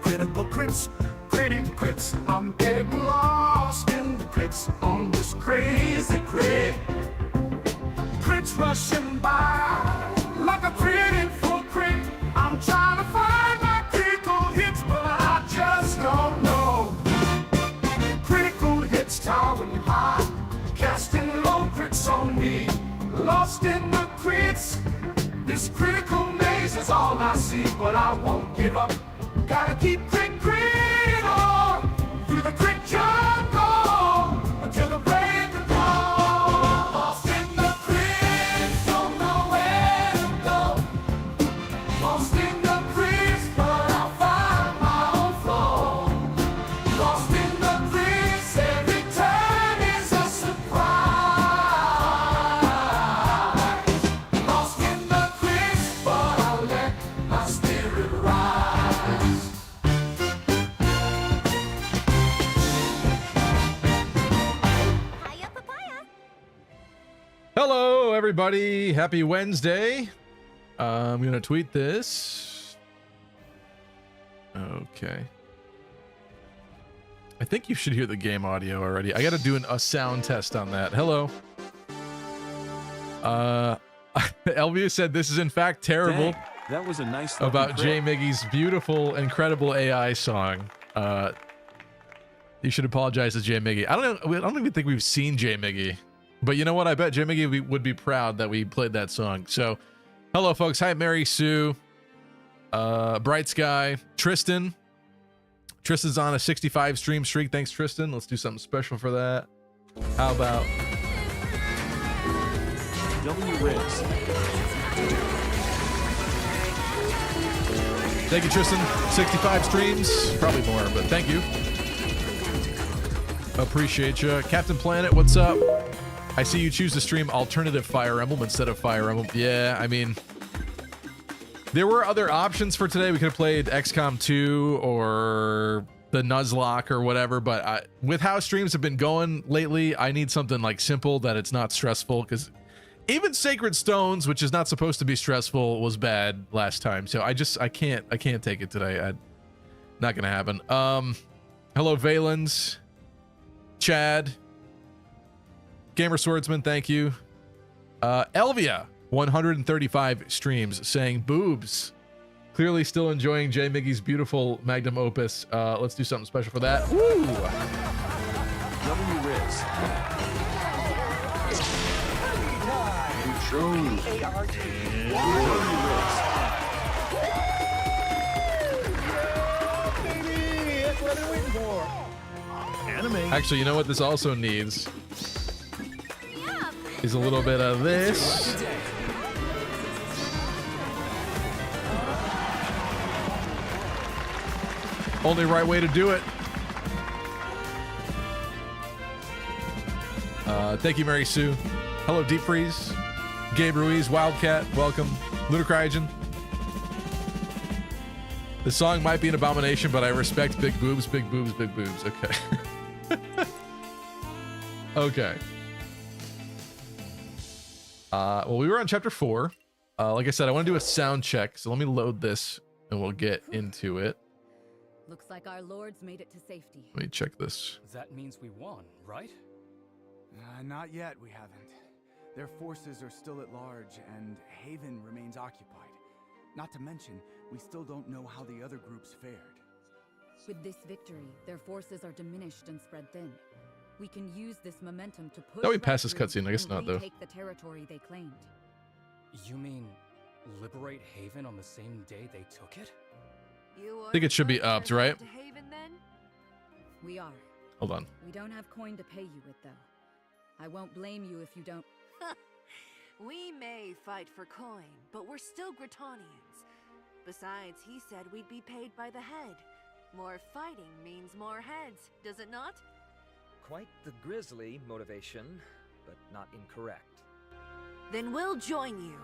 critical crits, creating crits. I'm getting lost in the crits on this crazy crit. Crits rushing by like a crit in full crit. I'm trying to find my critical hits, but I just don't know. Critical hits towering high, casting low crits on me. Lost in the crits, this critical maze is all I see, but I won't give up. Gotta keep crit on through the crit jungle until the break of dawn. Lost in the crits, don't know where to go. Lost in the crits, but I'll find my own flow. Lost in the crits, every turn is a surprise. Lost in the crits, but I'll let my spirit rise. Hello, everybody. Happy Wednesday. I'm going to tweet this. Okay. I think you should hear the game audio already. I got to do a sound test on that. Hello. Elvia said this is in fact terrible. Dang, that was a nice About looking Jay crit. Miggy's beautiful, incredible AI song. You should apologize to Jay Miggy. I don't even think we've seen Jay Miggy. But you know what? I bet Jay Miggy would be proud that we played that song. So, hello, folks. Hi, Mary Sue. Bright Sky. Tristan. Tristan's on a 65 stream streak. Thanks, Tristan. Let's do something special for that. How about... W Riz. Thank you, Tristan. 65 streams. Probably more, but thank you. Appreciate you. Captain Planet, what's up? I see you choose to stream alternative Fire Emblem instead of Fire Emblem. Yeah, I mean, there were other options for today. We could have played XCOM 2 or the Nuzlocke or whatever, but with how streams have been going lately, I need something like simple that it's not stressful, because even Sacred Stones, which is not supposed to be stressful, was bad last time. So I can't take it today. Not gonna happen. Hello, Valens, Chad, Gamer Swordsman, thank you. Elvia, 135 streams, saying boobs. Clearly still enjoying Jay Miggy's beautiful magnum opus. Let's do something special for that. Woo! W Riz. Actually, you know what this also needs? Is a little bit of this. Only right way to do it. Thank you, Mary Sue. Hello, Deep Freeze. Gabe Ruiz, Wildcat, welcome. Ludicryogen. The song might be an abomination, but I respect big boobs, big boobs, big boobs. Okay. Okay. Well, we were on chapter 4. Like I said, I want to do a sound check, so let me load this and we'll get into it. Looks like our lords made it to safety. Let me check this. That means we won, right? Not yet, we haven't. Their forces are still at large, and Haven remains occupied. Not to mention, we still don't know how the other groups fared. With this victory, their forces are diminished and spread thin. We can use this momentum to push. Thought we passed this through cutscene. I guess and not, though. retake the territory they claimed. You mean liberate Haven on the same day they took it? I think it should be upped, right? To Haven, then? We are. Hold on. We don't have coin to pay you with, though. I won't blame you if you don't. We may fight for coin, but we're still Gritonians. Besides, he said we'd be paid by the head. More fighting means more heads, does it not? Quite the grisly motivation, but not incorrect. Then we'll join you.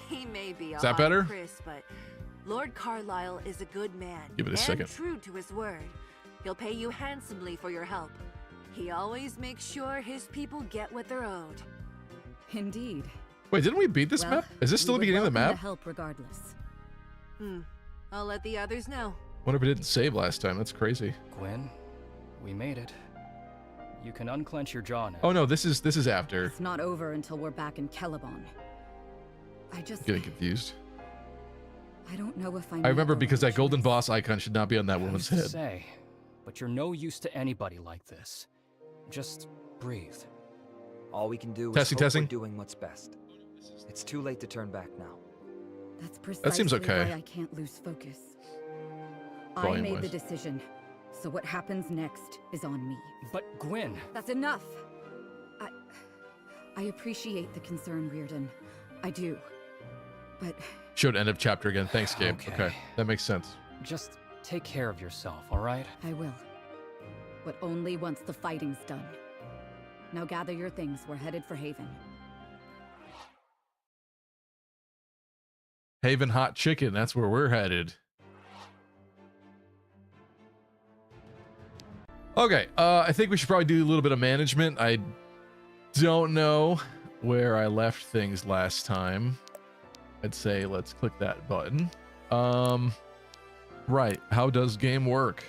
He may be Is that better? Chris, but Lord Carlisle is a good man. Give it a and second. True to his word. He'll pay you handsomely for your help. He always makes sure his people get what they're owed. Indeed. Wait, didn't we beat this Well, map? Is this still the we would beginning of the welcome map? help regardless. I'll let the others know. Wonder if it didn't save last time. That's crazy. Gwen, we made it. You can unclench your jaw now. Oh no, this is after. It's not over until we're back in Caliban. I just... Getting confused. I don't know if I remember because that golden boss icon should not be on that woman's Who's to head. say, but you're no use to anybody like this. Just breathe. All we can do Testing, is hope testing. we're doing what's best. It's too late to turn back now. That's precisely seems okay. why I can't lose focus. I made the Volume-wise. decision, so what happens next is on me. But Gwen, That's enough. I appreciate the concern, Reardon. I do. But Showed end of chapter again. Thanks, Gabe. Okay. Okay, that makes sense. just take care of yourself, all right? I will. But only once the fighting's done. Now gather your things. We're headed for Haven. Haven Hot Chicken. That's where we're headed. Okay, I think we should probably do a little bit of management. I don't know where I left things last time. I'd say let's click that button. Right, how does game work?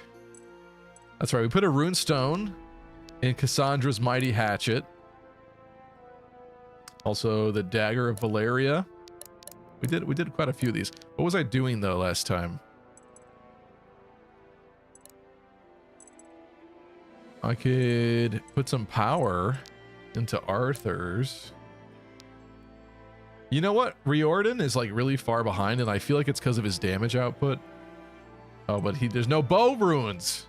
That's right, we put a rune stone in Cassandra's mighty hatchet. Also the dagger of Valeria. We did quite a few of these. What was I doing though last time? I could put some power into Arthur's. You know what? Riordan is like really far behind, and I feel like it's because of his damage output. Oh, but there's no bow runes.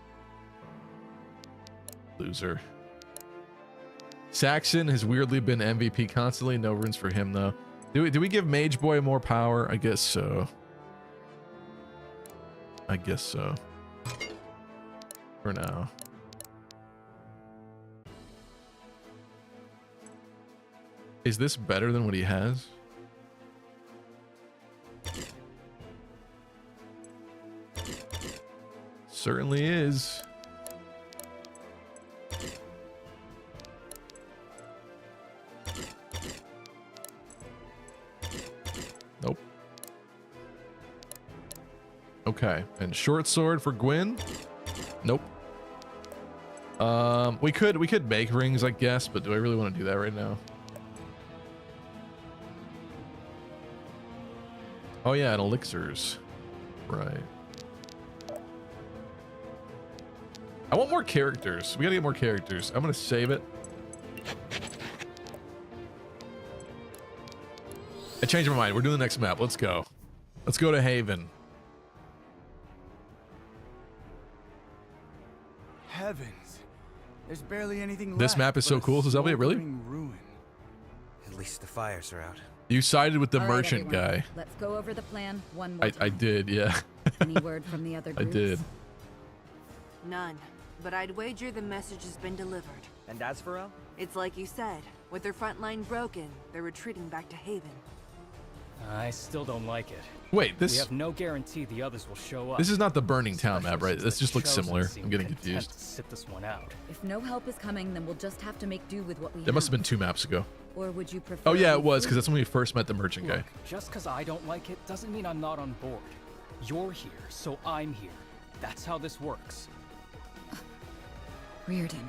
Loser. Saxon has weirdly been MVP constantly. No runes for him though. Do we give Mage Boy more power? I guess so. I guess so. For now. Is this better than what he has? Certainly is. Nope. Okay, and short sword for Gwen? Nope. We could make rings, I guess, but do I really want to do that right now? Oh yeah, and elixirs. Right. I want more characters. We gotta get more characters. I'm gonna save it. I changed my mind. We're doing the next map. Let's go. Let's go to Haven. Heavens. There's barely anything This left map is but so a cool, Cesabia, really? smoldering ruin. At least the fires are out. You sided with the All right, merchant everyone. guy. Let's go over the plan one more I time. did, yeah. Any word from the other I groups? did. None. But I'd wager the message has been delivered. And as for El? It's like you said. With their front line broken, they're retreating back to Haven. I still don't like it. Wait, We this have no guarantee the others will show up. this is not the Burning Town map, especially right? since This the just looks Chosen similar. seem I'm getting content confused. to sit this one out. If no help is coming, then we'll just have to make do with what we That must have have. been 2 maps ago. Or would you prefer... Oh yeah, it we was, flee? because that's when we first met the merchant guy. Look, just because I don't like it doesn't mean I'm not on board. You're here, so I'm here. That's how this works. Reardon.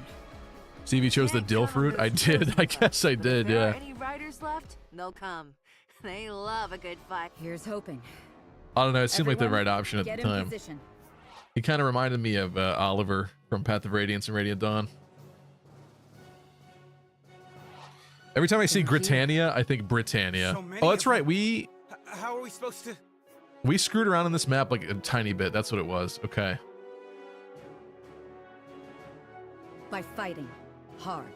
Stevie chose the Can't dill count on fruit? I those did. chosen I guess I folks, but did, if there yeah. are any riders left, they'll come. They love a good fight. Here's hoping. I don't know. It seemed like the Everyone, right option at get the in time. position. He kind of reminded me of Oliver from Path of Radiance and Radiant Dawn. Every time I see Britannia, I think Britannia. So many Oh, that's of right. them. We How are we supposed to? screwed around on this map like a tiny bit. That's what it was. Okay. By fighting hard.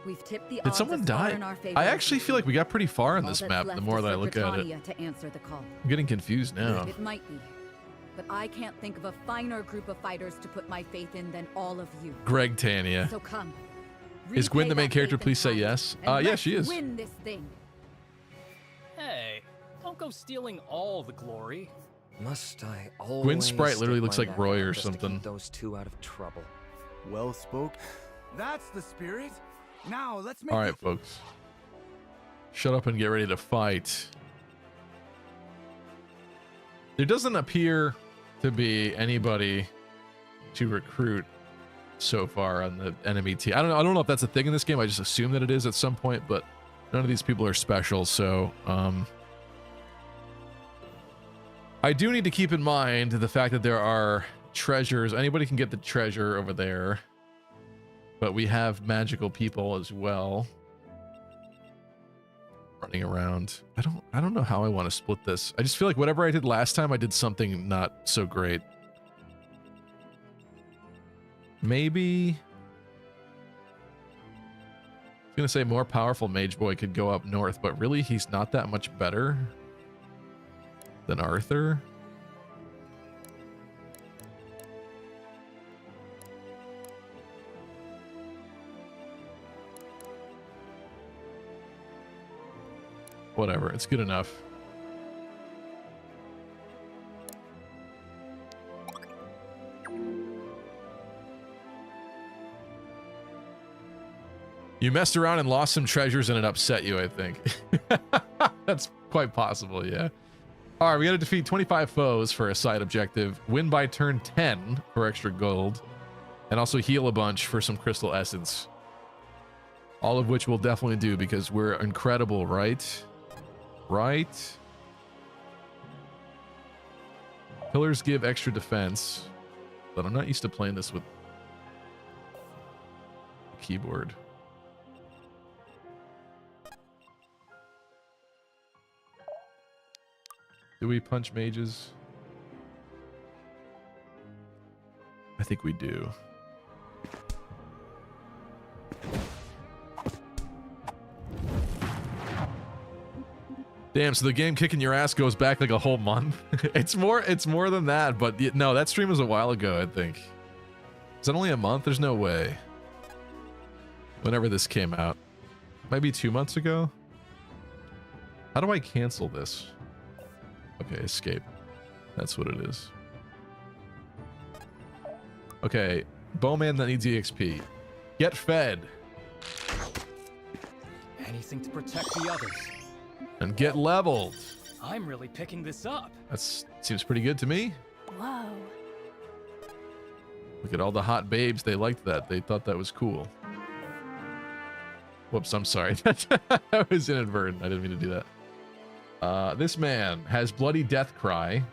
We've tipped the Did odds someone as far die? in our favor I as actually we feel like can. we got pretty far on All this that's map the left more is that I for look at it. Britannia to answer the call. I'm getting confused now. It might be, but I can't think of a finer group of fighters to put my faith in than all of you. Greg Tania. So come. Is Gwen repay the main that character? faith in Please say time, yes. and Yeah, let's she is. Win this thing. Hey, don't go stealing all the glory. Must I always Gwen's sprite literally stick looks my like neck Roy out or just to keep something. those two out of trouble. Well spoke. That's the spirit. Now let's make All right, folks. Shut up and get ready to fight. There doesn't appear to be anybody to recruit so far on the enemy team. I don't know if that's a thing in this game. I just assume that it is at some point, but none of these people are special, so I do need to keep in mind the fact that there are treasures. Anybody can get the treasure over there, but we have magical people as well running around. I don't know how I want to split this. I just feel like whatever I did last time, I did something not so great. Maybe I was gonna say more powerful Mage Boy could go up north, but really he's not that much better than Arthur. Whatever, it's good enough. You messed around and lost some treasures and it upset you, I think. That's quite possible, yeah. All right, we got to defeat 25 foes for a side objective, win by turn 10 for extra gold, and also heal a bunch for some crystal essence. All of which we'll definitely do because we're incredible, right? Right? Pillars give extra defense, but I'm not used to playing this with a keyboard. Do we punch mages? I think we do. Damn, so the game kicking your ass goes back like a whole month? It's more than that, but no, that stream was a while ago, I think. Is that only a month? There's no way. Whenever this came out. Maybe 2 months ago? How do I cancel this? Okay, escape. That's what it is. Okay, bowman that needs EXP. Get fed. Anything to protect the others. And get leveled. I'm really picking this up. That seems pretty good to me. Whoa. Look at all the hot babes. They liked that. They thought that was cool. Whoops, I'm sorry. That was inadvertent. I didn't mean to do that. This man has Bloody Death Cry.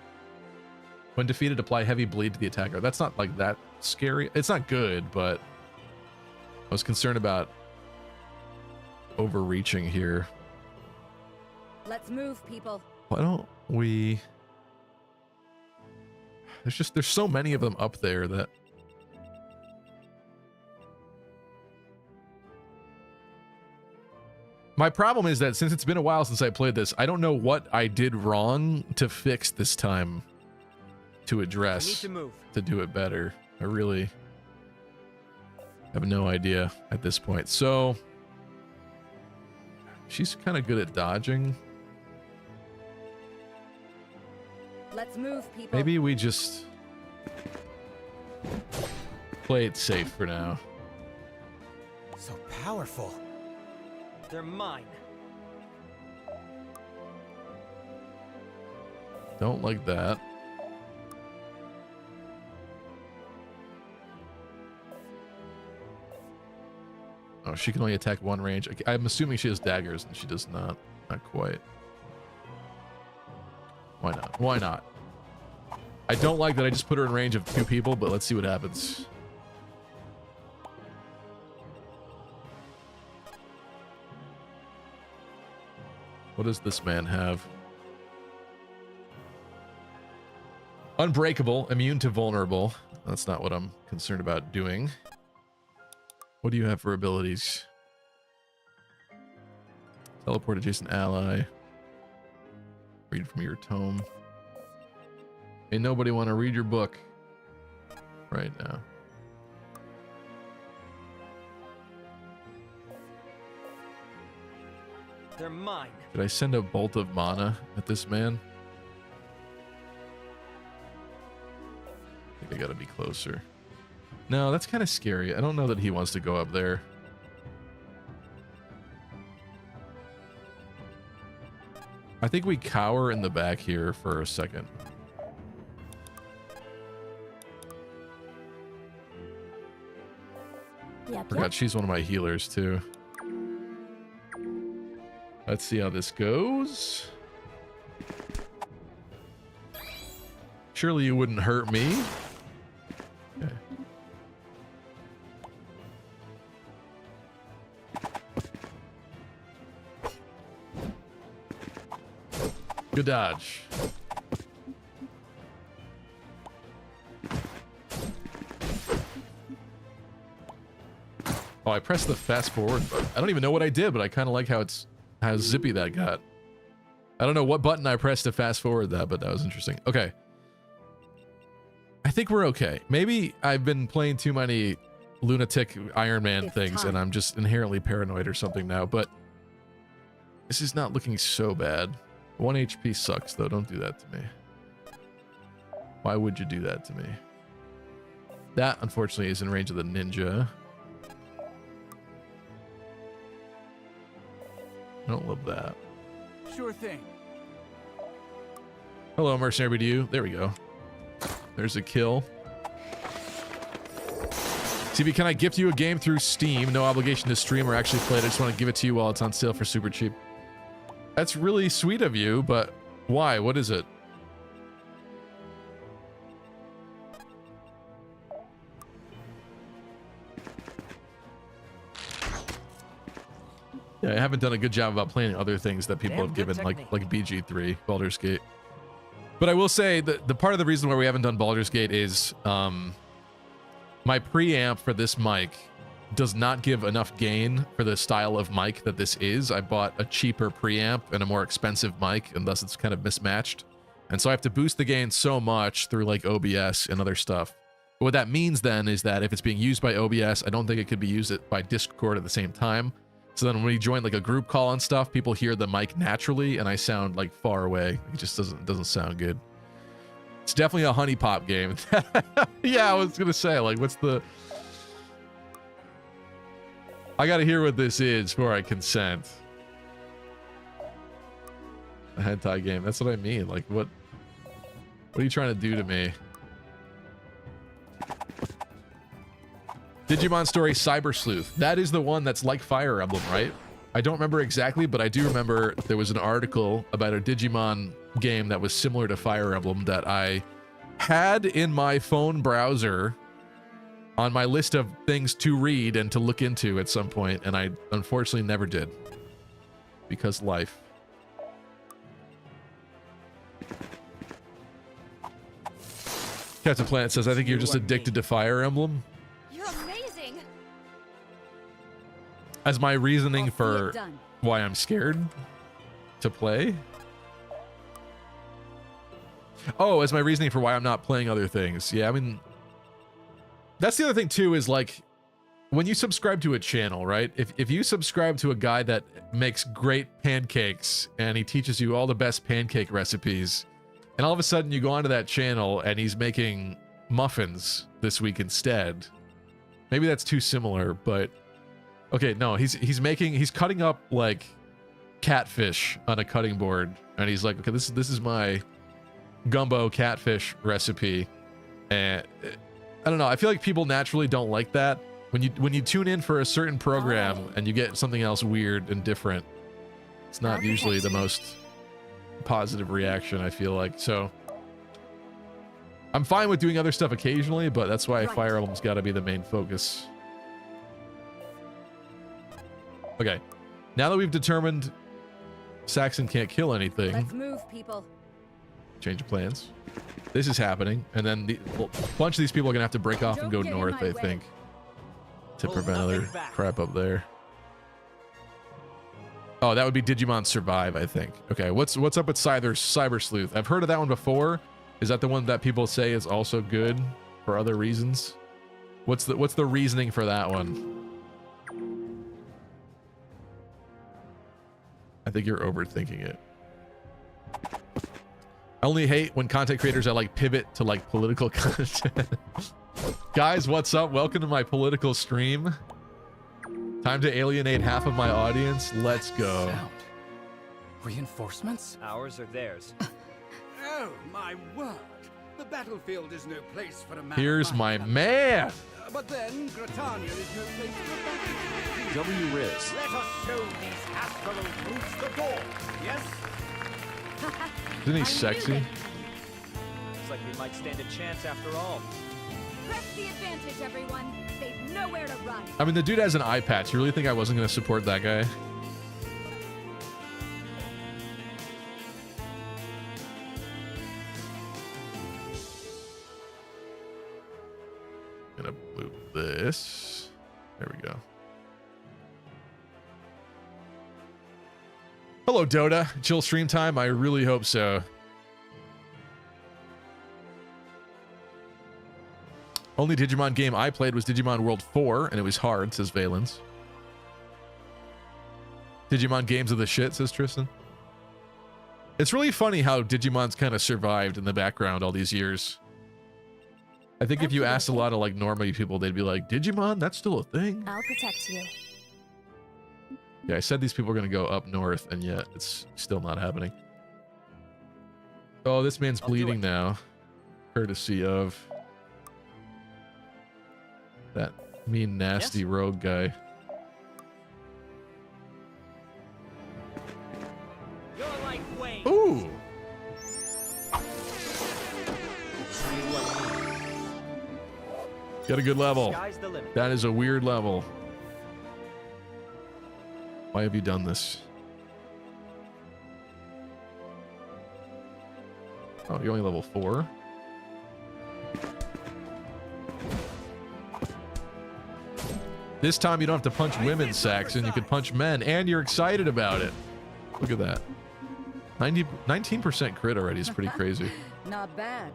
When defeated, apply heavy bleed to the attacker. That's not like that scary. It's not good, but I was concerned about overreaching here. Let's move, people. Why don't we... There's so many of them up there that... My problem is that since it's been a while since I played this, I don't know what I did wrong to fix this time to address to do it better. I really have no idea at this point. So she's kind of good at dodging. Let's move, people. Maybe we just play it safe for now. So powerful. They're mine. Don't like that. Oh, she can only attack one range. I'm assuming she has daggers, and she does not. Not quite. Why not? Why not? I don't like that I just put her in range of 2 people, but let's see what happens. What does this man have? Unbreakable, immune to vulnerable. That's not what I'm concerned about doing. What do you have for abilities? Teleport adjacent ally. Read from your tome. Ain't nobody want to read your book right now. They're mine. Did I send a bolt of mana at this man? I think I gotta be closer. No, that's kind of scary. I don't know that he wants to go up there. I think we cower in the back here for a second. Forgot she's one of my healers too. Let's see how this goes. Surely you wouldn't hurt me. Okay. Good dodge. Oh, I pressed the fast forward button. I don't even know what I did, but I kind of like how zippy that got. I don't know what button I pressed to fast forward that, but that was interesting. Okay. I think we're okay. Maybe I've been playing too many lunatic Iron Man things and I'm just inherently paranoid or something now, but this is not looking so bad. 1 HP sucks though. Don't do that to me. Why would you do that to me? That unfortunately is in range of the ninja. I don't love that. Sure thing. Hello, mercenary to you. There we go. There's a kill. TV, can I gift you a game through Steam? No obligation to stream or actually play it. I just want to give it to you while it's on sale for super cheap. That's really sweet of you, but why? What is it? Yeah, I haven't done a good job about playing other things that people have given, like BG3, Baldur's Gate. But I will say that the part of the reason why we haven't done Baldur's Gate is my preamp for this mic does not give enough gain for the style of mic that this is. I bought a cheaper preamp and a more expensive mic, and thus it's kind of mismatched. And so I have to boost the gain so much through like OBS and other stuff. But what that means then is that if it's being used by OBS, I don't think it could be used by Discord at the same time. So then when we join like a group call and stuff, people hear the mic naturally and I sound like far away. It just doesn't sound good. It's definitely a honey pop game. Yeah, I was gonna say, like, what's the... I gotta hear what this is before I consent. A hentai game, that's what I mean. Like, what are you trying to do to me? Digimon Story Cyber Sleuth. That is the one that's like Fire Emblem, right? I don't remember exactly, but I do remember there was an article about a Digimon game that was similar to Fire Emblem that I had in my phone browser on my list of things to read and to look into at some point, and I unfortunately never did. Because life. Captain Planet says, I think you're just addicted to Fire Emblem. As my reasoning for why I'm scared to play? Oh, as my reasoning for why I'm not playing other things. Yeah, I mean, that's the other thing too, is like, when you subscribe to a channel, right? If you subscribe to a guy that makes great pancakes and he teaches you all the best pancake recipes, and all of a sudden you go onto that channel and he's making muffins this week instead. Maybe that's too similar, but okay, no, he's cutting up like catfish on a cutting board, and he's like, okay, this is my gumbo catfish recipe. And I don't know, I feel like people naturally don't like that. When you tune in for a certain program and you get something else weird and different, it's not usually the most positive reaction, I feel like. So I'm fine with doing other stuff occasionally, but that's why Fire Emblem's got to be the main focus. Okay, now that we've determined Saxon can't kill anything, let's move, people. Change of plans. This is happening, and then a bunch of these people are gonna have to break off and go north, I think, to prevent other crap up there. Oh, that would be Digimon Survive, I think. Okay, what's up with Cyber Sleuth? I've heard of that one before. Is that the one that people say is also good for other reasons? What's the reasoning for that one? I think you're overthinking it. I only hate when content creators that like pivot to like political content. Guys, what's up? Welcome to my political stream. Time to alienate half of my audience. Let's go. Sound. Reinforcements? Ours or theirs? Oh, my word. The battlefield is no place for a man. Here's my man. But then, Gratania is no place to W Riz. Let us show these astral brutes the door, yes? Isn't he sexy? Looks like we might stand a chance after all. Press the advantage, everyone. They've nowhere to run. I mean, the dude has an eye patch. You really think I wasn't going to support that guy? Gonna move this. There we go. Hello, Dota. Chill stream time? I really hope so. Only Digimon game I played was Digimon World 4, and it was hard, says Valens. Digimon games of the shit, says Tristan. It's really funny how Digimon's kind of survived in the background all these years. I think if you asked a lot of like normie people, they'd be like, Digimon? That's still a thing? I'll protect you. Yeah, I said these people are going to go up north, and yet it's still not happening. Oh, this man's bleeding now. Courtesy of that mean, nasty rogue guy. You're like Wayne. Ooh! Got a good level. Sky's the limit. That is a weird level. Why have you done this? Oh, you're only level 4? This time you don't have to punch women, Saxon. You can punch men, and you're excited about it. Look at that. 19% crit already is pretty crazy. Not bad.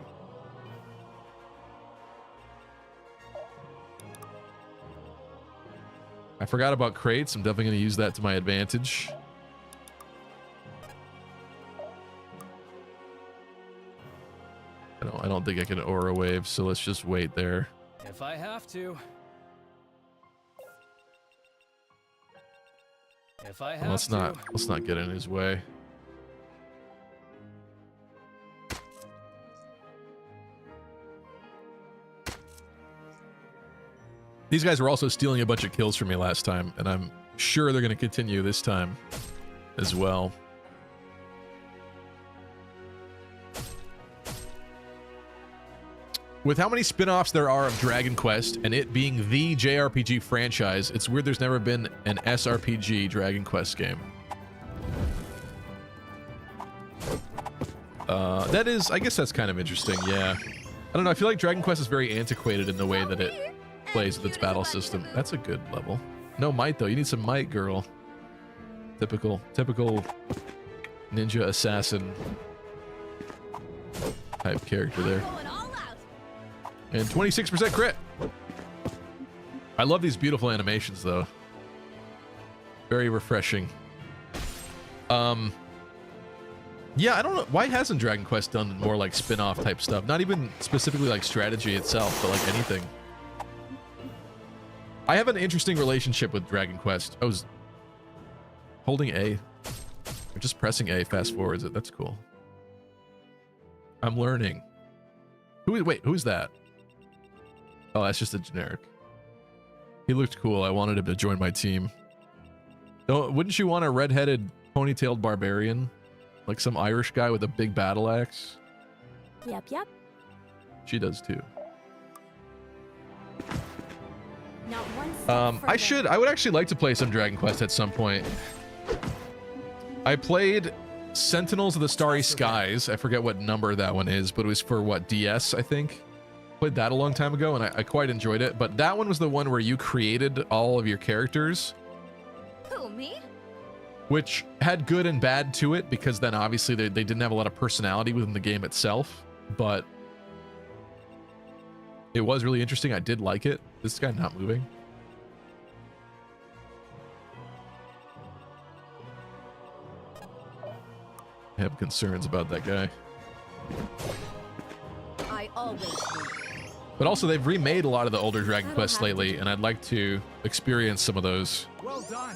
I forgot about crates. I'm definitely going to use that to my advantage. I don't think I can aura wave, so let's just wait there. If I have to. If I have Let's not get in his way. These guys were also stealing a bunch of kills from me last time, and I'm sure they're going to continue this time as well. With how many spin-offs there are of Dragon Quest, and it being the JRPG franchise, it's weird there's never been an SRPG Dragon Quest game. That is, I guess that's kind of interesting, yeah. I don't know, I feel like Dragon Quest is very antiquated in the way that it plays with its battle system. That's a good level. No might, though. You need some might, girl. Typical ninja assassin type character there. And 26% crit. I love these beautiful animations, though. Very refreshing. Yeah, I don't know. Why hasn't Dragon Quest done more like spin-off type stuff? Not even specifically like strategy itself, but like anything. I have an interesting relationship with Dragon Quest. I was holding A. Or just pressing A fast forwards it. That's cool. I'm learning. Wait, who's that? Oh, that's just a generic. He looked cool. I wanted him to join my team. Wouldn't you want a red-headed, ponytailed barbarian? Like some Irish guy with a big battle axe? Yep. She does too. Not one step I would actually like to play some Dragon Quest at some point. I played Sentinels of the Starry Skies. I forget what number that one is, but it was for what, DS, I think? Played that a long time ago, and I quite enjoyed it. But that one was the one where you created all of your characters. Who, me? Which had good and bad to it, because then obviously they didn't have a lot of personality within the game itself. But it was really interesting. I did like it. This guy not moving. I have concerns about that guy. I always do. But also, they've remade a lot of the older Dragon Quests lately, and I'd like to experience some of those. Well done.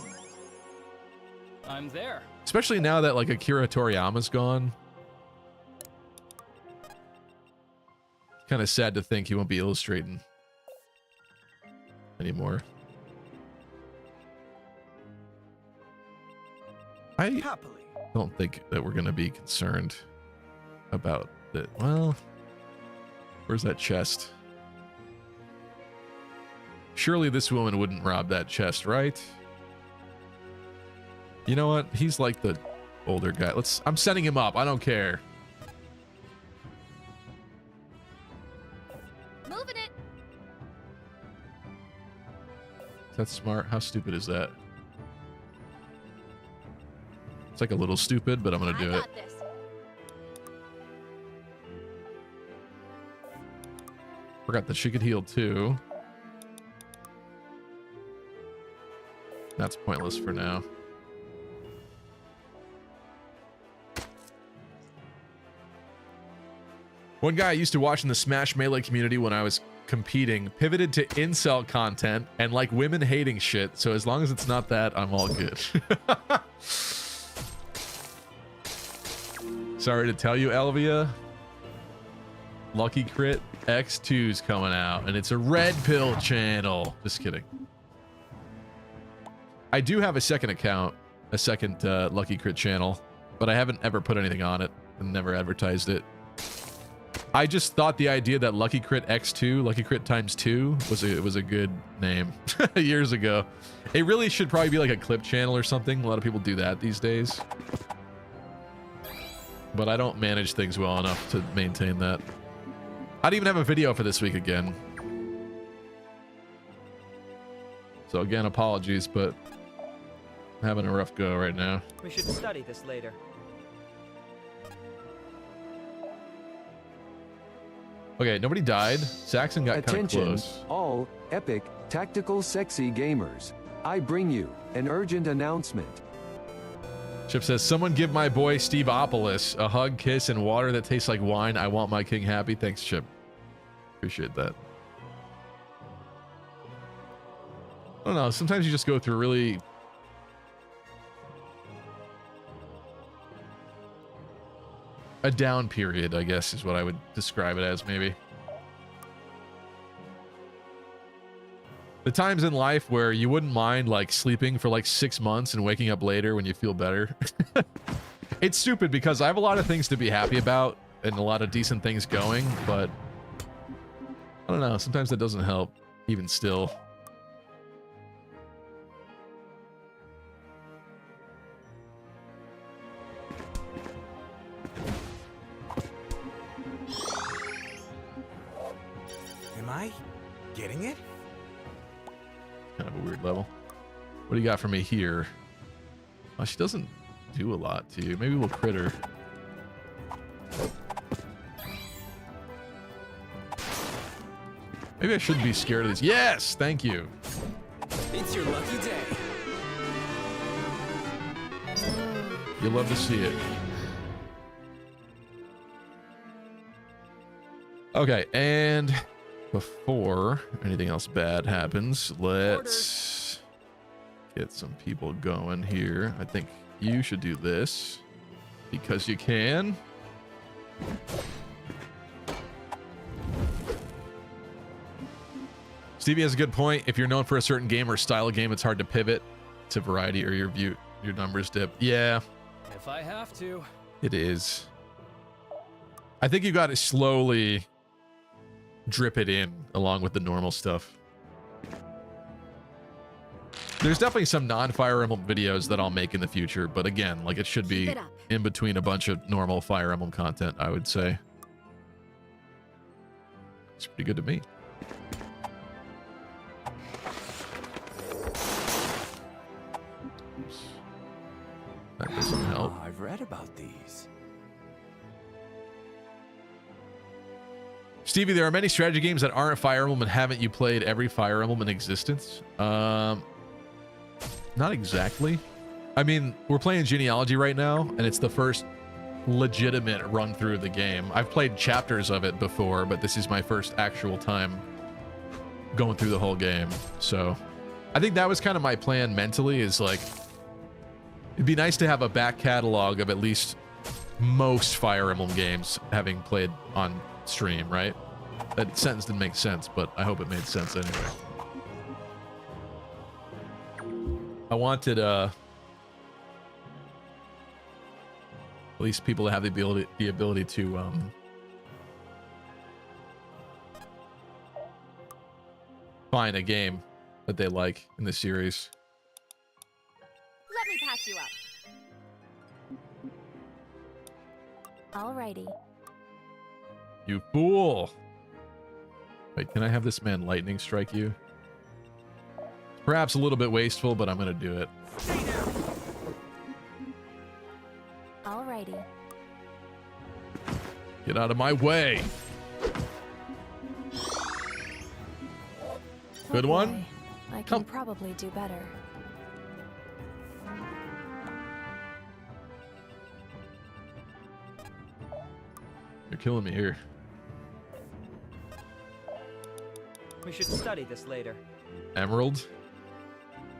I'm there. Especially now that, like, Akira Toriyama's gone. Kind of sad to think he won't be illustrating. anymore. I Happily. don't think that we're going to be concerned about it. Well, where's that chest? Surely this woman wouldn't rob that chest, right? You know what? He's like the older guy. I'm setting him up. I don't care. Moving it. Is that smart? How stupid is that? It's like a little stupid, but I'm gonna do it. This. Forgot that she could heal too. That's pointless for now. One guy I used to watch in the Smash Melee community when I was competing pivoted to incel content and like women hating shit. So as long as it's not that, I'm all good. Sorry to tell you, Elvia. Lucky Crit X2's coming out, and it's a red pill channel. Just kidding. I do have a second account, a second Lucky Crit channel, but I haven't ever put anything on it and never advertised it. I just thought the idea that Lucky Crit X2, Lucky Crit times 2, was a good name years ago. It really should probably be like a clip channel or something. A lot of people do that these days. But I don't manage things well enough to maintain that. I didn't even have a video for this week again. So again, apologies, but I'm having a rough go right now. We should study this later. Okay, nobody died. Saxon got kind of close. All epic, tactical, sexy gamers. I bring you an urgent announcement. Chip says, someone give my boy Steve Opolis a hug, kiss, and water that tastes like wine. I want my king happy. Thanks, Chip. Appreciate that. I don't know. Sometimes you just go through really... a down period, I guess, is what I would describe it as, maybe. The times in life where you wouldn't mind, like, sleeping for, like, 6 months and waking up later when you feel better. It's stupid because I have a lot of things to be happy about and a lot of decent things going, but I don't know. Sometimes that doesn't help, even still. Am I getting it? Kind of a weird level. What do you got for me here? Oh, she doesn't do a lot to you. Maybe we'll crit her. Maybe I shouldn't be scared of these. Yes! Thank you. It's your lucky day. You'll love to see it. Okay, and before anything else bad happens, let's get some people going here. I think you should do this because you can. Stevie has a good point. If you're known for a certain game or style of game, it's hard to pivot to variety or your numbers dip. Yeah. If I have to. It is. I think you got to slowly drip it in along with the normal stuff. There's definitely some non-Fire Emblem videos that I'll make in the future, but again, like it should be in between a bunch of normal Fire Emblem content, I would say. It's pretty good to me. Oops. That doesn't help. Oh, I've read about these. Stevie, there are many strategy games that aren't Fire Emblem, and haven't you played every Fire Emblem in existence? Not exactly. I mean, we're playing Genealogy right now, and it's the first legitimate run through of the game. I've played chapters of it before, but this is my first actual time going through the whole game. So I think that was kind of my plan mentally, is like, it'd be nice to have a back catalog of at least most Fire Emblem games having played on stream, right? That sentence didn't make sense, but I hope it made sense anyway. I wanted at least people to have the ability to find a game that they like in the series. Let me patch you up. Alrighty. You fool! Wait, can I have this man lightning strike you? Perhaps a little bit wasteful, but I'm gonna do it. Alrighty. Get out of my way! Good one? I can probably do better. You're killing me here. We should study this later. Emerald?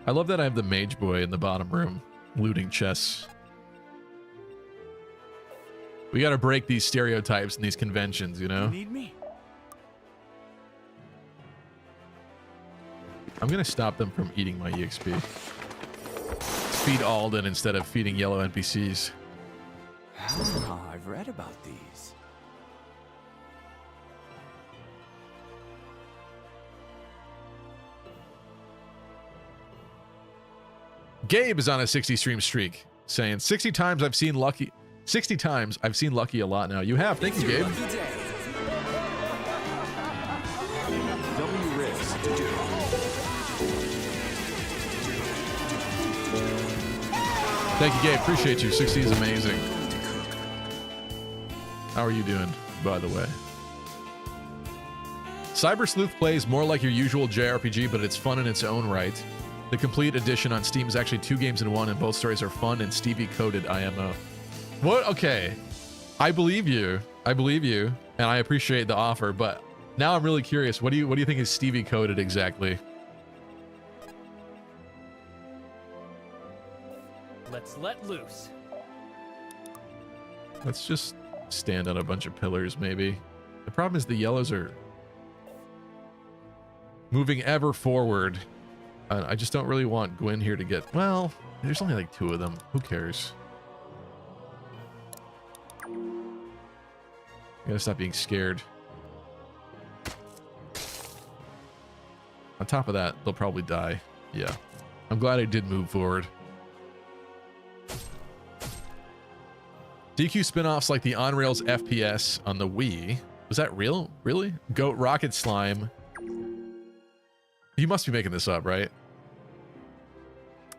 I love that I have the mage boy in the bottom room looting chests. We gotta break these stereotypes and these conventions, you know? You need me? I'm gonna stop them from eating my EXP. Let's feed Alden instead of feeding yellow NPCs. Ah, I've read about these. Gabe is on a 60 stream streak, saying 60 times I've seen Lucky. 60 times I've seen Lucky a lot now. You have. Thank you, Gabe. Thank you, Gabe. Appreciate you. 60 is amazing. How are you doing, by the way? Cyber Sleuth plays more like your usual JRPG, but it's fun in its own right. The complete edition on Steam is actually 2 games in 1, and both stories are fun and Stevie coded IMO. What? Okay. I believe you. I believe you, and I appreciate the offer, but now I'm really curious. What do you think is Stevie coded exactly? Let's let loose. Let's just stand on a bunch of pillars, maybe. The problem is the yellows are moving ever forward. I just don't really want Gwyn here to get... Well, there's only like 2 of them. Who cares? I gotta stop being scared. On top of that, they'll probably die. Yeah. I'm glad I did move forward. DQ spin-offs like the on-rails FPS on the Wii. Was that real? Really? Goat Rocket Slime. You must be making this up, right?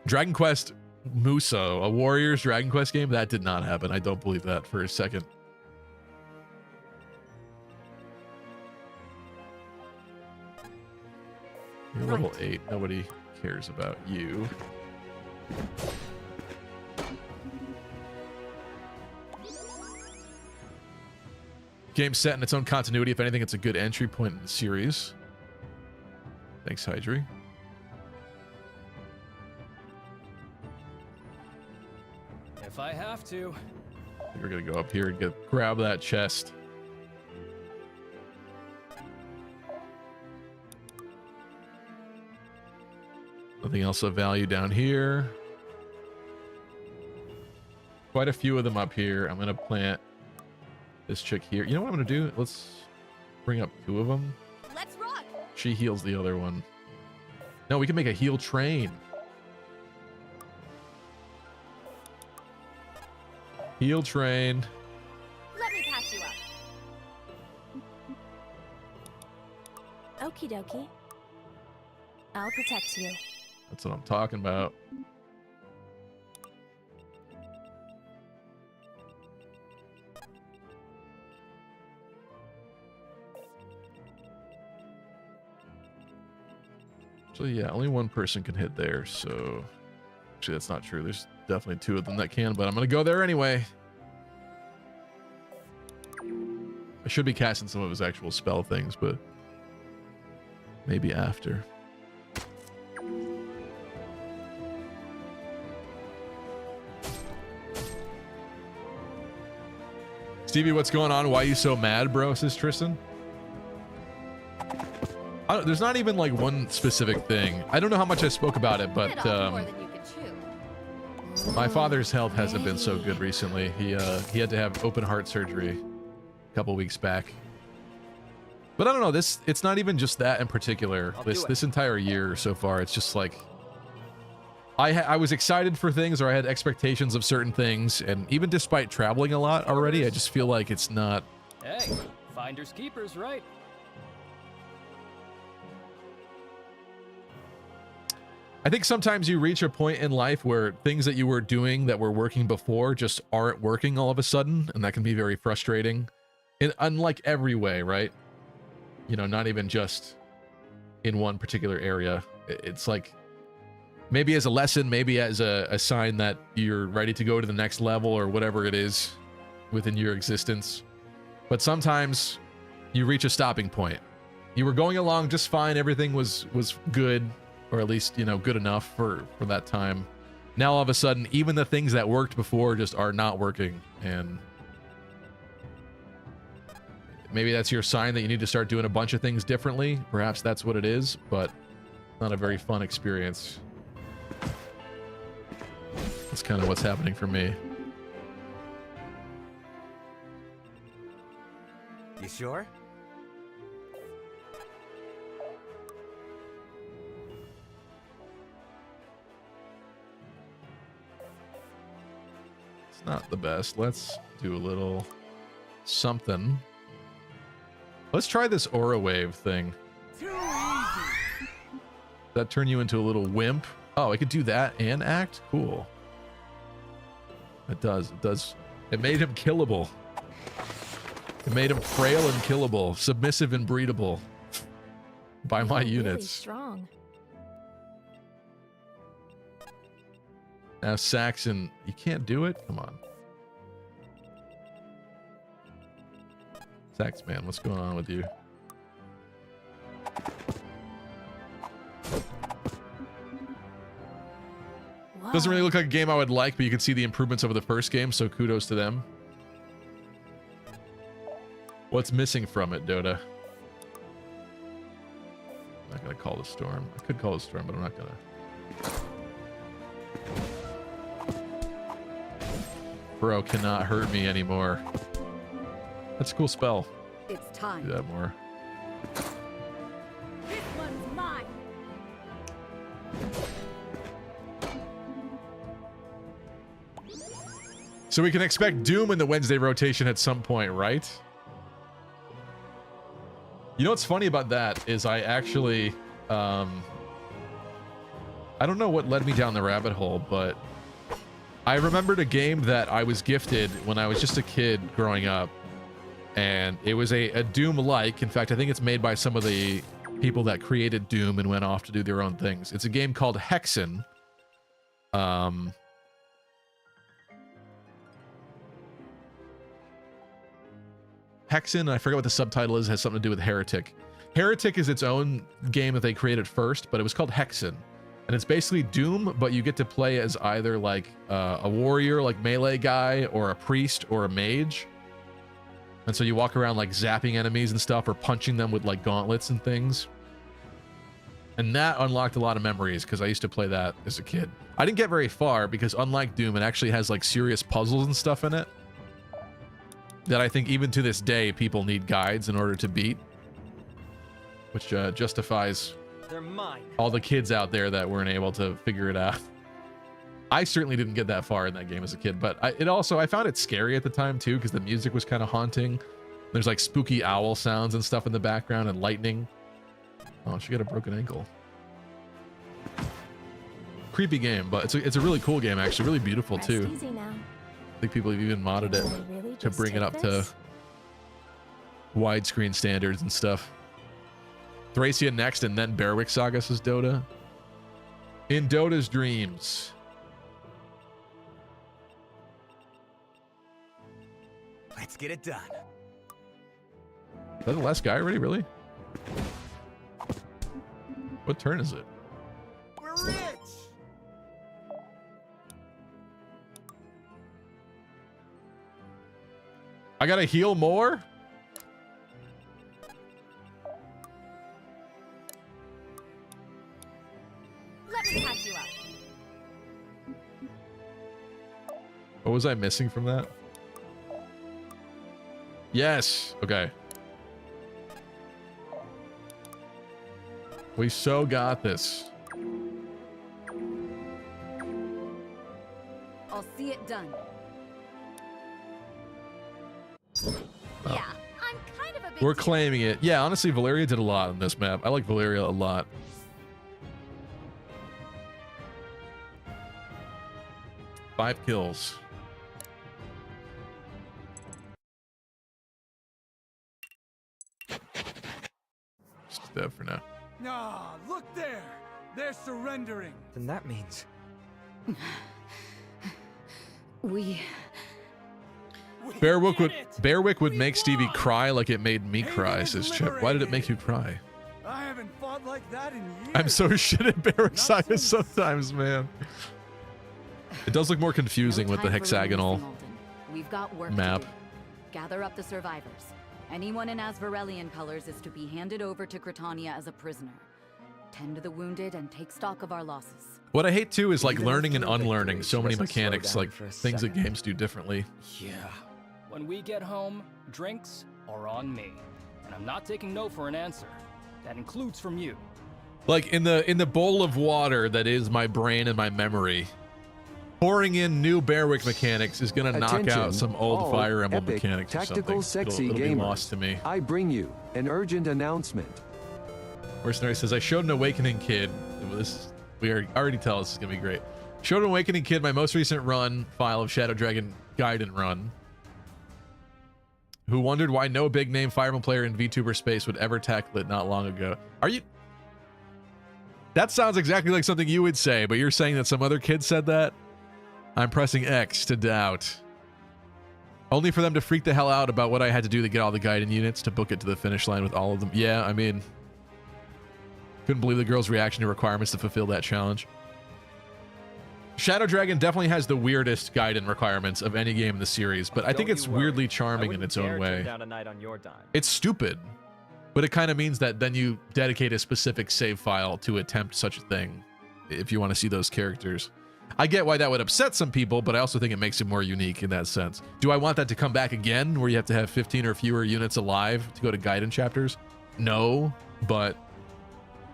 Dragon Quest Muso, a Warriors Dragon Quest game? That did not happen. I don't believe that for a second. You're level 8. Nobody cares about you. Game set in its own continuity. If anything, it's a good entry point in the series. Thanks, Hydri. If I have to. I think we're gonna go up here and grab that chest. Nothing else of value down here. Quite a few of them up here. I'm gonna plant this chick here. You know what I'm gonna do? Let's bring up 2 of them. Let's rock. She heals the other one. No, we can make a heal train. Heal train. Let me patch you up. Okie dokie. I'll protect you. That's what I'm talking about. So yeah, only 1 person can hit there, so... Actually, that's not true. There's definitely 2 of them that can, but I'm gonna go there anyway. I should be casting some of his actual spell things, but... maybe after. Stevie, what's going on? Why are you so mad, bro? Says Tristan. There's not even like one specific thing. I don't know how much I spoke about it, but My father's health hasn't been so good recently. He had to have open heart surgery a couple weeks back. But I don't know, it's not even just that in particular. This entire year so far, it's just like I was excited for things, or I had expectations of certain things, and even despite traveling a lot already, I just feel like it's not. Hey, finders keepers, right? I think sometimes you reach a point in life where things that you were doing that were working before just aren't working all of a sudden, and that can be very frustrating in unlike every way, right? You know, not even just in one particular area. It's like maybe as a lesson, maybe as a sign that you're ready to go to the next level or whatever it is within your existence. But sometimes you reach a stopping point. You were going along just fine. Everything was good, or at least, you know, good enough for that time. Now all of a sudden, even the things that worked before just are not working. And maybe that's your sign that you need to start doing a bunch of things differently. Perhaps that's what it is, but not a very fun experience. That's kind of what's happening for me. You sure? It's not the best. Let's do a little something. Let's try this aura wave thing. Too easy. That turn you into a little wimp? Oh, I could do that and act? Cool. It does. It does. It made him killable. It made him frail and killable, submissive and breedable by my units. Really strong. Now Saxon, you can't do it? Come on. Sax man, what's going on with you? Wow. Doesn't really look like a game I would like, but you can see the improvements over the first game, so kudos to them. What's missing from it, Dota? I'm not gonna call the storm. I could call the storm, but I'm not gonna. Bro cannot hurt me anymore. That's a cool spell. It's time. Do that more. This one's mine. So we can expect Doom in the Wednesday rotation at some point, right? You know what's funny about that is I actually, I don't know what led me down the rabbit hole, but I remembered a game that I was gifted when I was just a kid growing up, and it was a Doom-like. In fact, I think it's made by some of the people that created Doom and went off to do their own things. It's a game called Hexen. Hexen, I forget what the subtitle is, has something to do with Heretic. Heretic is its own game that they created first, but it was called Hexen. And it's basically Doom, but you get to play as either like a warrior, like melee guy, or a priest, or a mage. And so you walk around like zapping enemies and stuff, or punching them with like gauntlets and things. And that unlocked a lot of memories, because I used to play that as a kid. I didn't get very far, because unlike Doom, it actually has like serious puzzles and stuff in it that I think even to this day people need guides in order to beat, which justifies They're mine. all the kids out there that weren't able to figure it out. I certainly didn't get that far in that game as a kid, but I found it scary at the time too, because the music was kind of haunting. There's like spooky owl sounds and stuff in the background, and lightning. Oh, she got a broken ankle. Creepy game, but it's a really cool game, actually, really beautiful Rest too. easy now. I think people have even modded it Will I really to just bring it take up this? to widescreen standards and stuff. Thracia next, and then Berwick Saga, says Dota. In Dota's dreams. Let's get it done. Is that the last guy already? Really? What turn is it? We're rich! I gotta heal more? Let me patch you up. What was I missing from that? Yes. Okay. We so got this. I'll see it done. Yeah, I'm kind of a big We're deal. claiming it. Yeah, honestly, Valeria did a lot on this map. I like Valeria a lot. Five kills. Just that for now. Ah, look there! They're surrendering! Then that means... We Bearwick would make Stevie cry like it made me cry, says Chip. Why did it make you cry? I haven't fought like that in years. I'm so shit at Bearwick Saga sometimes, man. It does look more confusing with the hexagonal We've got work map. to do. Gather up the survivors. Anyone in Asvarelian colors is to be handed over to Gritania as a prisoner. Tend to the wounded and take stock of our losses. What I hate too is like Even learning and after unlearning victory, so she many doesn't slow mechanics, down like for a things that second. games do differently. Yeah. When we get home, drinks are on me. And I'm not taking no for an answer. That includes from you. Like in the bowl of water that is my brain and my memory, pouring in new Bearwick mechanics is gonna knock Attention, out some old all Fire Emblem epic, mechanics or tactical, something. sexy It'll be gamers. lost to me. I bring you an urgent announcement. Mercenary says, I showed an Awakening Kid. We already tell us it's gonna be great. Showed an Awakening Kid my most recent run file of Shadow Dragon Gaiden run, who wondered why no big name Fire Emblem player in VTuber space would ever tackle it not long ago. Are you? That sounds exactly like something you would say, but you're saying that some other kid said that? I'm pressing X to doubt. Only for them to freak the hell out about what I had to do to get all the Gaiden units to book it to the finish line with all of them. Yeah, I mean, couldn't believe the girl's reaction to requirements to fulfill that challenge. Shadow Dragon definitely has the weirdest Gaiden requirements of any game in the series, but I think it's weirdly charming in its own way. Down a night on your dime. It's stupid, but it kind of means that then you dedicate a specific save file to attempt such a thing if you want to see those characters. I get why that would upset some people, but I also think it makes it more unique in that sense. Do I want that to come back again, where you have to have 15 or fewer units alive to go to Gaiden chapters? No, but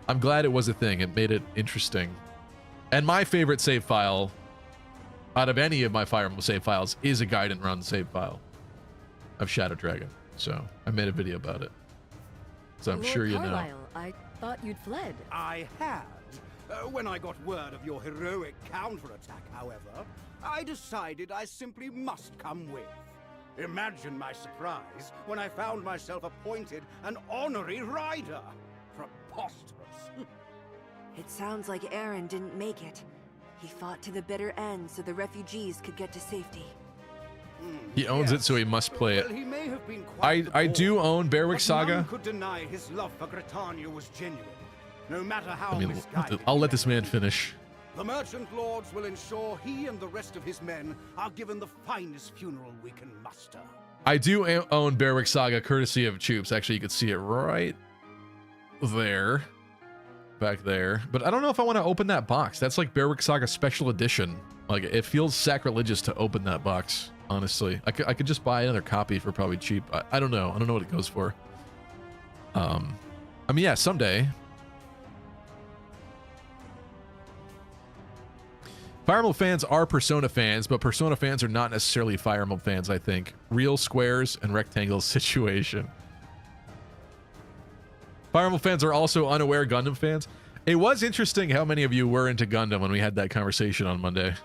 I'm glad it was a thing. It made it interesting. And my favorite save file out of any of my Fire Emblem save files is a Gaiden run save file of Shadow Dragon. So I made a video about it. So I'm Lord sure you know. Carlyle, I thought you'd fled. I had. When I got word of your heroic counterattack, however, I decided I simply must come with. Imagine my surprise when I found myself appointed an honorary rider. Preposterous. It sounds like Aaron didn't make it. He fought to the bitter end so the refugees could get to safety. He owns it, so he must play it. Well, he may have been quite I the do bored, own Bearwick but Saga. none could deny his love for Gritania was genuine. No matter how I mean, misguided I'll he let this may man be. finish. The merchant lords will ensure he and the rest of his men are given the finest funeral we can muster. I do own Bearwick Saga, courtesy of Choops. Actually, you could see it right there. Back there. But I don't know if I want to open that box. That's like Bearwick Saga Special Edition. Like, it feels sacrilegious to open that box, honestly. I could just buy another copy for probably cheap. I don't know. I don't know what it goes for. I mean, yeah, someday. Fire Emblem fans are Persona fans, but Persona fans are not necessarily Fire Emblem fans, I think. Real squares and rectangles situation. Fire Emblem fans are also unaware Gundam fans. It was interesting how many of you were into Gundam when we had that conversation on Monday.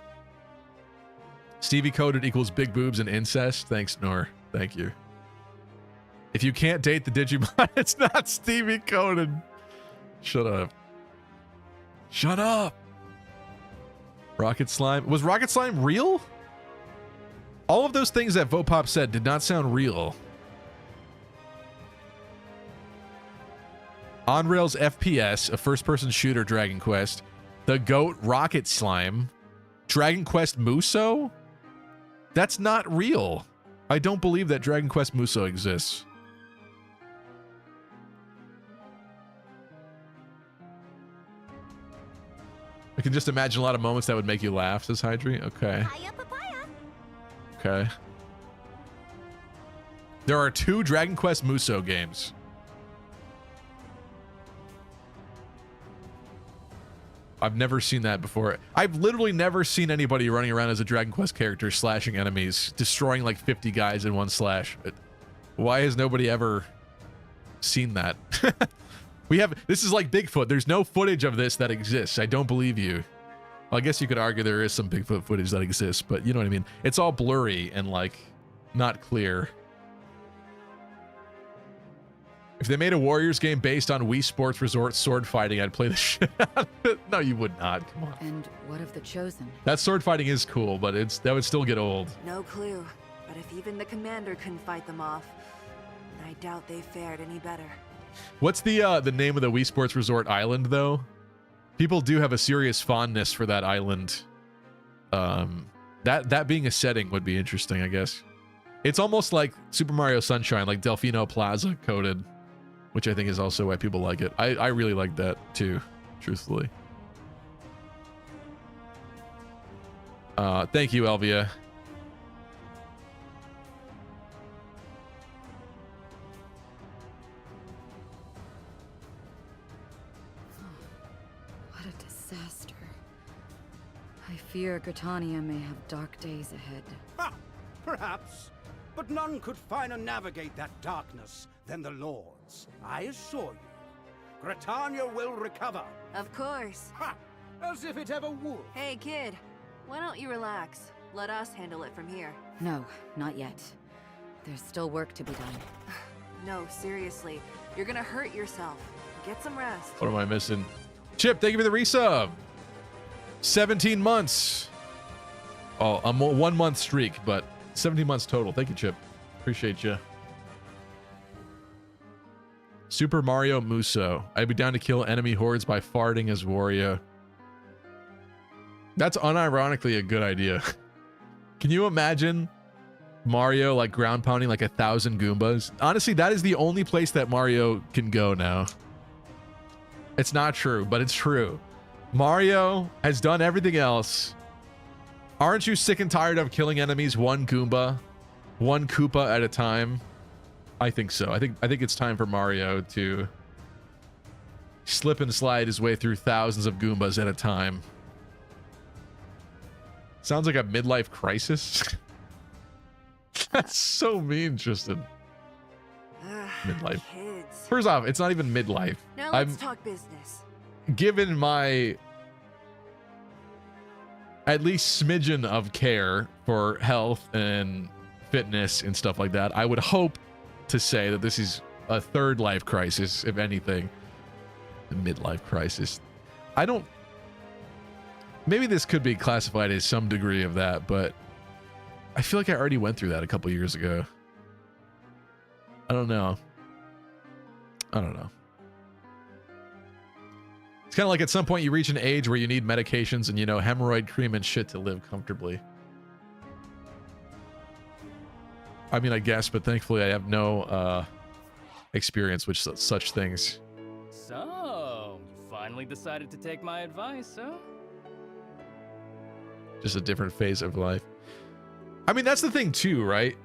Stevie coded equals big boobs and incest. Thanks, Nor. Thank you. If you can't date the Digimon, it's not Stevie coded. Shut up. Shut up. Rocket Slime. Was Rocket Slime real? All of those things that Vopop said did not sound real. On Rails FPS, a first-person shooter Dragon Quest. The GOAT Rocket Slime. Dragon Quest Muso? That's not real. I don't believe that Dragon Quest Muso exists. I can just imagine a lot of moments that would make you laugh, says Hydri. Okay. Okay. There are 2 Dragon Quest Musou games. I've never seen that before. I've literally never seen anybody running around as a Dragon Quest character slashing enemies, destroying like 50 guys in one slash. Why has nobody ever seen that? This is like Bigfoot. There's no footage of this that exists. I don't believe you. Well, I guess you could argue there is some Bigfoot footage that exists, but you know what I mean? It's all blurry and like not clear. If they made a Warriors game based on Wii Sports Resort sword fighting, I'd play the shit out of it. No, you would not. Come on. And what of the Chosen? That sword fighting is cool, but that would still get old. No clue. But if even the commander couldn't fight them off, I doubt they fared any better. What's the name of the Wii Sports Resort island, though? People do have a serious fondness for that island. That being a setting would be interesting, I guess. It's almost like Super Mario Sunshine, like Delfino Plaza coded, which I think is also why people like it. I really like that too, truthfully. Thank you, Elvia. What a disaster. I fear Gritania may have dark days ahead. Ha! Perhaps. But none could finer navigate that darkness than the Lords. I assure you, Gritania will recover. Of course. Ha! As if it ever would. Hey, kid. Why don't you relax? Let us handle it from here. No, not yet. There's still work to be done. No, seriously. You're gonna hurt yourself. Get some rest. What am I missing? Chip, thank you for the resub. 17 months. Oh, a 1 month streak, but 17 months total. Thank you, Chip. Appreciate you. Super Mario Musou. I'd be down to kill enemy hordes by farting as Wario. That's unironically a good idea. Can you imagine Mario like ground pounding like 1,000 Goombas? Honestly, that is the only place that Mario can go now. It's not true, but it's true. Mario has done everything else. Aren't you sick and tired of killing enemies one Goomba, one Koopa at a time? I think so. I think it's time for Mario to slip and slide his way through thousands of Goombas at a time. Sounds like a midlife crisis. That's so mean, Tristan. Midlife. Kids. First off, it's not even midlife. Now let's talk business. Given my at least smidgen of care for health and fitness and stuff like that, I would hope to say that this is a third life crisis, if anything. A midlife crisis. I don't... Maybe this could be classified as some degree of that, but I feel like I already went through that a couple years ago. I don't know. It's kind of like at some point you reach an age where you need medications and, you know, hemorrhoid cream and shit to live comfortably. I mean, I guess, but thankfully I have no experience with such things. So, you finally decided to take my advice, huh? Just a different phase of life. I mean, that's the thing too, right?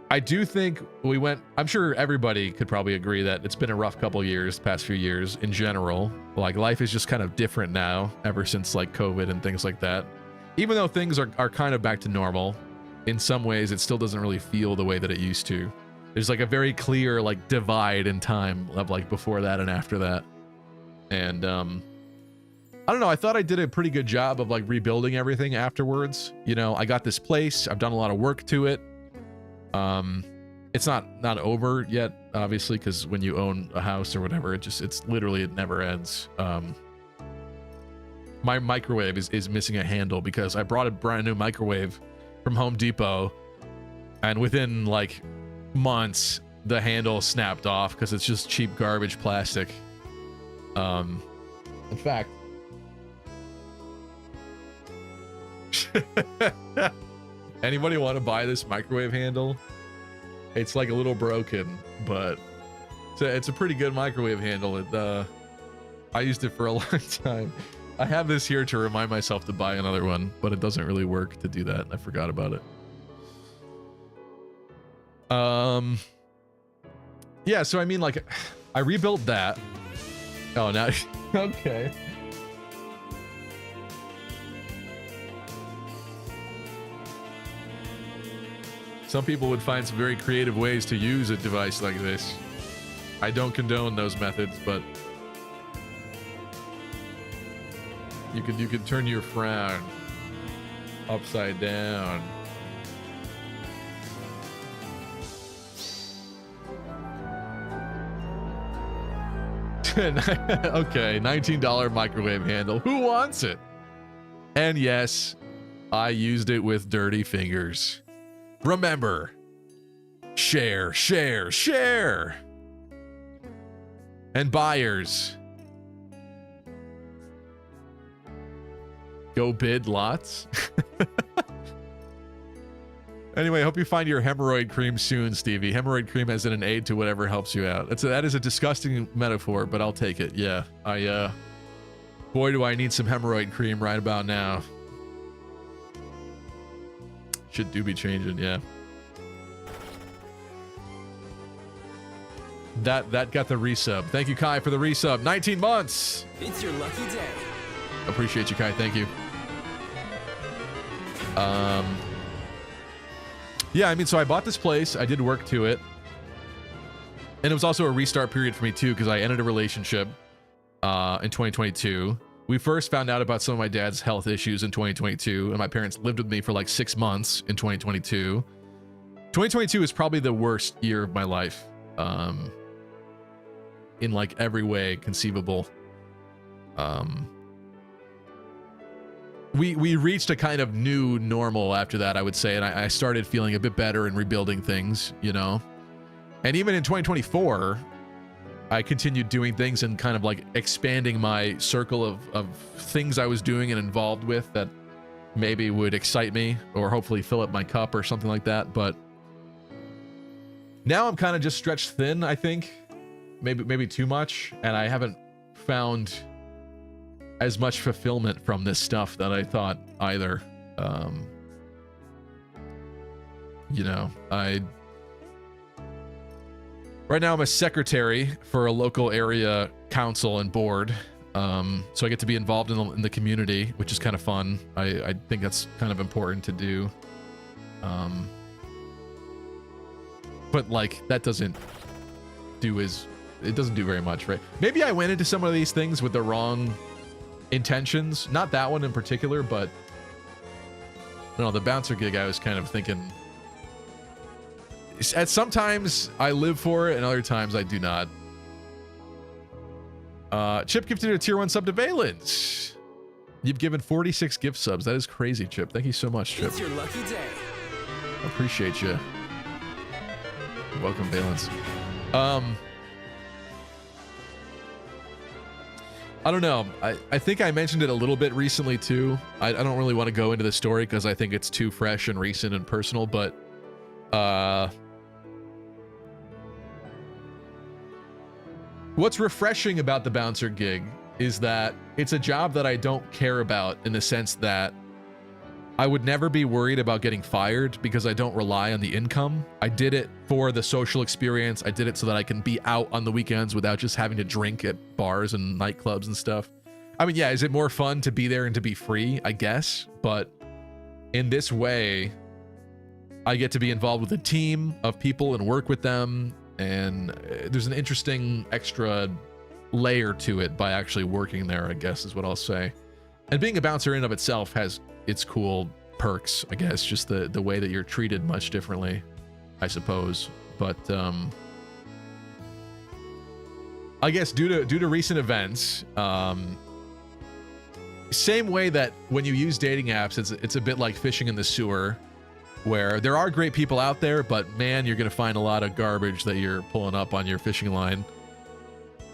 I do think we went... I'm sure everybody could probably agree that it's been a rough couple years, past few years in general. Like, life is just kind of different now, ever since, like, COVID and things like that. Even though things are kind of back to normal, in some ways, it still doesn't really feel the way that it used to. There's, like, a very clear, like, divide in time of, like, before that and after that. And, I don't know, I thought I did a pretty good job of, like, rebuilding everything afterwards. You know, I got this place, I've done a lot of work to it. It's not over yet, obviously, because when you own a house or whatever, it's literally, it never ends. My microwave is missing a handle because I brought a brand new microwave from Home Depot, and within like months the handle snapped off because it's just cheap garbage plastic. In fact, anybody want to buy this microwave handle? It's like a little broken, but it's a pretty good microwave handle. I used it for a long time. I have this here to remind myself to buy another one, but it doesn't really work to do that. I forgot about it. Yeah, so I mean, like, I rebuilt that. Oh, now, okay. Some people would find some very creative ways to use a device like this. I don't condone those methods, but you could turn your frown upside down. Okay, $19 microwave handle. Who wants it? And yes, I used it with dirty fingers. Remember, share, share, share. And buyers, go bid lots. Anyway, I hope you find your hemorrhoid cream soon, Stevie. Hemorrhoid cream as in an aid to whatever helps you out. That is a disgusting metaphor, but I'll take it. Yeah, boy, do I need some hemorrhoid cream right about now. Shit do be changing, yeah. That got the resub. Thank you, Kai, for the resub. 19 months. It's your lucky day. Appreciate you, Kai. Thank you. Yeah, I mean, so I bought this place. I did work to it. And it was also a restart period for me, too, because I ended a relationship in 2022. We first found out about some of my dad's health issues in 2022, and my parents lived with me for like 6 months in 2022. 2022 is probably the worst year of my life, in like every way conceivable. We reached a kind of new normal after that, I would say, and I started feeling a bit better and rebuilding things, you know? And even in 2024, I continued doing things and kind of like expanding my circle of things I was doing and involved with that maybe would excite me or hopefully fill up my cup or something like that. But now I'm kind of just stretched thin, I think. Maybe too much, and I haven't found as much fulfillment from this stuff that I thought either. You know, right now I'm a secretary for a local area council and board. So I get to be involved in the community, which is kind of fun. I think that's kind of important to do. But like, that doesn't do very much, right? Maybe I went into some of these things with the wrong intentions. Not that one in particular, but no, the bouncer gig, I was kind of thinking, at sometimes I live for it and other times I do not. Chip gifted a tier 1 sub to Valence. You've given 46 gift subs. That is crazy, Chip. Thank you so much, Chip. It's your lucky day. Appreciate you. Welcome, Valence. I don't know. I think I mentioned it a little bit recently too. I don't really want to go into the story because I think it's too fresh and recent and personal, but what's refreshing about the bouncer gig is that it's a job that I don't care about, in the sense that I would never be worried about getting fired because I don't rely on the income. I did it for the social experience. I did it so that I can be out on the weekends without just having to drink at bars and nightclubs and stuff. I mean, yeah, is it more fun to be there and to be free? I guess. But in this way, I get to be involved with a team of people and work with them. And there's an interesting extra layer to it by actually working there, I guess is what I'll say. And being a bouncer in and of itself has its cool perks, I guess, just the way that you're treated much differently, I suppose. But I guess due to recent events, same way that when you use dating apps, it's a bit like fishing in the sewer, where there are great people out there, but man, you're gonna find a lot of garbage that you're pulling up on your fishing line.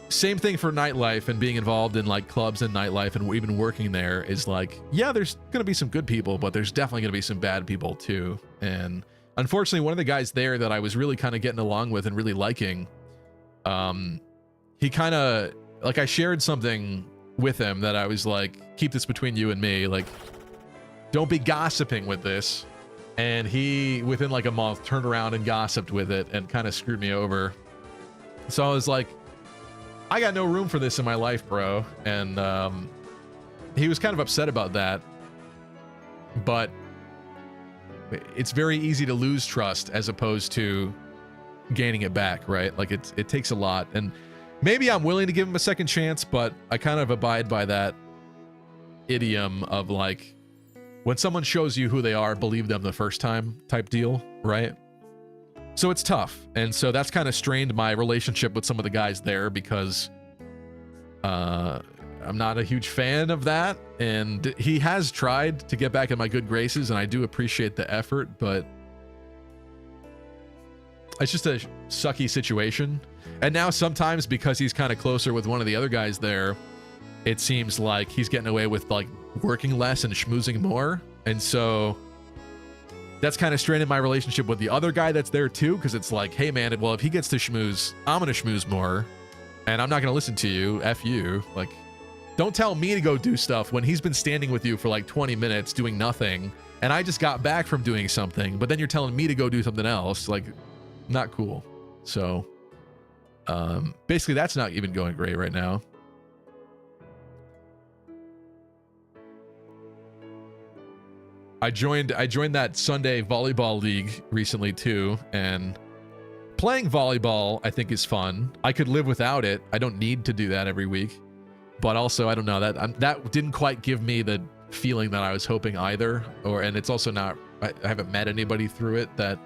Same thing for nightlife and being involved in like clubs and nightlife and even working there is like, yeah, there's going to be some good people, but there's definitely going to be some bad people too. And unfortunately, one of the guys there that I was really kind of getting along with and really liking, he kind of, like, I shared something with him that I was like, keep this between you and me. Like, don't be gossiping with this. And he, within like a month, turned around and gossiped with it and kind of screwed me over. So I was like, I got no room for this in my life, bro. And he was kind of upset about that. But it's very easy to lose trust as opposed to gaining it back, right? Like it takes a lot. And maybe I'm willing to give him a second chance, but I kind of abide by that idiom of like, when someone shows you who they are, believe them the first time type deal, right? So it's tough. And so that's kind of strained my relationship with some of the guys there because I'm not a huge fan of that. And he has tried to get back in my good graces, and I do appreciate the effort, but it's just a sucky situation. And now sometimes because he's kind of closer with one of the other guys there, it seems like he's getting away with like working less and schmoozing more. And so that's kind of straining my relationship with the other guy that's there too, because it's like, hey man, well, if he gets to schmooze, I'm gonna schmooze more, and I'm not gonna listen to you. F you. Like, don't tell me to go do stuff when he's been standing with you for like 20 minutes doing nothing, and I just got back from doing something, but then you're telling me to go do something else. Like, not cool. So basically that's not even going great right now. I joined that Sunday volleyball league recently too, and playing volleyball I think is fun. I could live without it. I don't need to do that every week. But also, I don't know, that didn't quite give me the feeling that I was hoping either. And it's also not, I haven't met anybody through it that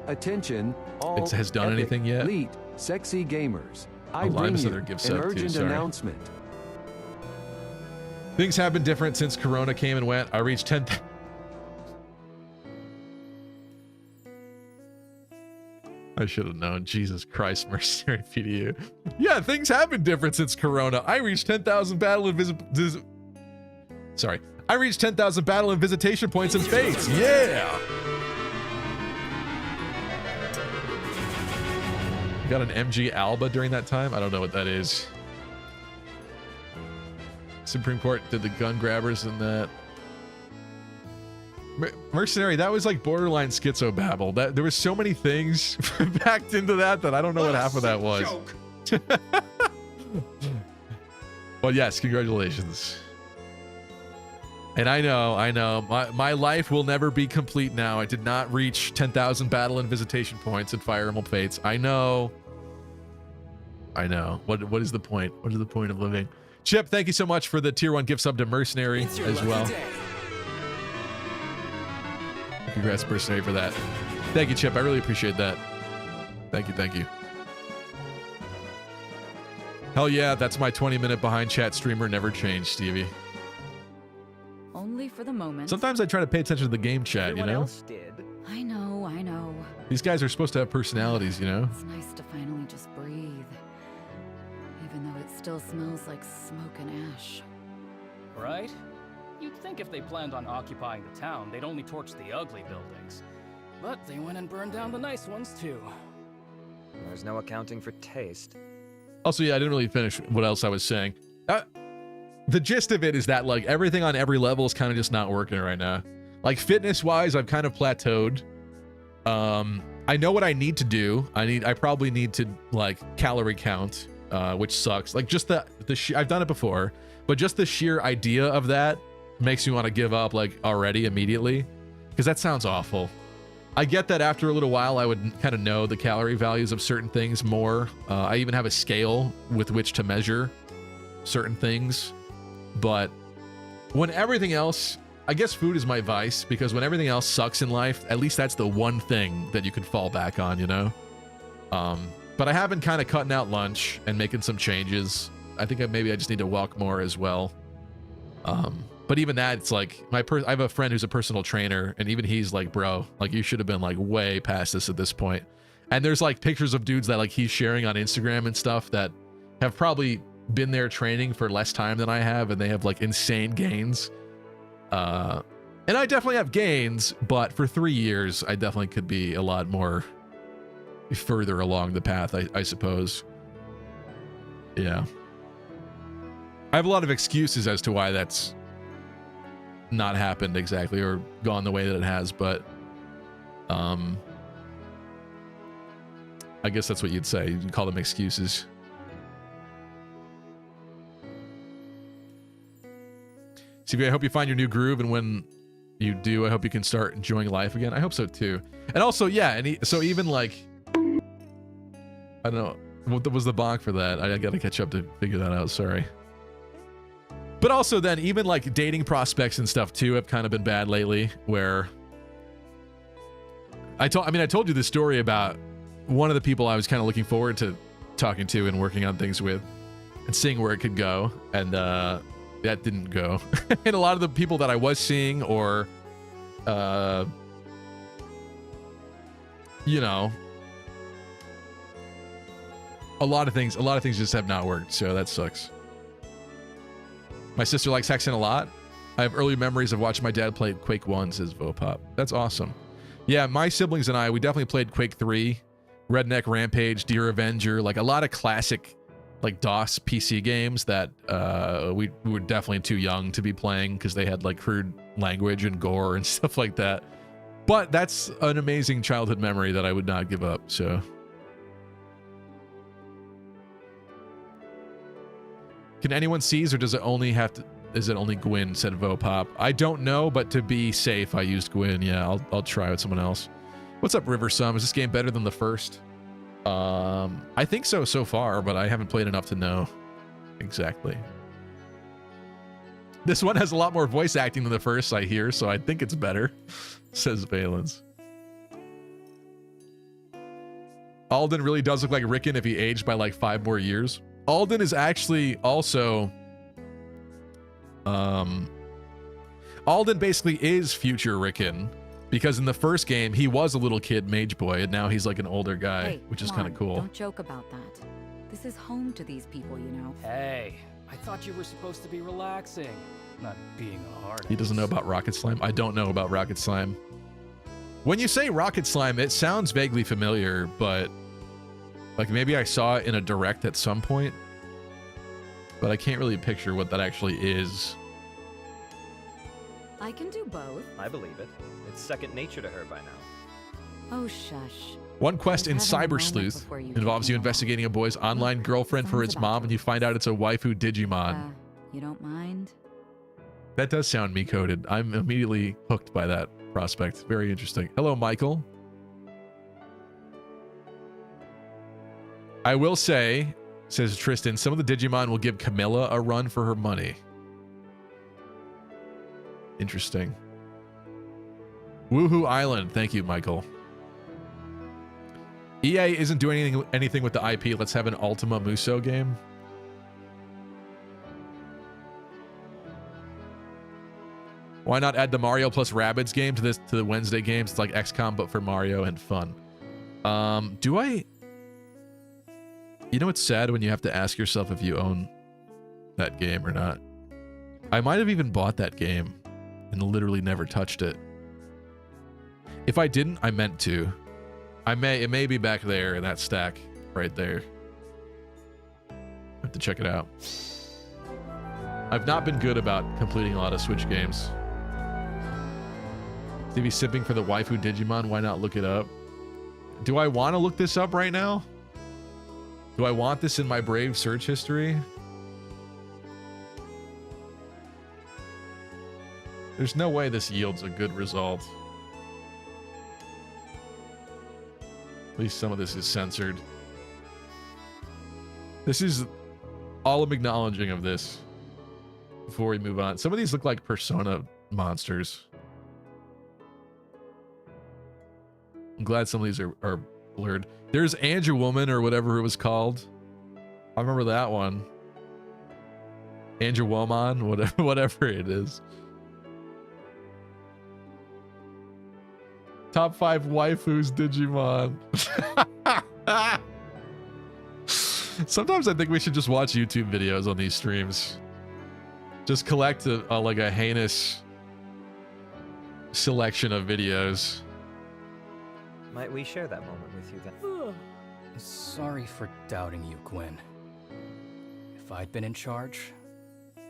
Attention, all it has done epic, anything yet. Elite, sexy gamers. I Oh, bring Lime's you other gift an sub too, urgent sorry. announcement. Things have been different since Corona came and went. I reached 10. I should have known. Jesus Christ, mercenary PDU. Yeah, things have been different since Corona. I reached 10,000 battle and Sorry. I reached 10,000 battle and visitation points in Fates. Yeah. You got an MG Alba during that time? I don't know what that is. Supreme Court did the gun grabbers and that. Mercenary, that was like borderline schizo babble. That there was so many things packed into that I don't know what half of that was. Well, yes, congratulations. And I know, my life will never be complete now. I did not reach 10,000 battle and visitation points in Fire Emblem Fates. I know. What is the point? What is the point of living? Chip, thank you so much for the tier 1 gift sub to Mercenary as well. Congrats, Mercenary, for that. Thank you, Chip. I really appreciate that. Thank you. Hell yeah, that's my 20-minute behind chat streamer. Never changed, Stevie. Only for the moment. Sometimes I try to pay attention to the game chat, Everyone you know? else did. I know. These guys are supposed to have personalities, you know? It's nice to finally just breathe. Even though it still smells like smoke and ash. Right? You'd think if they planned on occupying the town, they'd only torch the ugly buildings. But they went and burned down the nice ones too. There's no accounting for taste. Also, yeah, I didn't really finish what else I was saying. The gist of it is that, like, everything on every level is kind of just not working right now. Like, fitness-wise, I've kind of plateaued. I know what I need to do. I probably need to, like, calorie count, which sucks. Like, just I've done it before, but just the sheer idea of that makes me want to give up, like, already, immediately. Because that sounds awful. I get that after a little while, I would kind of know the calorie values of certain things more. I even have a scale with which to measure certain things. But when everything else, I guess food is my vice, because when everything else sucks in life, at least that's the one thing that you can fall back on, you know? But I have been kind of cutting out lunch and making some changes. I think maybe I just need to walk more as well. But even that, it's like, I have a friend who's a personal trainer, and even he's like, bro, like, you should have been, like, way past this at this point. And there's, like, pictures of dudes that, like, he's sharing on Instagram and stuff that have probably been there training for less time than I have, and they have, like, insane gains. And I definitely have gains, but for 3 years, I definitely could be a lot more further along the path, I suppose. Yeah. have a lot of excuses as to why that's not happened exactly or gone the way that it has, but I guess that's what you'd say. You'd call them excuses. CV, I hope you find your new groove, and when you do, I hope you can start enjoying life again. I hope so too. And also, yeah, and so even like, I don't know, what was the bonk for that? I gotta catch up to figure that out, sorry. But also then, even like dating prospects and stuff too have kind of been bad lately, where I told you the story about one of the people I was kind of looking forward to talking to and working on things with and seeing where it could go, and that didn't go. And a lot of the people that I was seeing, or you know, a lot of things just have not worked, so that sucks. My sister likes Hexen a lot. I have early memories of watching my dad play Quake 1, says Vopop. That's awesome. Yeah, my siblings and I, we definitely played Quake 3, Redneck Rampage, Deer Avenger, like a lot of classic like DOS PC games that we were definitely too young to be playing because they had like crude language and gore and stuff like that. But that's an amazing childhood memory that I would not give up, so. Can anyone seize, or does it only have to, is it only Gwyn, said Vopop? I don't know, but to be safe, I used Gwyn. Yeah, I'll try with someone else. What's up, Riversum? Is this game better than the first? I think so far, but I haven't played enough to know exactly. This one has a lot more voice acting than the first, I hear, so I think it's better, says Valence. Alden really does look like Rickon if he aged by like 5 more years. Alden is actually also Alden basically is future Rickon, because in the first game he was a little kid mage boy, and now he's like an older guy, hey, which is kind of cool. Don't joke about that. This is home to these people, you know. Hey, I thought you were supposed to be relaxing, not being a hard ass. He doesn't know about Rocket Slime. I don't know about Rocket Slime. When you say Rocket Slime, it sounds vaguely familiar, but like maybe I saw it in a direct at some point, but I can't really picture what that actually is. I can do both. I believe it. It's second nature to her by now. Oh, shush. One quest in Having a Cyber moment Sleuth before you involves kick you me off. investigating a boy's online girlfriend for Sounds its about mom, and you find out it's a waifu Digimon. You don't mind? That does sound me-coded. I'm immediately hooked by that prospect. Very interesting. Hello, Michael. I will say, says Tristan, some of the Digimon will give Camilla a run for her money. Interesting. Woohoo Island. Thank you, Michael. EA isn't doing anything with the IP. Let's have an Ultima Muso game. Why not add the Mario plus Rabbids game to the Wednesday games? It's like XCOM but for Mario and fun. Do I? You know, it's sad when you have to ask yourself if you own that game or not. I might have even bought that game and literally never touched it. If I didn't, I meant to. It may be back there in that stack right there. I have to check it out. I've not been good about completing a lot of Switch games. Stevie sipping for the waifu Digimon. Why not look it up? Do I want to look this up right now? Do I want this in my Brave search history? There's no way this yields a good result. At least some of this is censored. This is all I'm acknowledging of this before we move on. Some of these look like Persona monsters. I'm glad some of these are blurred. There's Andrew Woman or whatever it was called. I remember that one. Andrew Woman, whatever it is. Top 5 waifus Digimon. Sometimes I think we should just watch YouTube videos on these streams. Just collect like a heinous selection of videos. Might we share that moment with you then? Sorry for doubting you, Gwen. If I'd been in charge,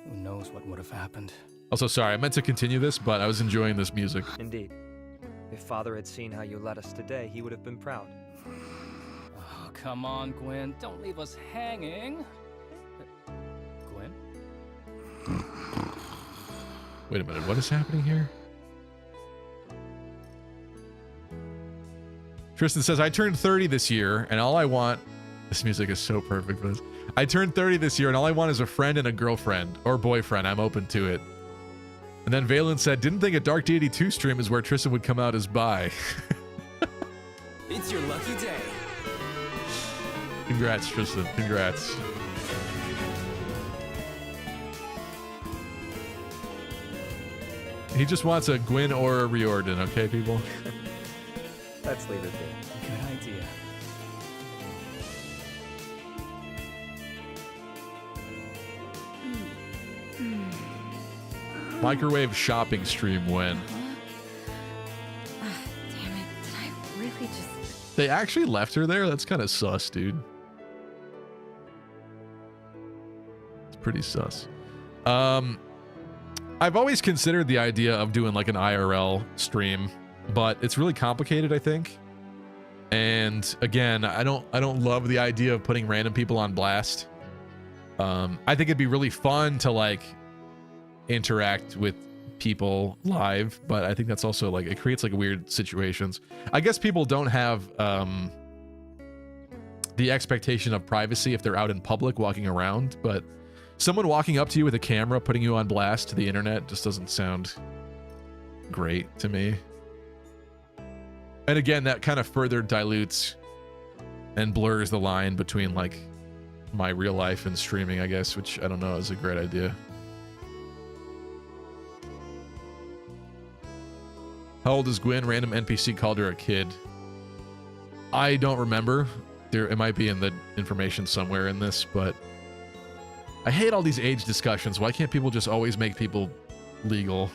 Who knows what would have happened? Also, sorry, I meant to continue this, but I was enjoying this music. Indeed. If Father had seen how you led us today, he would have been proud. Oh, come on, Gwyn. Don't leave us hanging. Gwyn? Wait a minute, what is happening here? Tristan says, I turned 30 this year, and all I want... This music is so perfect for this. I turned 30 this year, and all I want is a friend and a girlfriend. Or boyfriend. I'm open to it. And then Valen said, didn't think a Dark Deity 2 stream is where Tristan would come out as bi. It's your lucky day. Congrats, Tristan. Congrats. He just wants a Gwyn or a Riordan, okay, people? Let's leave it be. Good idea. Microwave shopping stream when? Damn it, did I really just... They actually left her there? That's kind of sus, dude. It's pretty sus. I've always considered the idea of doing like an IRL stream, but it's really complicated, I think. And again, I don't love the idea of putting random people on blast. I think it'd be really fun to like interact with people live, but I think that's also like, it creates like weird situations. I guess people don't have the expectation of privacy if they're out in public walking around, but someone walking up to you with a camera putting you on blast to the internet just doesn't sound great to me. And again, that kind of further dilutes and blurs the line between like my real life and streaming, I guess, which I don't know is a great idea. How old is Gwyn? Random NPC called her a kid. I don't remember. It might be in the information somewhere in this, but I hate all these age discussions. Why can't people just always make people legal?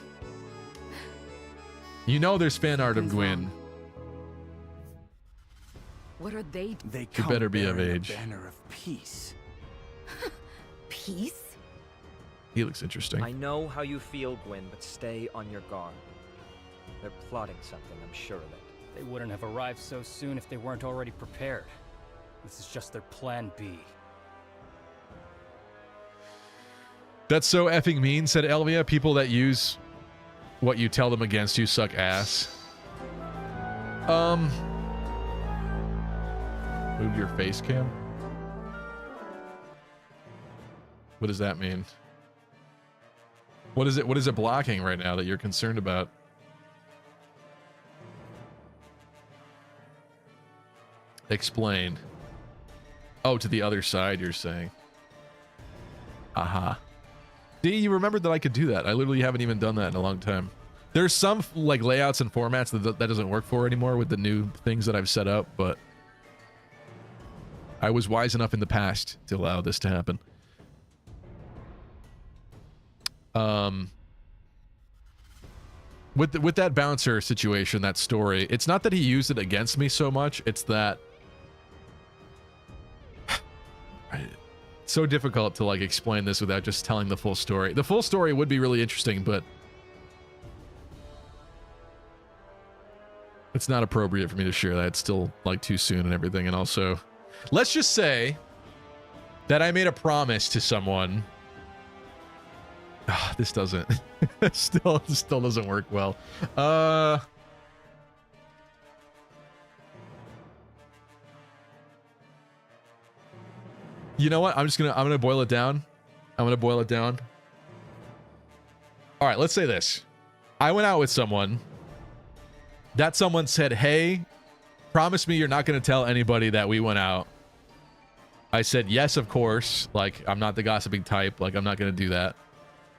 You know there's fan art of Gwyn. What are they? They You better be of bearing a age. banner of peace. Peace? He looks interesting. I know how you feel, Gwyn, but stay on your guard. They're plotting something, I'm sure of it. They wouldn't have arrived so soon if they weren't already prepared. This is just their plan B. That's so effing mean, said Elvia. People that use what you tell them against you suck ass. Move your face cam? What does that mean? What is it blocking right now that you're concerned about? Explain. Oh, to the other side, you're saying. Aha. See, you remembered that I could do that. I literally haven't even done that in a long time. There's some like layouts and formats that doesn't work for anymore with the new things that I've set up, but I was wise enough in the past to allow this to happen. With that bouncer situation, that story, it's not that he used it against me so much, it's that it's so difficult to like explain this without just telling the full story. The full story would be really interesting, but it's not appropriate for me to share that. It's still like too soon and everything. And also, let's just say that I made a promise to someone. This doesn't still doesn't work well. You know what? I'm gonna boil it down. I'm gonna boil it down. All right, let's say this. I went out with someone. That someone said, "Hey, promise me you're not gonna tell anybody that we went out." I said, "Yes, of course. Like, I'm not the gossiping type. Like, I'm not gonna do that."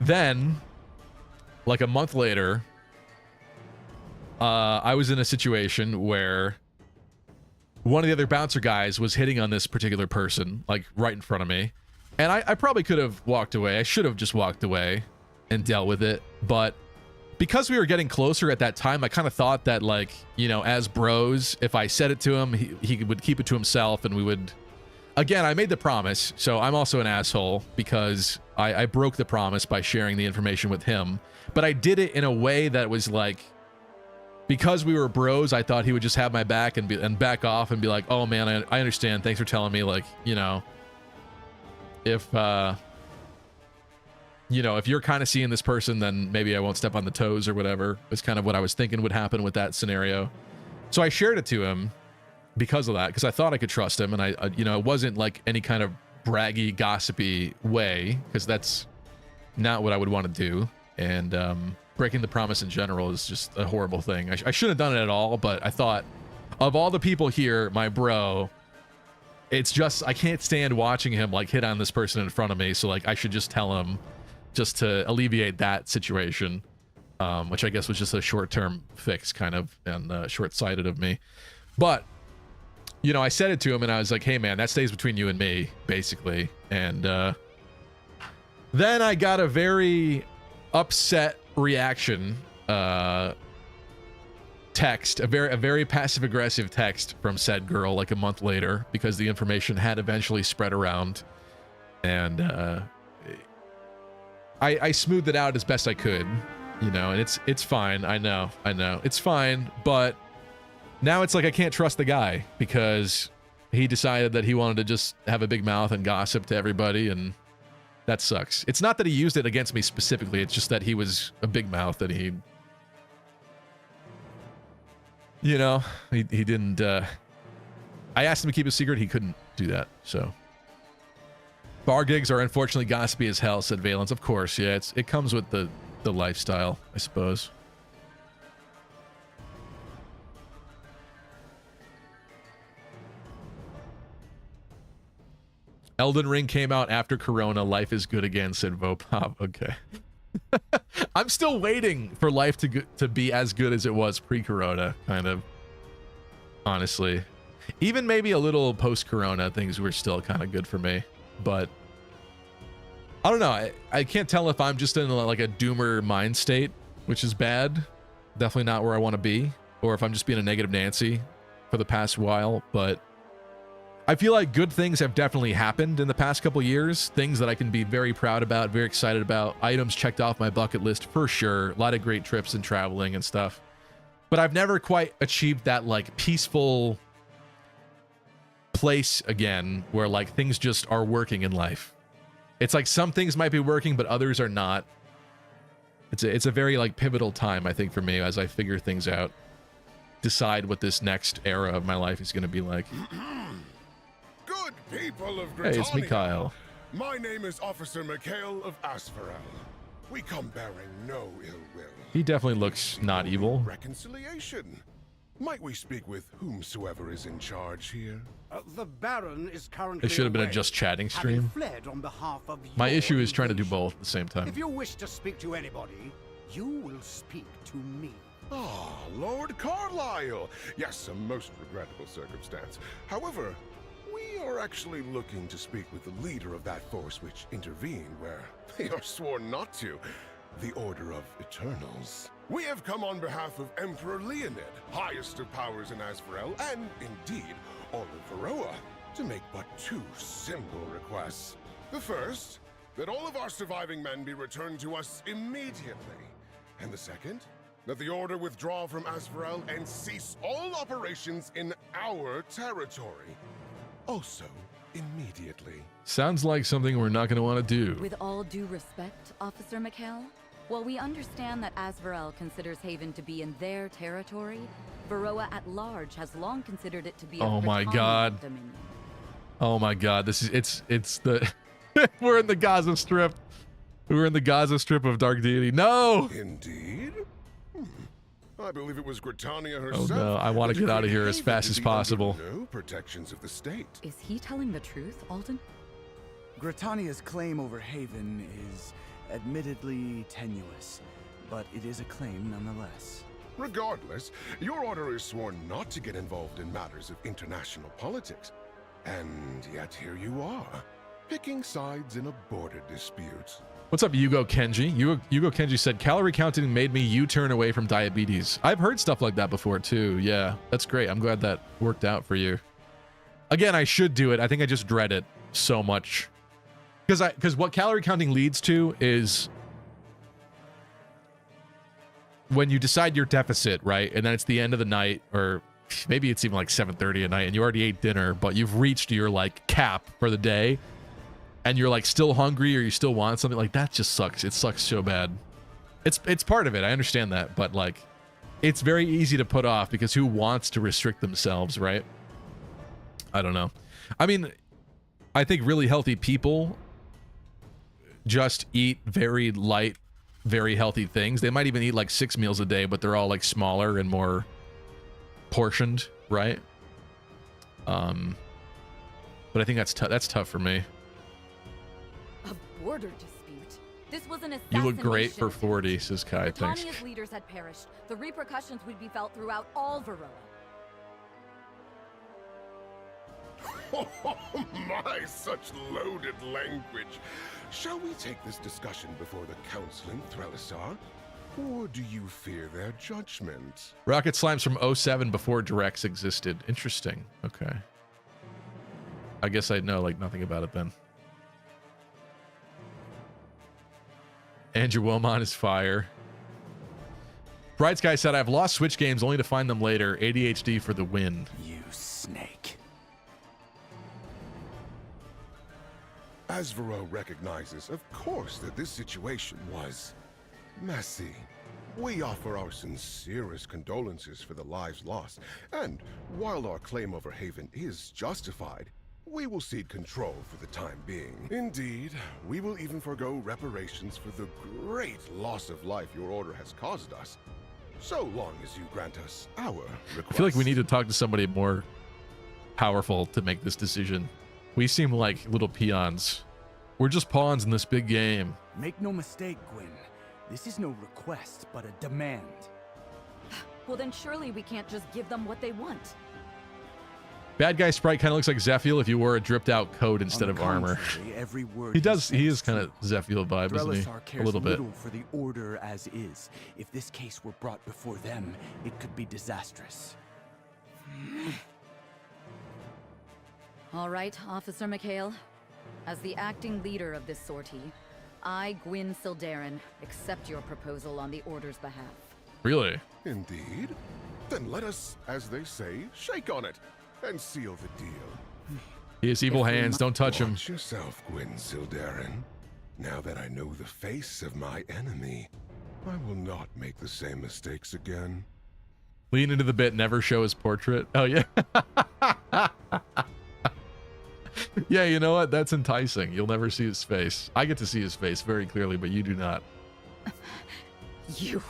Then, like a month later, I was in a situation where one of the other bouncer guys was hitting on this particular person, like right in front of me. And I probably could have walked away. I should have just walked away and dealt with it. But because we were getting closer at that time, I kind of thought that, like, you know, as bros, if I said it to him, he would keep it to himself and we would again, I made the promise, so I'm also an asshole because I broke the promise by sharing the information with him. But I did it in a way that was like, because we were bros, I thought he would just have my back and back off and be like, oh man, I understand. Thanks for telling me. Like, you know, if you're kind of seeing this person, then maybe I won't step on the toes or whatever. It's kind of what I was thinking would happen with that scenario. So I shared it to him because of that, because I thought I could trust him, and I it wasn't like any kind of braggy, gossipy way, because that's not what I would want to do. And breaking the promise in general is just a horrible thing. I shouldn't have done it at all, but I thought, of all the people here, my bro, it's just, I can't stand watching him like hit on this person in front of me, so like I should just tell him, just to alleviate that situation, which I guess was just a short-term fix, kind of, and short-sighted of me. But I said it to him, and I was like, hey man, that stays between you and me, basically. And then I got a very upset reaction text, a very passive-aggressive text from said girl like a month later, because the information had eventually spread around, and I smoothed it out as best I could, and it's fine. I know it's fine, but now it's like I can't trust the guy because he decided that he wanted to just have a big mouth and gossip to everybody, and that sucks. It's not that he used it against me specifically, it's just that he was a big mouth and he didn't, I asked him to keep a secret, he couldn't do that, so. Bar gigs are unfortunately gossipy as hell, said Valence. Of course, yeah, it comes with the lifestyle, I suppose. Elden Ring came out after Corona. Life is good again, said Vopop. Okay. I'm still waiting for life to be as good as it was pre-Corona, kind of. Honestly. Even maybe a little post-Corona, things were still kind of good for me. But I don't know. I can't tell if I'm just in like a doomer mind state, which is bad. Definitely not where I want to be. Or if I'm just being a negative Nancy for the past while. But I feel like good things have definitely happened in the past couple years. Things that I can be very proud about, very excited about. Items checked off my bucket list for sure. A lot of great trips and traveling and stuff. But I've never quite achieved that like peaceful place again where like things just are working in life. It's like some things might be working, but others are not. It's a very like pivotal time, I think, for me as I figure things out. Decide what this next era of my life is going to be like. Good people of Britannia. Hey, it's me, Kyle. My name is Officer Mikhail of Asferel. We come bearing no ill will. He definitely looks not evil. Reconciliation. Might we speak with whomsoever is in charge here? The Baron is currently It should have been a away, just chatting having stream. fled on behalf of My your issue is trying to do invasion. both at the same time. If you wish to speak to anybody, you will speak to me. Ah, Lord Carlisle. Yes, a most regrettable circumstance. However, we are actually looking to speak with the leader of that force which intervened where they are sworn not to. The Order of Eternals. We have come on behalf of Emperor Leonid, highest of powers in Asferel, and indeed, all of Varroa, to make but two simple requests. The first, that all of our surviving men be returned to us immediately. And the second, that the Order withdraw from Asferel and cease all operations in our territory. Also, immediately. Sounds like something we're not going to want to do. With all due respect, Officer Mikhail, while we understand that Asferel considers Haven to be in their territory, Varroa at large has long considered it to be Oh a my Britannian God. dominion. Oh my God, this is it's the we're in the Gaza Strip. We're in the Gaza Strip of Dark Deity. No. Indeed. I believe it was Britannia Oh herself. no, I want to get out of here as fast as possible. No protections of the state. Is he telling the truth, Alden? Britannia's claim over Haven is admittedly tenuous, but it is a claim nonetheless. Regardless, your order is sworn not to get involved in matters of international politics. And yet here you are, picking sides in a border dispute. What's up, Yugo Kenji? Yugo Kenji said, calorie counting made me U-turn away from diabetes. I've heard stuff like that before too. Yeah, that's great. I'm glad that worked out for you. Again, I should do it. I think I just dread it so much. Because what calorie counting leads to is when you decide your deficit, right? And then it's the end of the night, or maybe it's even like 7:30 at night, and you already ate dinner, but you've reached your like cap for the day, and you're like still hungry or you still want something. Like that just sucks. It sucks so bad. It's part of it. I understand that, but like it's very easy to put off because who wants to restrict themselves, right? I don't know. I mean, I think really healthy people just eat very light, very healthy things. They might even eat like 6 meals a day, but they're all like smaller and more portioned, right? But I think that's tough for me. A border dispute. This was an assassination. You look great for 40, says Kai. Thanks. Britannia's leaders had perished. The repercussions would be felt throughout all Varroa. Oh my, such loaded language. Shall we take this discussion before the council in Threlisar? Or do you fear their judgment? Rocket Slime's from 07 before Directs existed. Interesting. Okay. I guess I know like nothing about it then. Andrew Wilmot is fire. Bright Sky said, I've lost Switch games only to find them later. ADHD for the win. You snake. Asvaro recognizes, of course, that this situation was messy. We offer our sincerest condolences for the lives lost, and while our claim over Haven is justified, we will cede control for the time being. Indeed, we will even forego reparations for the great loss of life your order has caused us, so long as you grant us our request. I feel like we need to talk to somebody more powerful to make this decision. We seem like little peons. We're just pawns in this big game. Make no mistake, Gwyn. This is no request, but a demand. Well, then surely we can't just give them what they want. Bad guy sprite kind of looks like Zephiel if you wore a dripped out coat instead of armor. Every word He does. He is kind of Zephiel vibe, isn't he? Threlisar cares A little bit. little for the order as is. If this case were brought before them, it could be disastrous. All right, Officer McHale. As the acting leader of this sortie, I, Gwyn Sildarin, accept your proposal on the Order's behalf. Really? Indeed. Then let us, as they say, shake on it and seal the deal. He has evil hands. Don't touch him. Watch yourself, Gwyn Sildarin. Now that I know the face of my enemy, I will not make the same mistakes again. Lean into the bit. Never show his portrait. Oh, yeah. Yeah, you know what? That's enticing. You'll never see his face. I get to see his face very clearly, but you do not. You.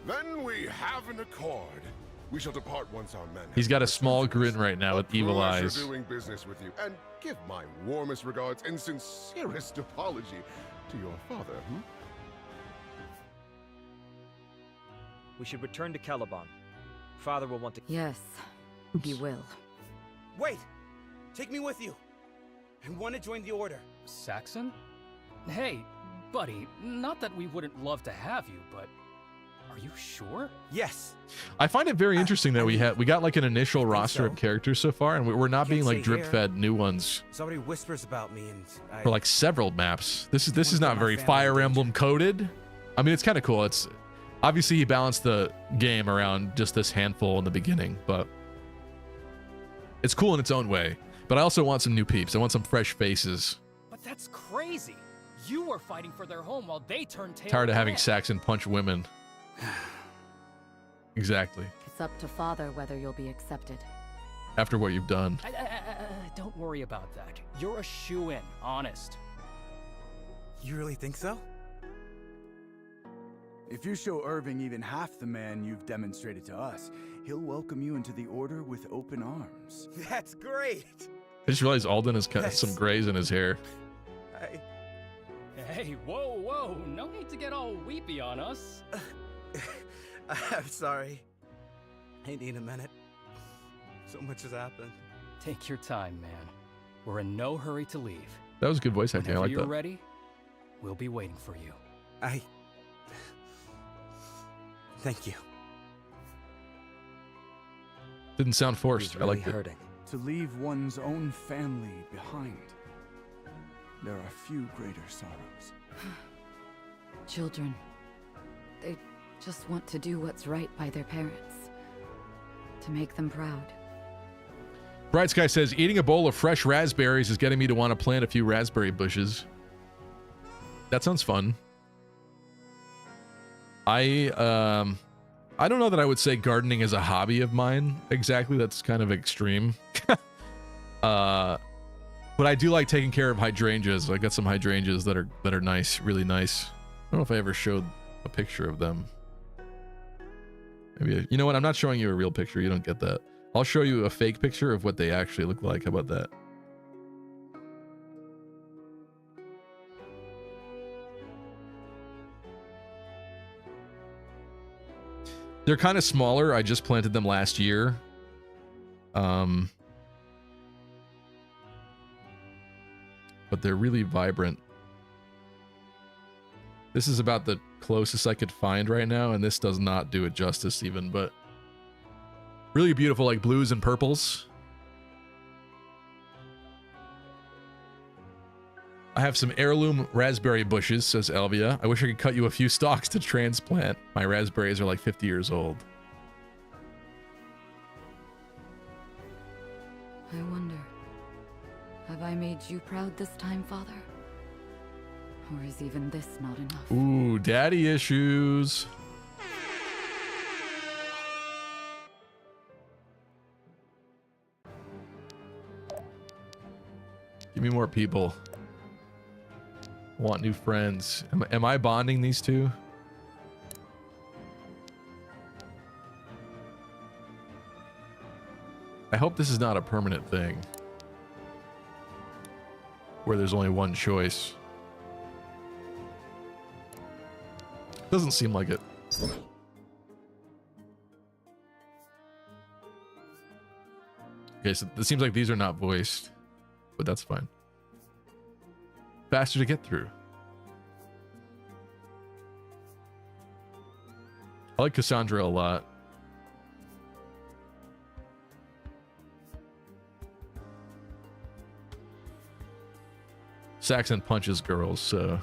Then we have an accord. We shall depart once our men. He's got a small grin right now with evil eyes. Doing business with you, and give my warmest regards and sincerest apology to your father. We should return to Caliban. Father will want to. Yes, he will. Wait! Take me with you. I want to join the Order. Saxon? Hey, buddy, not that we wouldn't love to have you, but are you sure? Yes. I find it very interesting that we got like an initial roster of characters so far, and we're not being like drip fed new ones Somebody whispers about me, and for like several maps. This is not very Fire Emblem coded. I mean, it's kind of cool. It's obviously he balanced the game around just this handful in the beginning, but it's cool in its own way. But I also want some new peeps. I want some fresh faces. But that's crazy. You were fighting for their home while they turned tail. Tired of having Saxon punch women. Exactly. It's up to Father whether you'll be accepted. After what you've done. Don't worry about that. You're a shoo-in, honest. You really think so? If you show Irving even half the man you've demonstrated to us, he'll welcome you into the Order with open arms. That's great! I just realized Alden has got some grays in his hair. Hey, whoa, no need to get all weepy on us. I'm sorry. I need a minute. So much has happened. Take your time, man. We're in no hurry to leave. That was good voice acting. I like you're that. ready, we'll be waiting for you. Thank you. Didn't sound forced. He's I really liked it. hurting. To leave one's own family behind. There are few greater sorrows. Children. They just want to do what's right by their parents. To make them proud. Bright Sky says, eating a bowl of fresh raspberries is getting me to want to plant a few raspberry bushes. That sounds fun. I don't know that I would say gardening is a hobby of mine exactly. That's kind of extreme. But I do like taking care of hydrangeas. I got some hydrangeas that are nice, really nice. I don't know if I ever showed a picture of them. Maybe you know what? I'm not showing you a real picture. You don't get that. I'll show you a fake picture of what they actually look like. How about that? They're kind of smaller. I just planted them last year. But they're really vibrant. This is about the closest I could find right now, and this does not do it justice even, but really beautiful, like blues and purples. I have some heirloom raspberry bushes, says Elvia. I wish I could cut you a few stalks to transplant. My raspberries are like 50 years old. I wonder, have I made you proud this time, Father? Or is even this not enough? Ooh, daddy issues. Give me more people. Want new friends. Am I bonding these two? I hope this is not a permanent thing where there's only one choice. Doesn't seem like it. Okay, so it seems like these are not voiced, but that's fine. Faster to get through. I like Cassandra a lot. Saxon punches girls, so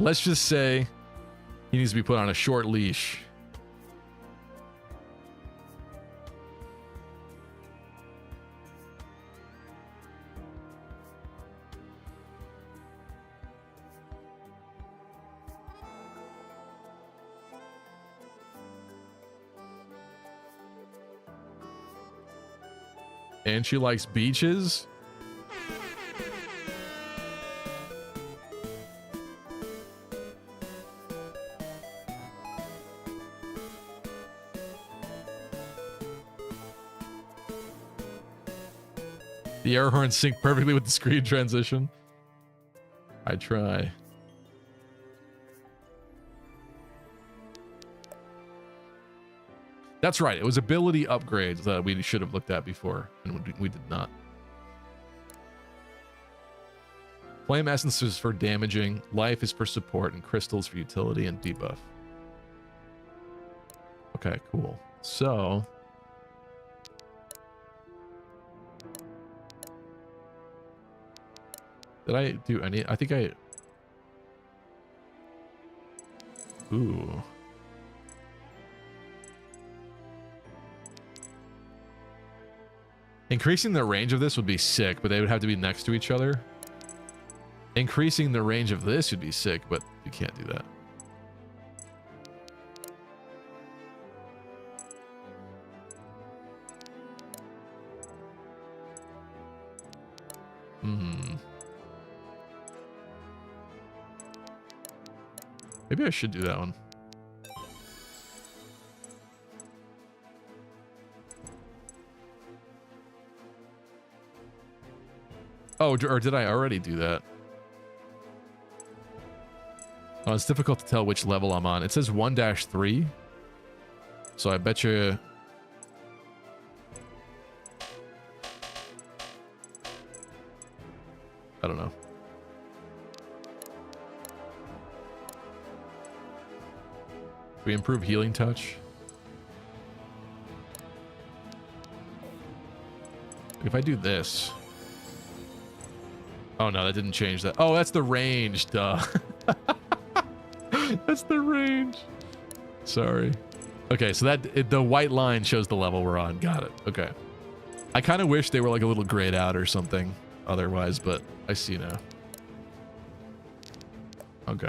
let's just say he needs to be put on a short leash. And she likes beaches? The air horns sync perfectly with the screen transition. I try. That's right. It was ability upgrades that we should have looked at before, and we did not. Flame essence is for damaging, life is for support, and crystals for utility and debuff. Okay, cool. So did I do any? I think I... Ooh. Increasing the range of this would be sick, but they would have to be next to each other. Increasing the range of this would be sick, but you can't do that. Maybe I should do that one. Oh, or did I already do that? Oh, it's difficult to tell which level I'm on. It says 1-3. So I bet you... I don't know. We improve healing touch. If I do this. Oh no, that didn't change that. Oh, that's the range, duh. That's the range. Sorry. Okay, so that the white line shows the level we're on. Got it. Okay. I kind of wish they were like a little grayed out or something otherwise, but I see now. Okay.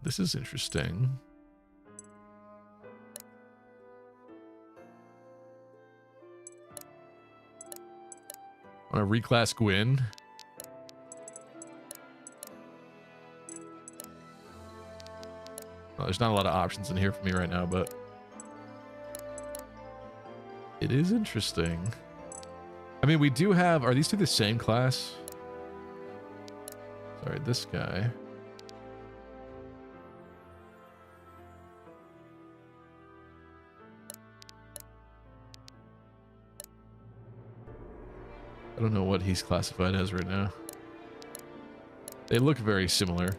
This is interesting. Want to reclass Gwyn? Well, there's not a lot of options in here for me right now, but it is interesting. I mean, we do have... Are these two the same class? Sorry, this guy. I don't know what he's classified as right now. They look very similar.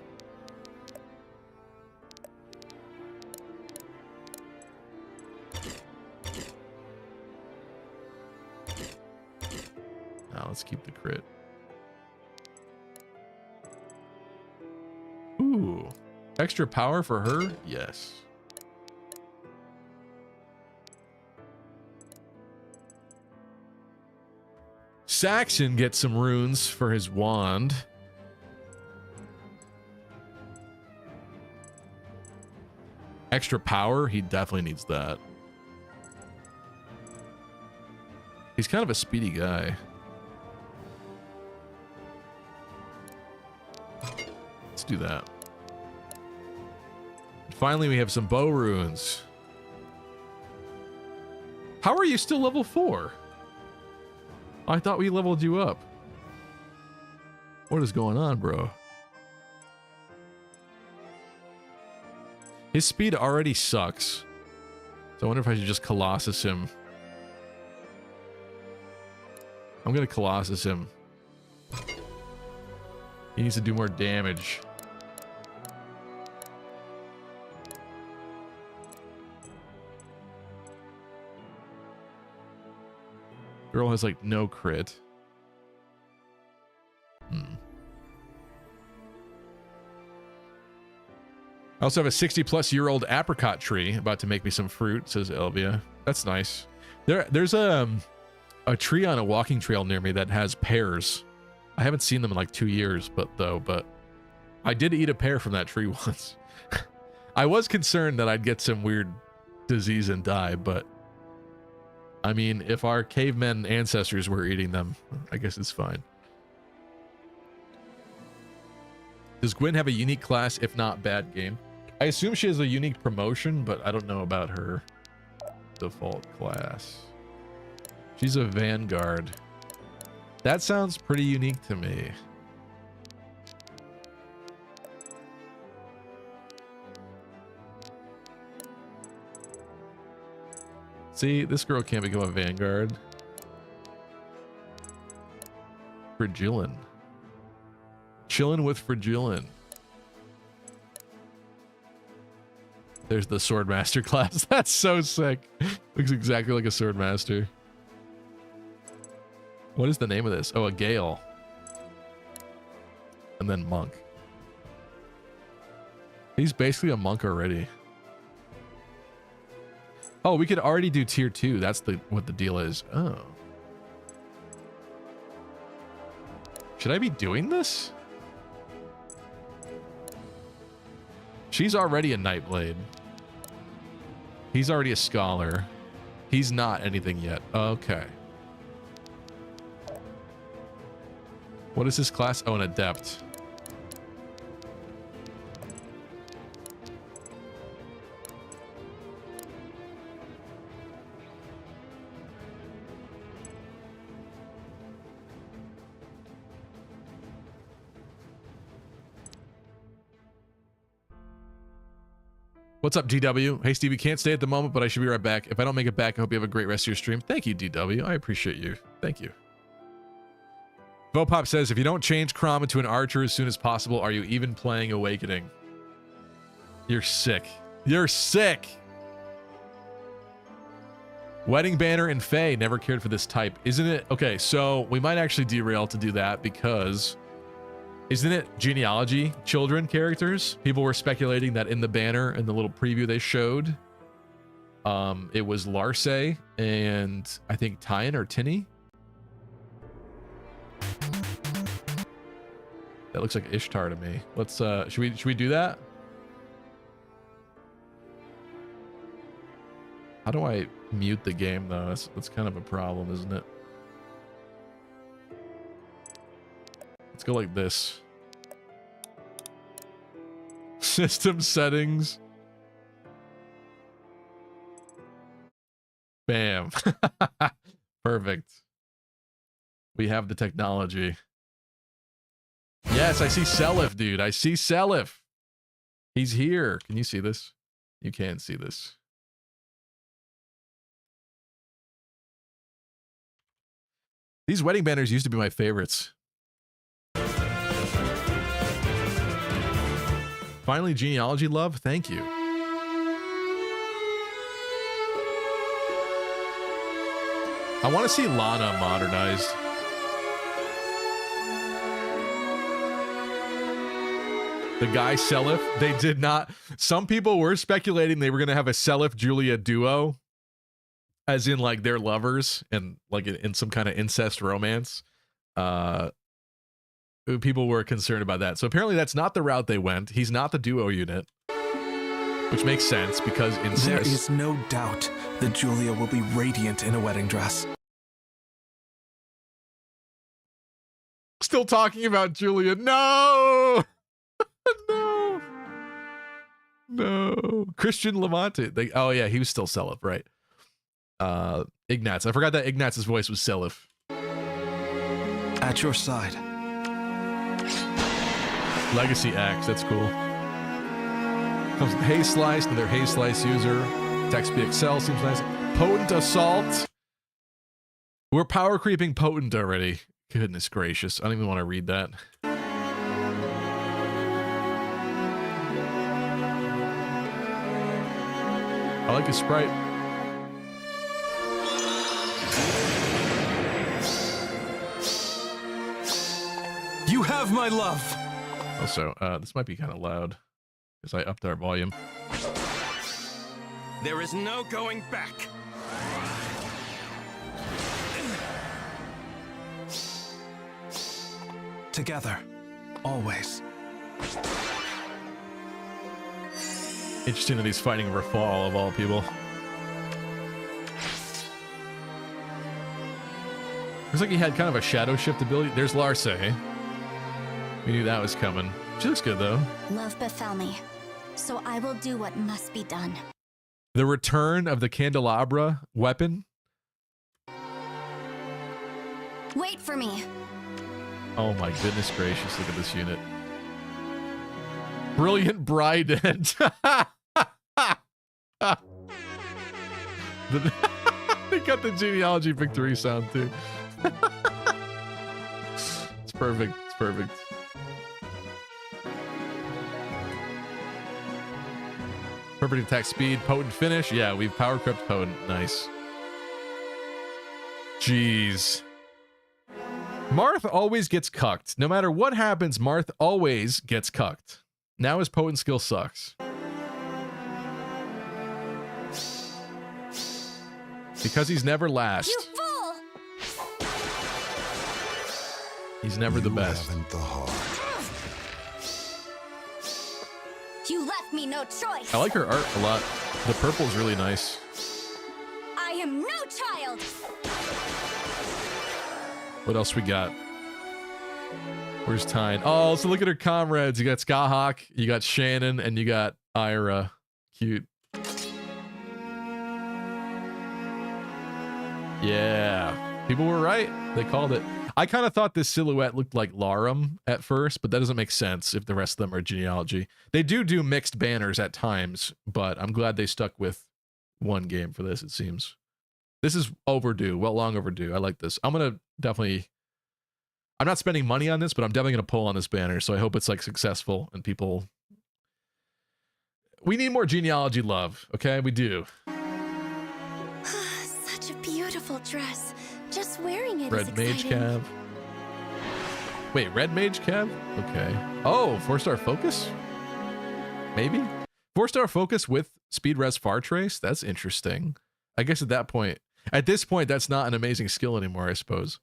Now let's keep the crit. Ooh. Extra power for her? Yes. Saxon gets some runes for his wand. Extra power? He definitely needs that. He's kind of a speedy guy. Let's do that. Finally, we have some bow runes. How are you still level 4? I thought we leveled you up. What is going on, bro? His speed already sucks. So I wonder if I should just Colossus him. I'm gonna Colossus him. He needs to do more damage. Girl has like no crit. I also have a 60-plus-year-old apricot tree about to make me some fruit, says Elvia. That's nice. There's a tree on a walking trail near me that has pears. I haven't seen them in like 2 years, but I did eat a pear from that tree once. I was concerned that I'd get some weird disease and die, but I mean, if our cavemen ancestors were eating them, I guess it's fine. Does Gwyn have a unique class, if not bad game? I assume she has a unique promotion, but I don't know about her default class. She's a Vanguard. That sounds pretty unique to me. See, this girl can't become a Vanguard. Fragilin. Chillin' with Fragilin. There's the Swordmaster class. That's so sick. Looks exactly like a Swordmaster. What is the name of this? Oh, a Gale. And then Monk. He's basically a monk already. Oh, we could already do tier 2. That's what the deal is. Oh. Should I be doing this? She's already a Nightblade. He's already a Scholar. He's not anything yet. Okay. What is his class? Oh, an Adept. What's up, DW? Hey, Stevie, can't stay at the moment, but I should be right back. If I don't make it back, I hope you have a great rest of your stream. Thank you, DW. I appreciate you. Thank you. Vopop says, if you don't change Chrom into an archer as soon as possible, are you even playing Awakening? You're sick. You're sick. Wedding banner and Fae. Never cared for this type. Isn't it? Okay, so we might actually derail to do that because isn't it genealogy children characters? People were speculating that in the banner and the little preview they showed, it was Larce and I think Tyan or Tinny. That looks like Ishtar to me. Let's should we do that? How do I mute the game though? That's kind of a problem, isn't it? Let's go like this. System settings. Bam. Perfect. We have the technology. Yes, I see Selif, dude. I see Selif. He's here. Can you see this? You can see this. These wedding banners used to be my favorites. Finally, genealogy love. Thank you. I want to see Lana modernized. The guy Selif, they did not. Some people were speculating they were going to have a Selif Julia duo, as in like they're lovers and like in some kind of incest romance. People were concerned about that. So apparently that's not the route they went. He's not the duo unit, which makes sense because incest. There is no doubt that Julia will be radiant in a wedding dress. Still talking about Julia. No! No. No. Christian Levante. Oh yeah, he was still Selif, right? Ignatz. I forgot that Ignatz's voice was Selif. At your side. Legacy Axe, that's cool. Comes with Haze Slice, another Haze Slice user. Text BXL seems nice. Potent Assault. We're power creeping potent already. Goodness gracious. I don't even want to read that. I like his sprite. You have my love. Also, this might be kind of loud because I upped our volume. There is no going back. Together, always. Interesting that he's fighting Rafal of all people. Looks like he had kind of a shadow shift ability. There's Larce. We knew that was coming. She looks good though. Love befell me, so I will do what must be done. The return of the candelabra weapon. Wait for me. Oh my goodness gracious, look at this unit. Brilliant bride. They got the genealogy victory sound too. It's perfect. It's perfect. Perfect attack speed, potent finish. Yeah, we've power crept potent. Nice. Jeez. Marth always gets cucked. No matter what happens, Marth always gets cucked. Now his potent skill sucks. Because he's never last. You fool! He's never the best. Haven't the heart. You left me no choice. I like her art a lot. The purple is really nice. I am no child. What else we got? Where's Tyne? Oh, so look at her comrades. You got Skahawk, you got Shannon, and you got Ira. Cute. Yeah. People were right. They called it. I kind of thought this silhouette looked like Larum at first, but that doesn't make sense if the rest of them are genealogy. They do mixed banners at times, but I'm glad they stuck with one game for this, it seems. This is overdue. Well, long overdue. I like this. I'm going to definitely... I'm not spending money on this, but I'm definitely going to pull on this banner, so I hope it's like successful and people... We need more genealogy love, okay? We do. such a beautiful dress. Just wearing it is Red Mage exciting. Cav. Wait, Red Mage Cav? Okay. Oh, 4-star focus? Maybe? 4-star focus with speed res far trace? That's interesting. I guess at this point, that's not an amazing skill anymore, I suppose.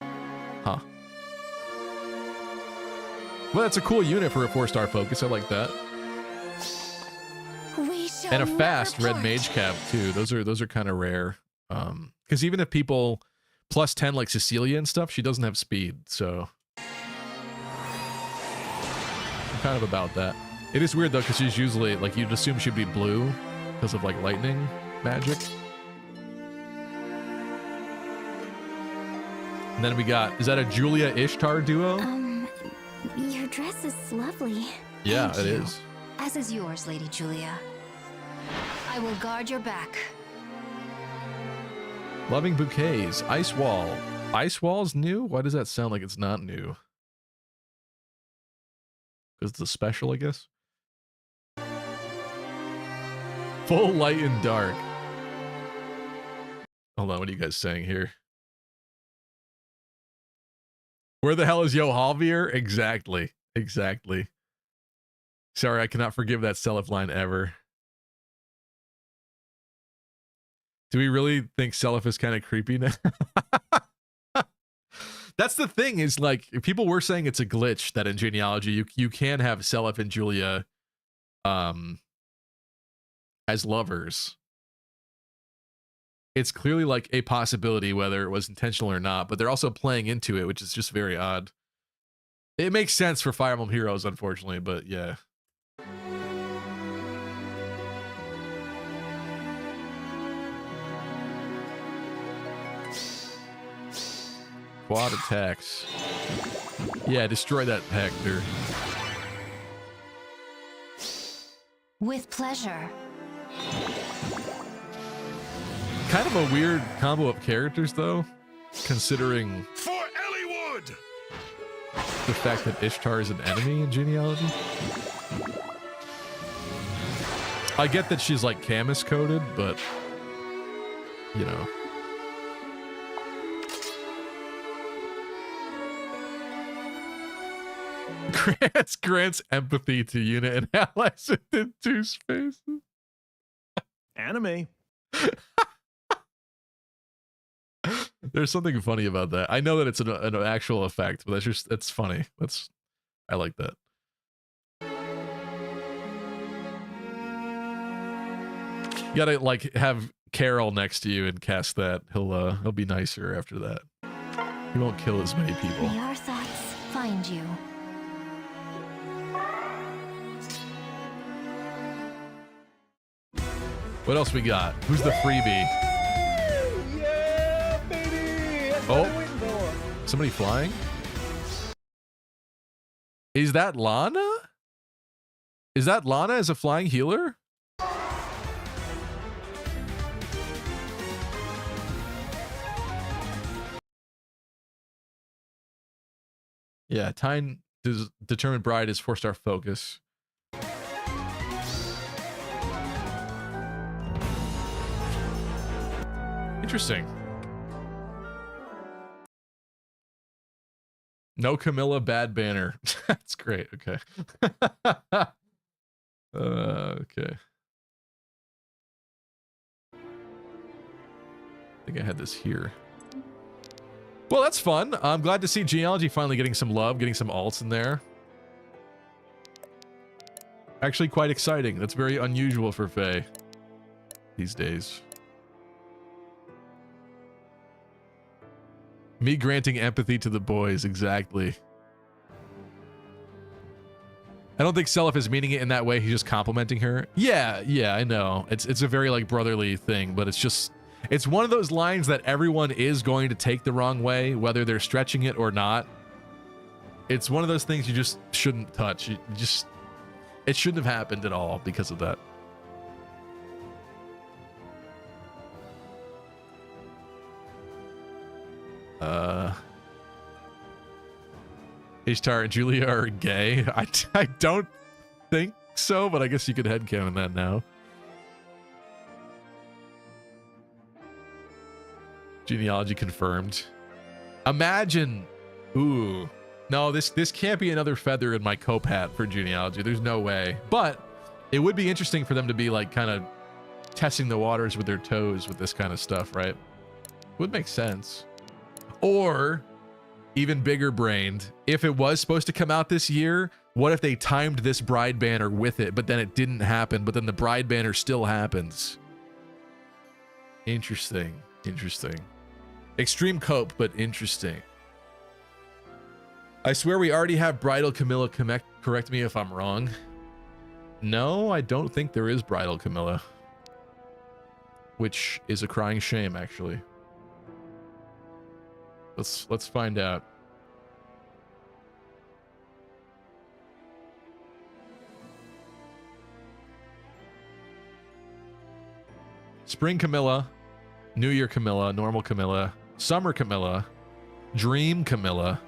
Huh. Well, that's a cool unit for a 4-star focus. I like that. We shall And a never fast Red part. Mage Cav too. Those are kind of rare. Because even if people plus 10 like Cecilia and stuff, she doesn't have speed, so I'm kind of about that. It is weird though, because she's usually like you'd assume she'd be blue because of like lightning magic. And then we got, is that a Julia Ishtar duo? Your dress is lovely. Yeah, Thank it you. is. As is yours, Lady Julia. I will guard your back. Loving bouquets. Ice wall. Ice wall's new? Why does that sound like it's not new? Because it's a special, I guess. Full light and dark. Hold on, what are you guys saying here? Where the hell is Yo Javier? Exactly. Exactly. Sorry, I cannot forgive that Seliph line ever. Do we really think Seliph is kind of creepy now? That's the thing is like, people were saying it's a glitch that in genealogy, you can have Seliph and Julia as lovers. It's clearly like a possibility, whether it was intentional or not, but they're also playing into it, which is just very odd. It makes sense for Fire Emblem Heroes, unfortunately, but yeah. Quad attacks. Yeah, destroy that Hector. With pleasure. Kind of a weird combo of characters, though, considering For Elliewood! the fact that Ishtar is an enemy in genealogy. I get that she's like Camus coded, but you know. Grants empathy to unit and allies within 2 spaces. Anime. There's something funny about that. I know that it's an actual effect, but that's funny. I like that. You gotta like have Carol next to you and cast that. He'll be nicer after that. He won't kill as many people. May our thoughts find you. What else we got? Who's the freebie? Yeah, baby! That's what I'm Oh, waiting for. somebody flying? Is that Lana? Is that Lana as a flying healer? Yeah, Tyne Determined Bride is 4-star focus. Interesting. No Camilla, bad banner. That's great. Okay. Okay. I think I had this here. Well, that's fun. I'm glad to see genealogy finally getting some love, getting some alts in there. Actually quite exciting. That's very unusual for Faye these days. Me granting empathy to the boys, exactly. I don't think Seliph is meaning it in that way. He's just complimenting her. Yeah, I know. It's a very like brotherly thing, but it's one of those lines that everyone is going to take the wrong way, whether they're stretching it or not. It's one of those things you just shouldn't touch. It shouldn't have happened at all because of that. Ishtar and Julia are gay. I don't think so, but I guess you could headcanon that now. Genealogy confirmed. Imagine. Ooh. No, this can't be another feather in my cope hat for genealogy. There's no way. But it would be interesting for them to be like kind of testing the waters with their toes with this kind of stuff, right? Would make sense. Or even bigger brained, if it was supposed to come out this year, what if they timed this bride banner with it, but then it didn't happen, but then the bride banner still happens? Interesting. Interesting. Extreme cope, but interesting. I swear we already have Bridal Camilla. Correct me if I'm wrong. No, I don't think there is Bridal Camilla. Which is a crying shame, actually. Let's find out. Spring Camilla, New Year Camilla, Normal Camilla, Summer Camilla, Dream Camilla,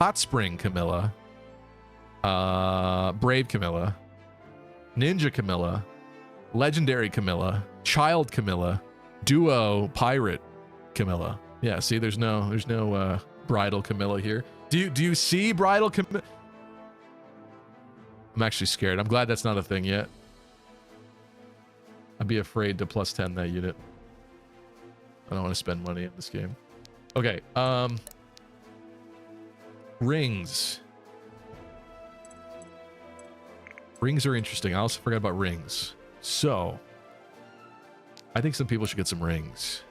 Hot Spring Camilla, Brave Camilla, Ninja Camilla, Legendary Camilla, Child Camilla, Duo Pirate Camilla. Yeah, see, there's no Bridal Camilla here. Do you see Bridal Camilla? I'm actually scared. I'm glad that's not a thing yet. I'd be afraid to +10 that unit. I don't want to spend money in this game. Okay, rings. Rings are interesting. I also forgot about rings. So, I think some people should get some rings.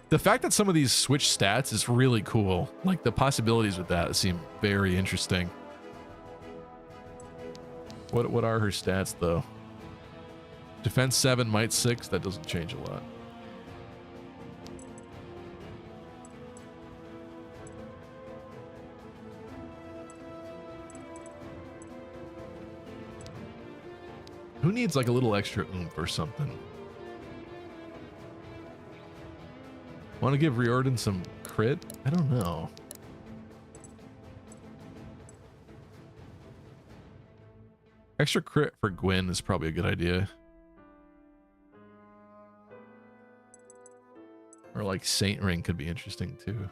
The fact that some of these switch stats is really cool. Like, the possibilities with that seem very interesting. What are her stats, though? Defense 7, might 6. That doesn't change a lot. Who needs like a little extra oomph or something? Want to give Riordan some crit? I don't know. Extra crit for Gwen is probably a good idea. Or like Saint Ring could be interesting too.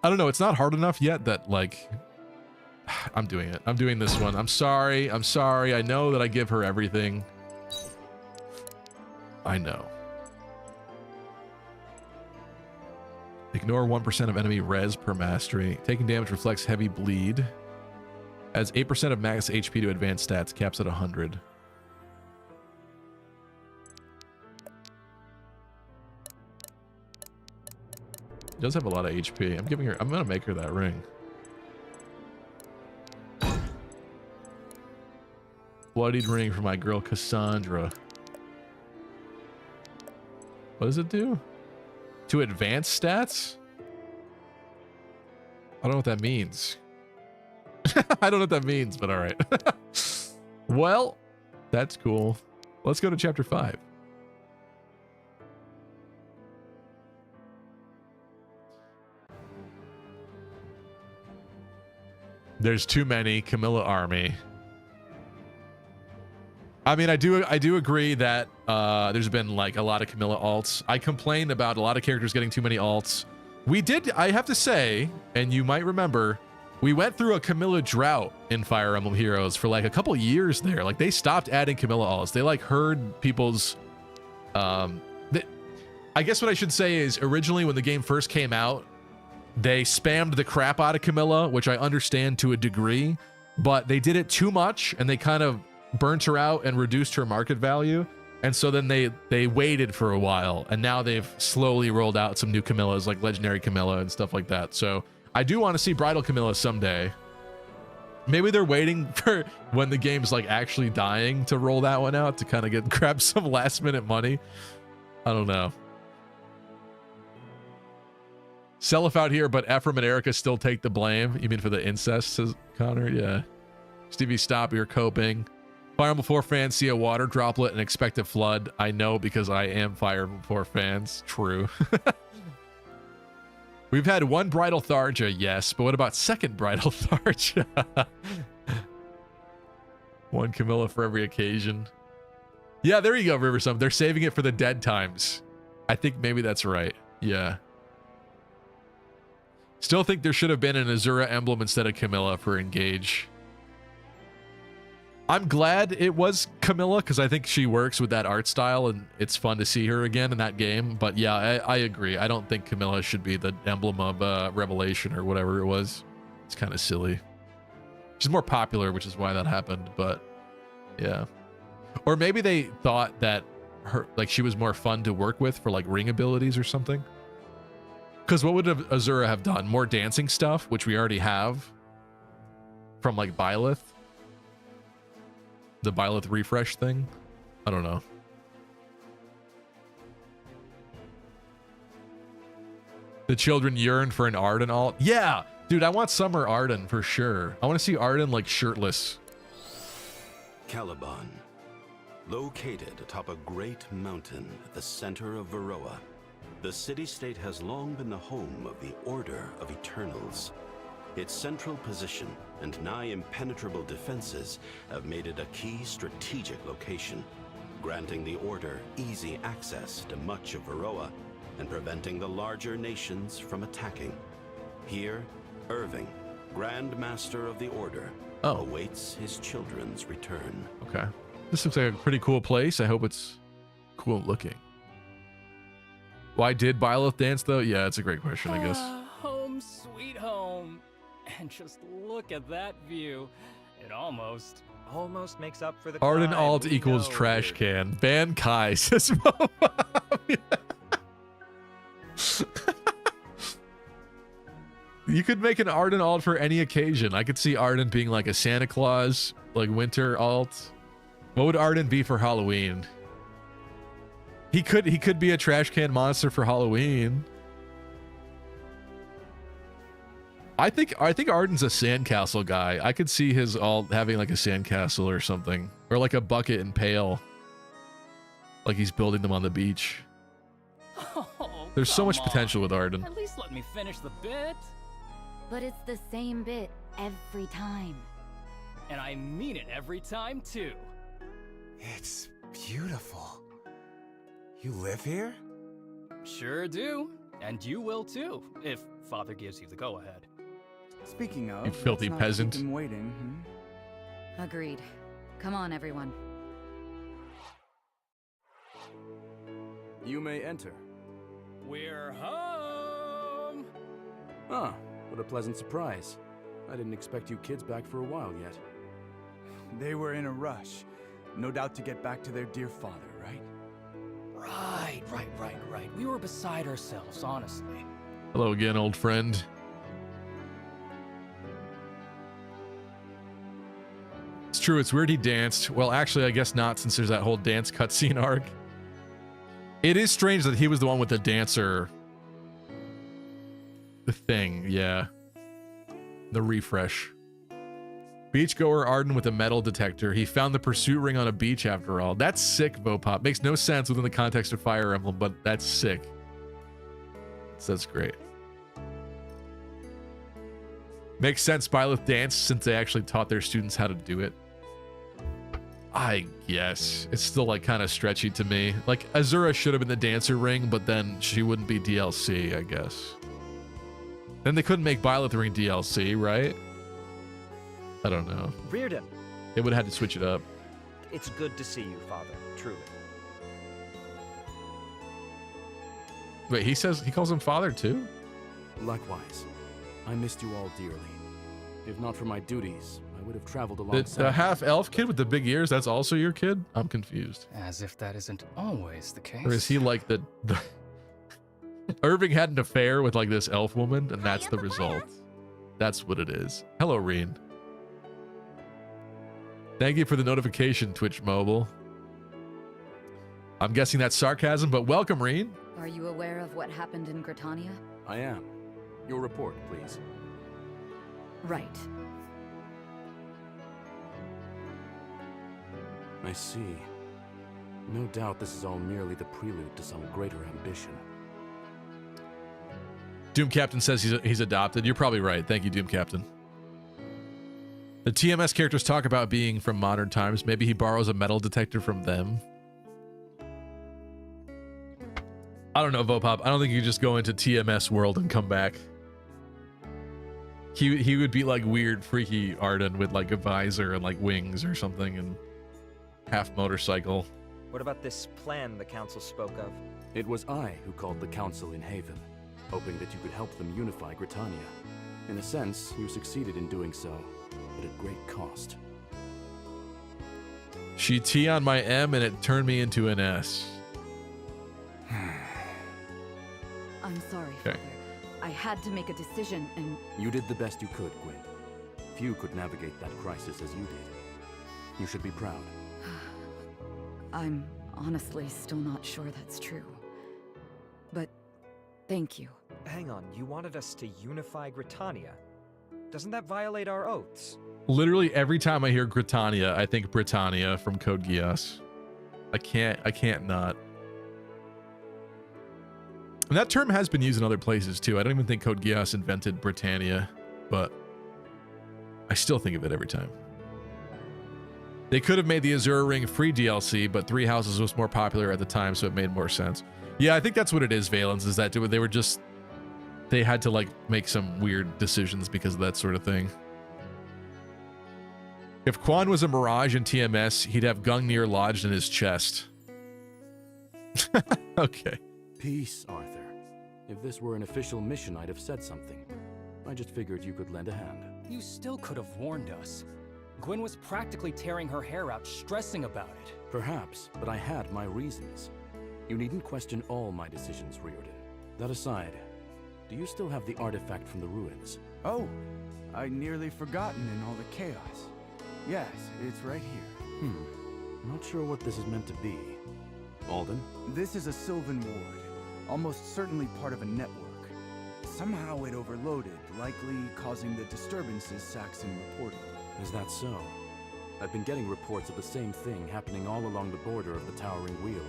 I don't know. It's not hard enough yet that like... I'm doing it. I'm doing this one. I'm sorry. I'm sorry. I know that I give her everything. I know. Ignore 1% of enemy res per mastery. Taking damage reflects heavy bleed. Adds 8% of max HP to advanced stats. Caps at 100. She does have a lot of HP. I'm gonna make her that ring. Bloodied ring for my girl Cassandra. What does it do? To advance stats? I don't know what that means. I don't know what that means, but all right. Well, that's cool. Let's go to chapter 5. There's too many Camilla army. I mean, I do agree that there's been like a lot of Camilla alts. I complained about a lot of characters getting too many alts. I have to say, and you might remember, we went through a Camilla drought in Fire Emblem Heroes for like a couple years there. Like they stopped adding Camilla alts. They like heard people's, I guess what I should say is originally when the game first came out, they spammed the crap out of Camilla, which I understand to a degree, but they did it too much and they kind of burnt her out and reduced her market value. And so then they waited for a while, and now they've slowly rolled out some new Camillas like Legendary Camilla and stuff like that. So I do want to see Bridal Camilla someday. Maybe they're waiting for when the game's like actually dying to roll that one out to kind of grab some last minute money. I don't know. Self out here, but Ephraim and Erica still take the blame. You mean for the incest, says Connor? Yeah. Stevie, stop. You're coping. Fire Emblem 4 fans see a water droplet and expect a flood. I know because I am Fire Emblem 4 fans. True. We've had one Bridal Tharja, yes, but what about second Bridal Tharja? One Camilla for every occasion. Yeah, there you go, Riversum. They're saving it for the dead times. I think maybe that's right. Yeah. Still think there should have been an Azura emblem instead of Camilla for Engage. I'm glad it was Camilla because I think she works with that art style and it's fun to see her again in that game. But yeah, I agree. I don't think Camilla should be the emblem of Revelation or whatever it was. It's kind of silly. She's more popular, which is why that happened. But yeah. Or maybe they thought that her, like, she was more fun to work with for like ring abilities or something. Because what would Azura have done? More dancing stuff, which we already have from like Byleth. The Byleth refresh thing. I don't know. The children yearn for an Arden alt. Yeah, dude, I want summer Arden for sure. I want to see Arden like shirtless. Caliban, located atop a great mountain at the center of Varroa, the city-state has long been the home of the Order of Eternals. Its central position and nigh impenetrable defenses have made it a key strategic location, granting the Order easy access to much of Varroa and preventing the larger nations from attacking. Here, Irving, Grand Master of the Order, awaits his children's return. Okay. This looks like a pretty cool place. I hope it's cool looking. Why did Byleth dance though? Yeah, it's a great question, I guess. Home sweet home. And just look at that view. It almost makes up for the Arden crime. alt We equals know, trash dude. can. Ban Kai, says Momo. You could make an Arden alt for any occasion. I could see Arden being like a Santa Claus, like winter alt. What would Arden be for Halloween? He could be a trash can monster for Halloween. I think Arden's a sandcastle guy. I could see his alt having like a sandcastle or something, or like a bucket and pail, like he's building them on the beach. Oh, There's so much come potential on. with Arden. At least let me finish the bit. But it's the same bit every time. And I mean it every time, too. It's beautiful. You live here? Sure do. And you will, too, if Father gives you the go-ahead. Speaking of, You filthy let's not peasant. keep him waiting. Agreed. Come on, everyone. You may enter. We're home! Ah, what a pleasant surprise. I didn't expect you kids back for a while yet. They were in a rush. No doubt to get back to their dear father, right? Right. We were beside ourselves, honestly. Hello again, old friend. It's true, it's weird he danced. Well, actually, I guess not, since there's that whole dance cutscene arc. It is strange that he was the one with the dancer thing, yeah. The refresh. Beachgoer Arden with a metal detector. He found the pursuit ring on a beach after all. That's sick, Vopop. Makes no sense within the context of Fire Emblem, but that's sick. So that's great. Makes sense Byleth danced since they actually taught their students how to do it. I guess. It's still like kind of stretchy to me. Like Azura should have been the dancer ring, but then she wouldn't be DLC, I guess. Then they couldn't make Byleth ring DLC, right? I don't know. Reardon, They would have had to switch it up. it's good to see you, Father. Truly. Wait, he calls him father too? Likewise. I missed you all dearly. If not for my duties, I would have traveled The alongside. half-elf kid with the big ears, that's also your kid? I'm confused. As if that isn't always the case. Or is he like the... Irving had an affair with like this elf woman, and that's the result. That's what it is. Hello, Reen. Thank you for the notification, Twitch Mobile. I'm guessing that's sarcasm, but welcome, Reen. Are you aware of what happened in Gritania? I am. Your report, please. Right. I see. No doubt this is all merely the prelude to some greater ambition. Doom Captain says he's adopted. You're probably right. Thank you, Doom Captain. The TMS characters talk about being from modern times. Maybe he borrows a metal detector from them. I don't know, Vopop. I don't think you could just go into TMS world and come back. He would be like weird, freaky Arden with like a visor and like wings or something and half motorcycle. What about this plan the council spoke of? It was I who called the council in Haven, hoping that you could help them unify Britannia. In a sense, you succeeded in doing so, but at great cost. She T on my M and it turned me into an S. I'm sorry, Okay. Father. I had to make a decision, and... You did the best you could, Gwyn. Few could navigate that crisis as you did. You should be proud. I'm honestly still not sure that's true. But thank you. Hang on, you wanted us to unify Britannia? Doesn't that violate our oaths? Literally every time I hear Britannia, I think Britannia from Code Geass. I can't not. And that term has been used in other places too. I don't even think Code Geass invented Britannia, but I still think of it every time. They could have made the Azure Ring free DLC, but Three Houses was more popular at the time, so it made more sense. Yeah, I think that's what it is, Valens, is that they were just... They had to, like, make some weird decisions because of that sort of thing. If Quan was a Mirage in TMS, he'd have Gungnir lodged in his chest. Okay. Peace, Arthur. If this were an official mission, I'd have said something. I just figured you could lend a hand. You still could have warned us. Gwyn was practically tearing her hair out, stressing about it. Perhaps, but I had my reasons. You needn't question all my decisions, Riordan. That aside, do you still have the artifact from the ruins? Oh, I'd nearly forgotten in all the chaos. Yes, it's right here. Not sure what this is meant to be. Alden? This is a Sylvan ward, almost certainly part of a network. Somehow it overloaded, likely causing the disturbances Saxon reported. Is that so? I've been getting reports of the same thing happening all along the border of the Towering Weald.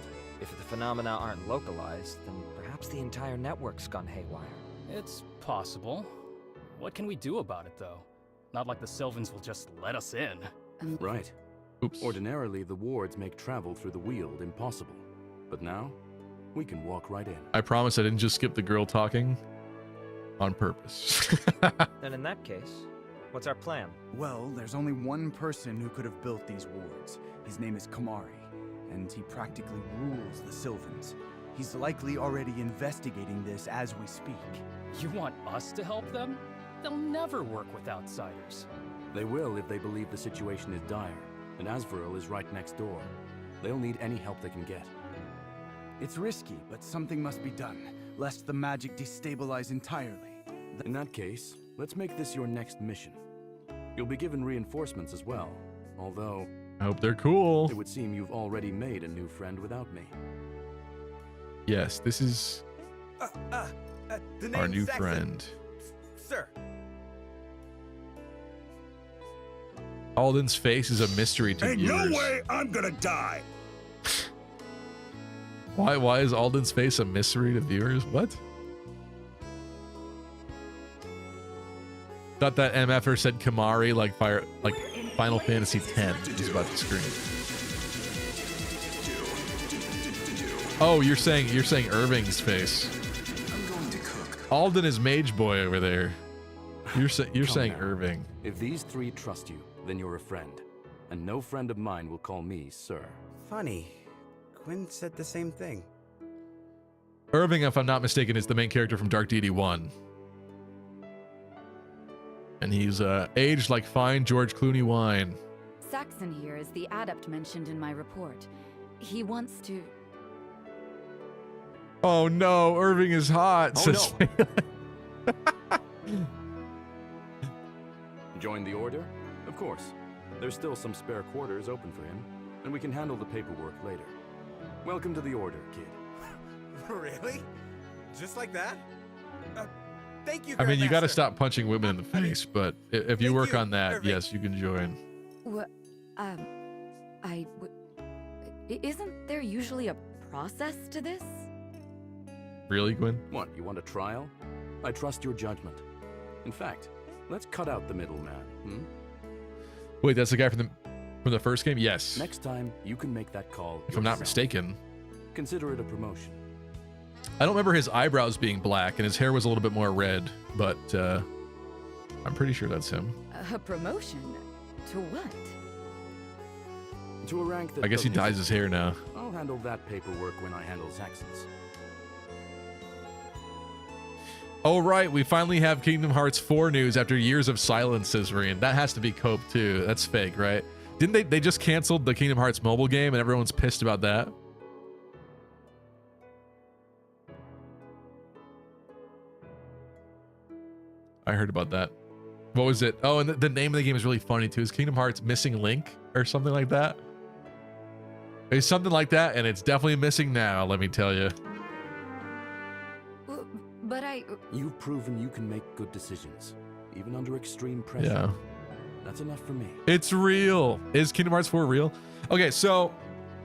If the phenomena aren't localized, then perhaps the entire network's gone haywire. It's possible. What can we do about it, though? Not like the Sylvans will just let us in. Right. Oops. Ordinarily, the wards make travel through the Weald impossible. But now, we can walk right in. I promise I didn't just skip the girl talking on purpose. Then in that case, what's our plan? Well, there's only one person who could have built these wards. His name is Kamari, and he practically rules the Sylvans. He's likely already investigating this as we speak. You want us to help them? They'll never work with outsiders. They will if they believe the situation is dire, and Asveril is right next door. They'll need any help they can get. It's risky, but something must be done, lest the magic destabilize entirely. In that case, let's make this your next mission. You'll be given reinforcements as well, although... I hope they're cool. It would seem you've already made a new friend without me. Yes, this is our new friend. Sir. Alden's face is a mystery to viewers. No way I'm gonna die! Why is Alden's face a mystery to viewers? What? Thought that MFer said Kamari like Final Fantasy X was about to scream. Oh, you're saying Irving's face. I'm going to cook. Alden is Mage Boy over there. You're saying now. Irving. If these three trust you, then you're a friend. And no friend of mine will call me sir. Funny. Quinn said the same thing. Irving, if I'm not mistaken, is the main character from Dark Deity 1. And he's aged like fine George Clooney wine. Saxon here is the adept mentioned in my report. He wants to... Oh no, Irving is hot. Oh says no. Join the Order? Of course. There's still some spare quarters open for him, and we can handle the paperwork later. Welcome to the Order, kid. Really? Just like that? Thank you, I mean, you got to Grandmaster. stop punching women in the face, but if you work on that, Irving. yes, you can join. What? Isn't there usually a process to this? Really, Gwen? What, you want a trial? I trust your judgment. In fact, let's cut out the middleman, Wait, that's the guy from the first game? Yes. Next time, you can make that call If I'm not yourself. mistaken. Consider it a promotion. I don't remember his eyebrows being black and his hair was a little bit more red, but I'm pretty sure that's him. A promotion? To what? To a rank that I guess he dyes his hair now. I'll handle that paperwork when I handle Saxon's. Oh, right. We finally have Kingdom Hearts 4 news after years of silence, says Marine. That has to be Cope, too. That's fake, right? Didn't they just canceled the Kingdom Hearts mobile game and everyone's pissed about that? I heard about that. What was it? Oh, and the name of the game is really funny, too. Is Kingdom Hearts Missing Link or something like that? It's something like that, and it's definitely missing now, let me tell you. But You've proven you can make good decisions, even under extreme pressure. Yeah. That's enough for me. It's real. Is Kingdom Hearts 4 real? Okay, so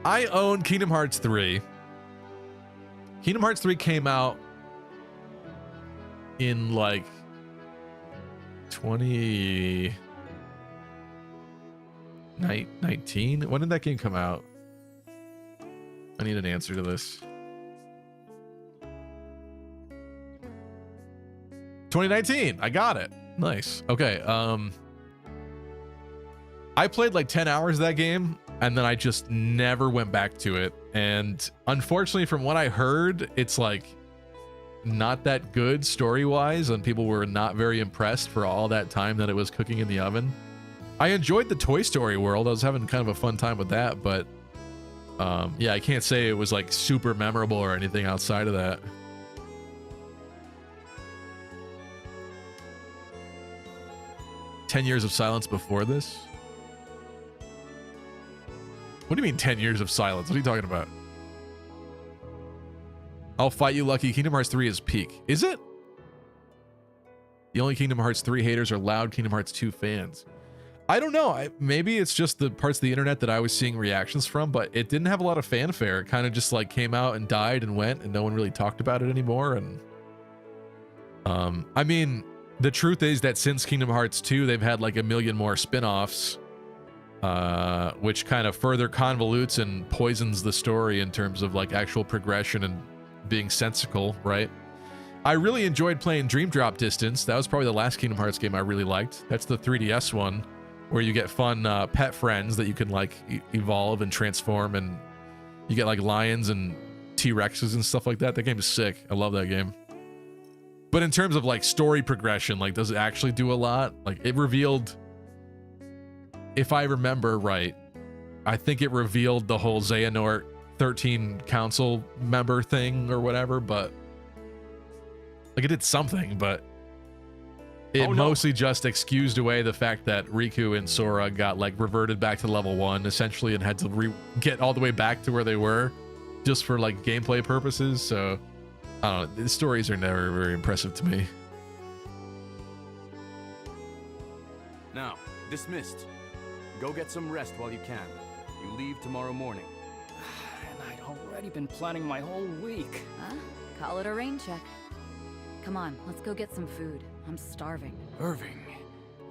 I own Kingdom Hearts 3. Kingdom Hearts 3 came out in like 2019. When did that game come out? I need an answer to this. 2019. I got it. Nice. Okay. I played like 10 hours of that game and then I just never went back to it. And unfortunately, from what I heard, it's like not that good story-wise, and people were not very impressed for all that time that it was cooking in the oven. I enjoyed the Toy Story world. I was having kind of a fun time with that, but yeah, I can't say it was like super memorable or anything outside of that. "10 years of silence before this?" What do you mean 10 years of silence? What are you talking about? "I'll fight you, Lucky. Kingdom Hearts 3 is peak." Is it? "The only Kingdom Hearts 3 haters are loud Kingdom Hearts 2 fans." I don't know. Maybe it's just the parts of the internet that I was seeing reactions from, but it didn't have a lot of fanfare. It kind of just like came out and died and went, and no one really talked about it anymore. And I mean, the truth is that since Kingdom Hearts 2, they've had like a million more spin-offs, which kind of further convolutes and poisons the story in terms of like actual progression and being sensical, right? I really enjoyed playing Dream Drop Distance. That was probably the last Kingdom Hearts game I really liked. That's the 3DS one, where you get fun pet friends that you can like evolve and transform, and you get like lions and T-Rexes and stuff like that. That game is sick. I love that game. But in terms of like story progression, like does it actually do a lot? Like it revealed, if I remember right, I think it revealed the whole Xehanort 13 council member thing or whatever, but like it did something, but it mostly just excused away the fact that Riku and Sora got like reverted back to level 1 essentially and had to get all the way back to where they were just for like gameplay purposes. So I don't know, the stories are never very impressive to me. Now, dismissed. Go get some rest while you can. You leave tomorrow morning. And I'd already been planning my whole week. Huh? Call it a rain check. Come on, let's go get some food. I'm starving. Irving,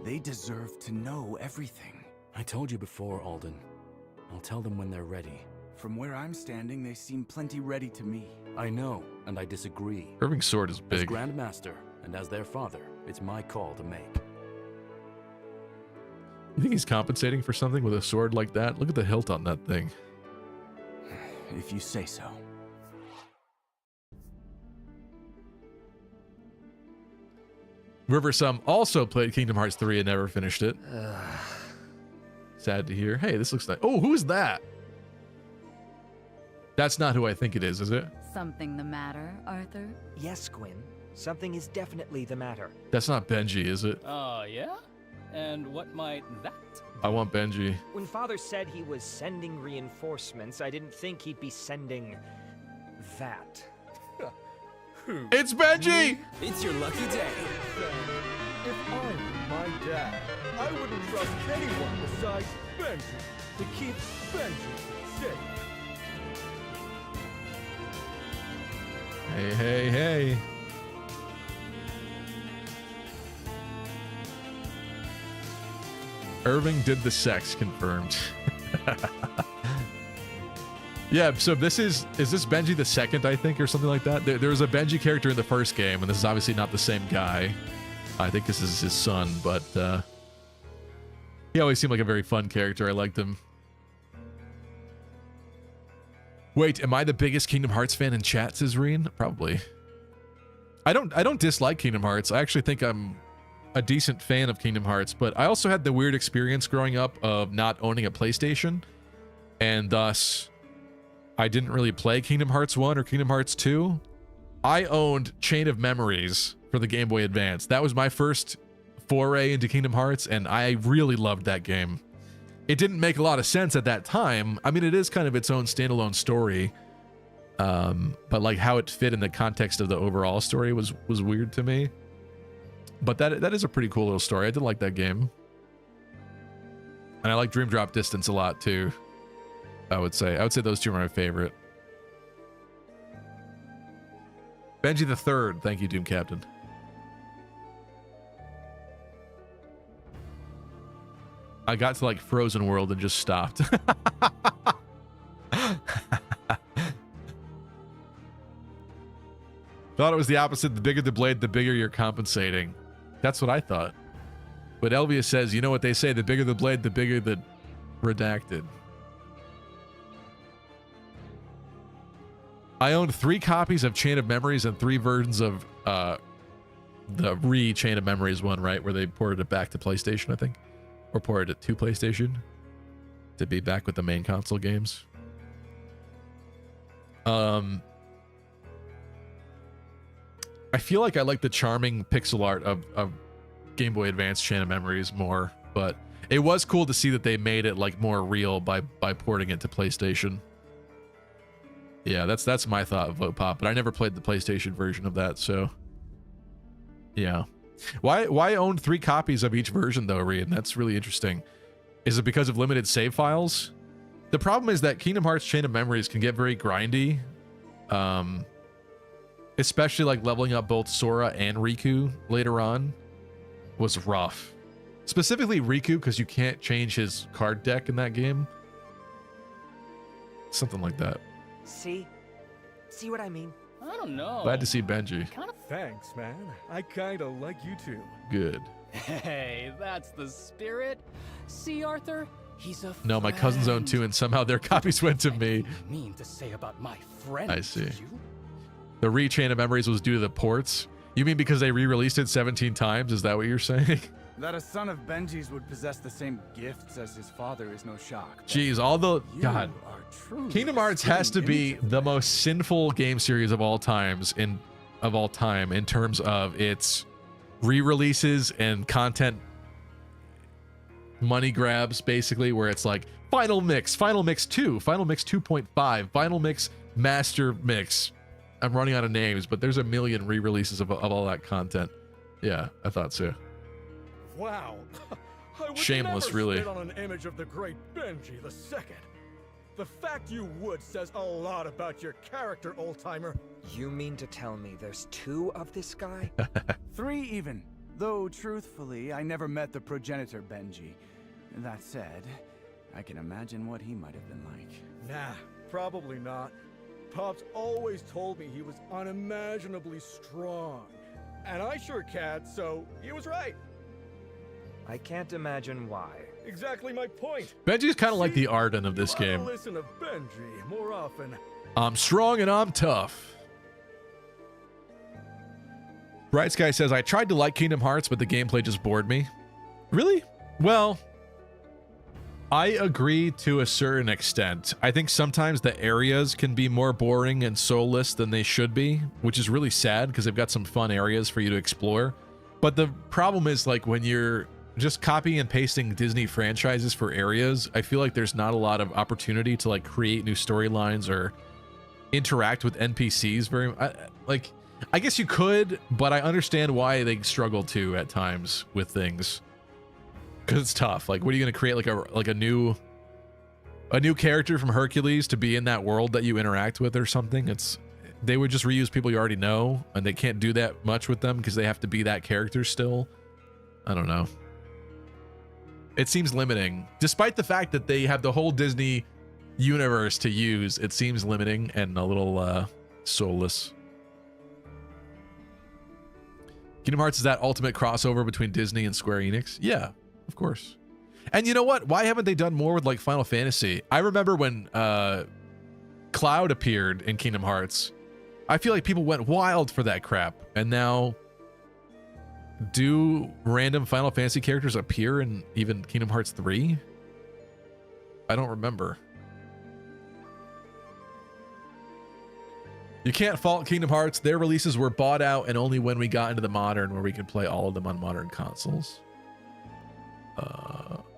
they deserve to know everything. I told you before, Alden. I'll tell them when they're ready. From where I'm standing, they seem plenty ready to me. I know, and I disagree. Irving's sword is big. As Grandmaster, and as their father, it's my call to make. You think he's compensating for something with a sword like that? Look at the hilt on that thing. If you say so. Riversum also played Kingdom Hearts 3 and never finished it. Sad to hear. Hey, this looks nice. Oh, who's that? That's not who I think it is it? Something the matter, Arthur? Yes, Gwyn. Something is definitely the matter. That's not Benji, is it? Yeah? And what might that? I want Benji. When Father said he was sending reinforcements, I didn't think he'd be sending that. It's Benji! It's your lucky day. If I were my dad, I wouldn't trust anyone besides Benji to keep Benji safe. Hey, hey, hey. Irving did the sex, confirmed. Yeah, so is this Benji the second, I think, or something like that? There was a Benji character in the first game, and this is obviously not the same guy. I think this is his son, but he always seemed like a very fun character. I liked him. Wait, am I the biggest Kingdom Hearts fan in chat, says Reen? Probably. I don't dislike Kingdom Hearts. I actually think I'm a decent fan of Kingdom Hearts, but I also had the weird experience growing up of not owning a PlayStation, and thus I didn't really play Kingdom Hearts 1 or Kingdom Hearts 2. I owned Chain of Memories for the Game Boy Advance. That was my first foray into Kingdom Hearts, and I really loved that game. It didn't make a lot of sense at that time. I mean, it is kind of its own standalone story, but like how it fit in the context of the overall story was weird to me. But that is a pretty cool little story. I did like that game. And I like Dream Drop Distance a lot too. I would say those two are my favorite. Benji the Third, thank you, Doom Captain. I got to like Frozen World and just stopped. Thought it was the opposite. The bigger the blade, the bigger you're compensating. That's what I thought. But Elvia says, you know what they say, the bigger the blade, the bigger the redacted. I owned 3 copies of Chain of Memories and 3 versions of the Chain of Memories one, right? Where they ported it back to PlayStation, I think. Or ported it to PlayStation to be back with the main console games. I feel like I like the charming pixel art of Game Boy Advance Chain of Memories more, but it was cool to see that they made it like more real by porting it to PlayStation. Yeah, that's my thought of Vote Pop, but I never played the PlayStation version of that, so yeah. Why own 3 copies of each version though, Rian? That's really interesting. Is it because of limited save files? The problem is that Kingdom Hearts Chain of Memories can get very grindy. Especially like leveling up both Sora and Riku later on was rough. Specifically Riku, because you can't change his card deck in that game. Something like that. See what I mean? I don't know. Glad to see Benji. Thanks, man. I kinda like you too. Good. Hey, that's the spirit. See, Arthur? He's a No, my cousins own 2 and somehow their copies went to me. mean to say about my friend. I see. The Chain of Memories was due to the ports. You mean because they re-released it 17 times? Is that what you're saying? That a son of Benji's would possess the same gifts as his father is no shock. Jeez, all the... God. Kingdom Hearts has to be the most sinful game series of all times in terms of its re-releases and content money grabs, basically, where it's like Final Mix 2, Final Mix 2.5, Final Mix Master Mix. I'm running out of names, but there's a million re-releases of all that content. Yeah, I thought so. Wow. I would Shameless, never really. spit on an image of the great Benji the Second. The fact you would says a lot about your character, old-timer. You mean to tell me there's 2 of this guy? 3 even. Though, truthfully, I never met the progenitor Benji. That said, I can imagine what he might have been like. Nah, probably not. Pops always told me he was unimaginably strong. And I sure can't, so he was right. I can't imagine why. Exactly my point. Benji's kind of like the Arden of this game. Listen to Benji more often. I'm strong and I'm tough. Bright Sky says, I tried to like Kingdom Hearts, but the gameplay just bored me. Really? Well, I agree to a certain extent. I think sometimes the areas can be more boring and soulless than they should be, which is really sad because they've got some fun areas for you to explore. But the problem is, like, when you're just copying and pasting Disney franchises for areas, I feel like there's not a lot of opportunity to like create new storylines or interact with NPCs very like I guess you could, but I understand why they struggle to at times with things, because it's tough. Like, what are you going to create, like a new character from Hercules to be in that world that you interact with or something? They would just reuse people you already know, and they can't do that much with them because they have to be that character still. I don't know. It seems limiting, despite the fact that they have the whole Disney universe to use, it seems limiting and a little soulless. Kingdom Hearts is that ultimate crossover between Disney and Square Enix? Yeah, of course. And you know what? Why haven't they done more with like Final Fantasy? I remember when Cloud appeared in Kingdom Hearts. I feel like people went wild for that crap. And now, do random Final Fantasy characters appear in even Kingdom Hearts 3? I don't remember. You can't fault Kingdom Hearts. Their releases were bought out and only when we got into the modern where we could play all of them on modern consoles.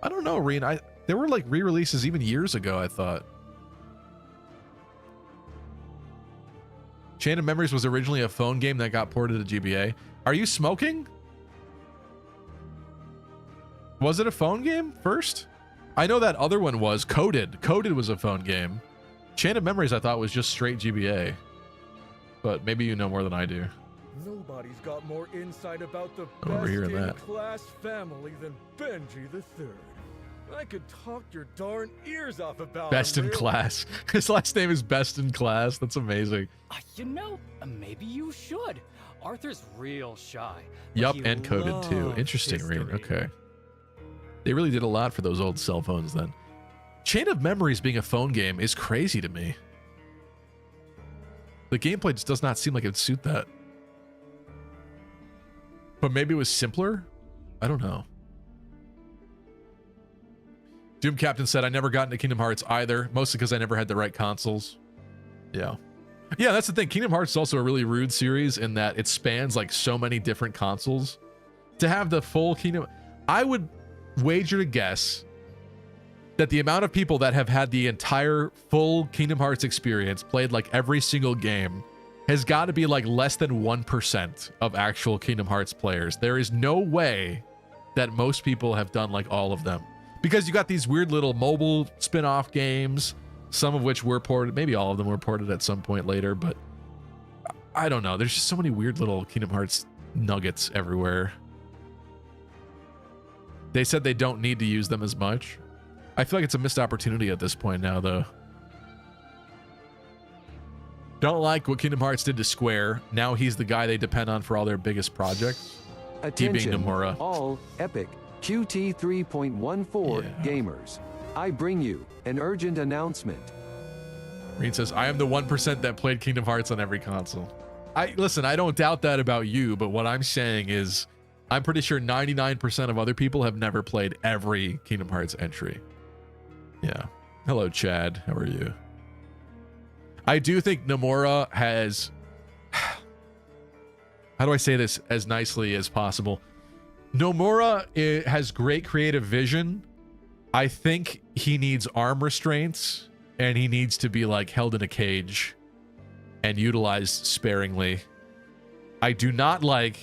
I don't know, Reen. There were like re-releases even years ago, I thought. Chain of Memories was originally a phone game that got ported to GBA. Are you smoking? Was it a phone game first? I know that other one was Coded. Coded was a phone game. Chain of Memories I thought was just straight GBA. But maybe you know more than I do. Nobody's got more insight about the I'm over here in that. best-in-class family than Benji the Third. I could talk your darn ears off about Best him, in really. Class. His last name is Best in Class. That's amazing. You know, maybe you should. Arthur's real shy. Yup, and Coded too. Interesting, Reen. Okay. They really did a lot for those old cell phones then. Chain of Memories being a phone game is crazy to me. The gameplay just does not seem like it would suit that. But maybe it was simpler? I don't know. Doom Captain said, I never got into Kingdom Hearts either, mostly because I never had the right consoles. Yeah. Yeah, that's the thing. Kingdom Hearts is also a really rude series in that it spans like so many different consoles. To have the full Kingdom... I would wager to guess that the amount of people that have had the entire full Kingdom Hearts experience, played like every single game, has got to be like less than 1% of actual Kingdom Hearts players. There is no way that most people have done like all of them. Because you got these weird little mobile spin-off games, some of which were ported, maybe all of them were ported at some point later, but I don't know. There's just so many weird little Kingdom Hearts nuggets everywhere. They said they don't need to use them as much. I feel like it's a missed opportunity at this point now, though. Don't like what Kingdom Hearts did to Square. Now he's the guy they depend on for all their biggest projects. Attention, he being Nomura. all Epic QT 3.14 gamers. I bring you an urgent announcement. Reen says, I am the 1% that played Kingdom Hearts on every console. Listen, I don't doubt that about you, but what I'm saying is I'm pretty sure 99% of other people have never played every Kingdom Hearts entry. Yeah. Hello, Chad. How are you? I do think Nomura has... How do I say this as nicely as possible? Nomura has great creative vision. I think he needs arm restraints and he needs to be like held in a cage and utilized sparingly. I do not like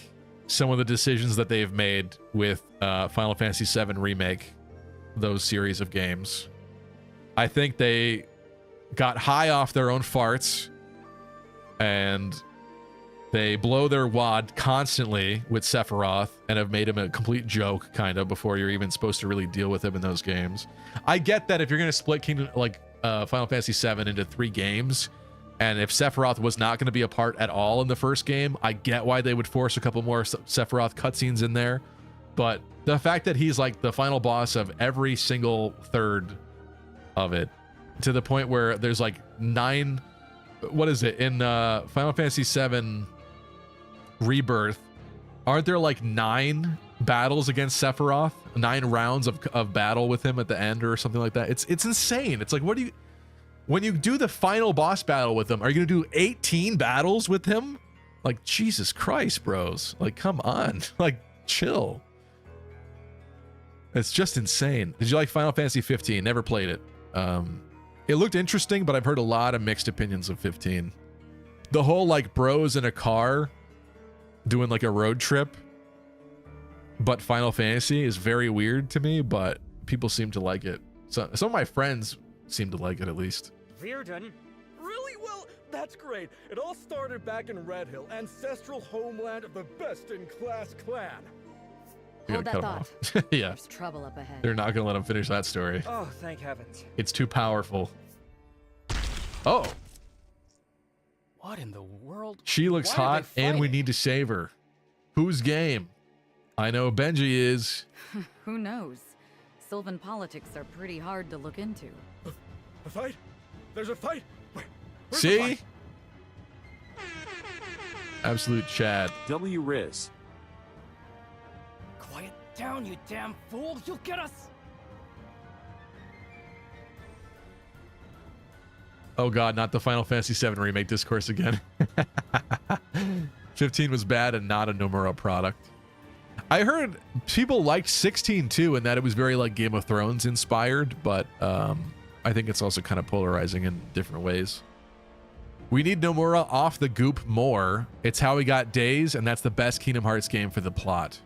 some of the decisions that they've made with Final Fantasy VII Remake, those series of games. I think they got high off their own farts and they blow their wad constantly with Sephiroth and have made him a complete joke, kind of, before you're even supposed to really deal with him in those games. I get that if you're going to split Final Fantasy VII into 3 games, and if Sephiroth was not going to be a part at all in the first game, I get why they would force a couple more Sephiroth cutscenes in there. But the fact that he's like the final boss of every single third of it, to the point where there's like 9... What is it? In Final Fantasy VII Rebirth, aren't there like 9 battles against Sephiroth? 9 rounds of battle with him at the end or something like that? It's insane. It's like, what do you... When you do the final boss battle with him, are you going to do 18 battles with him? Like, Jesus Christ, bros. Like, come on. Like, chill. It's just insane. Did you like Final Fantasy 15? Never played it. It looked interesting, but I've heard a lot of mixed opinions of 15. The whole, like, bros in a car doing, like, a road trip, but Final Fantasy is very weird to me, but people seem to like it. So, some of my friends seem to like it, at least. Virden? Really? Well, that's great. It all started back in Red Hill, ancestral homeland of the best-in-class clan. You're Hold gonna that cut thought. him off. Yeah. There's trouble up ahead. They're not gonna let him finish that story. Oh, thank heavens. It's too powerful. Oh. What in the world? She looks Why are hot, they and we fighting? need to save her. Who's game? I know Benji is. Who knows? Sylvan politics are pretty hard to look into. A fight? There's a fight? Where's the See? fight? Absolute Chad. W Riz. Quiet down, you damn fool! You'll get us! Oh god, not the Final Fantasy VII Remake discourse again. 15 was bad and not a Nomura product. I heard people liked 16 too, and that it was very like Game of Thrones inspired, but I think it's also kind of polarizing in different ways. We need Nomura off the goop more. It's how we got Days, and that's the best Kingdom Hearts game for the plot.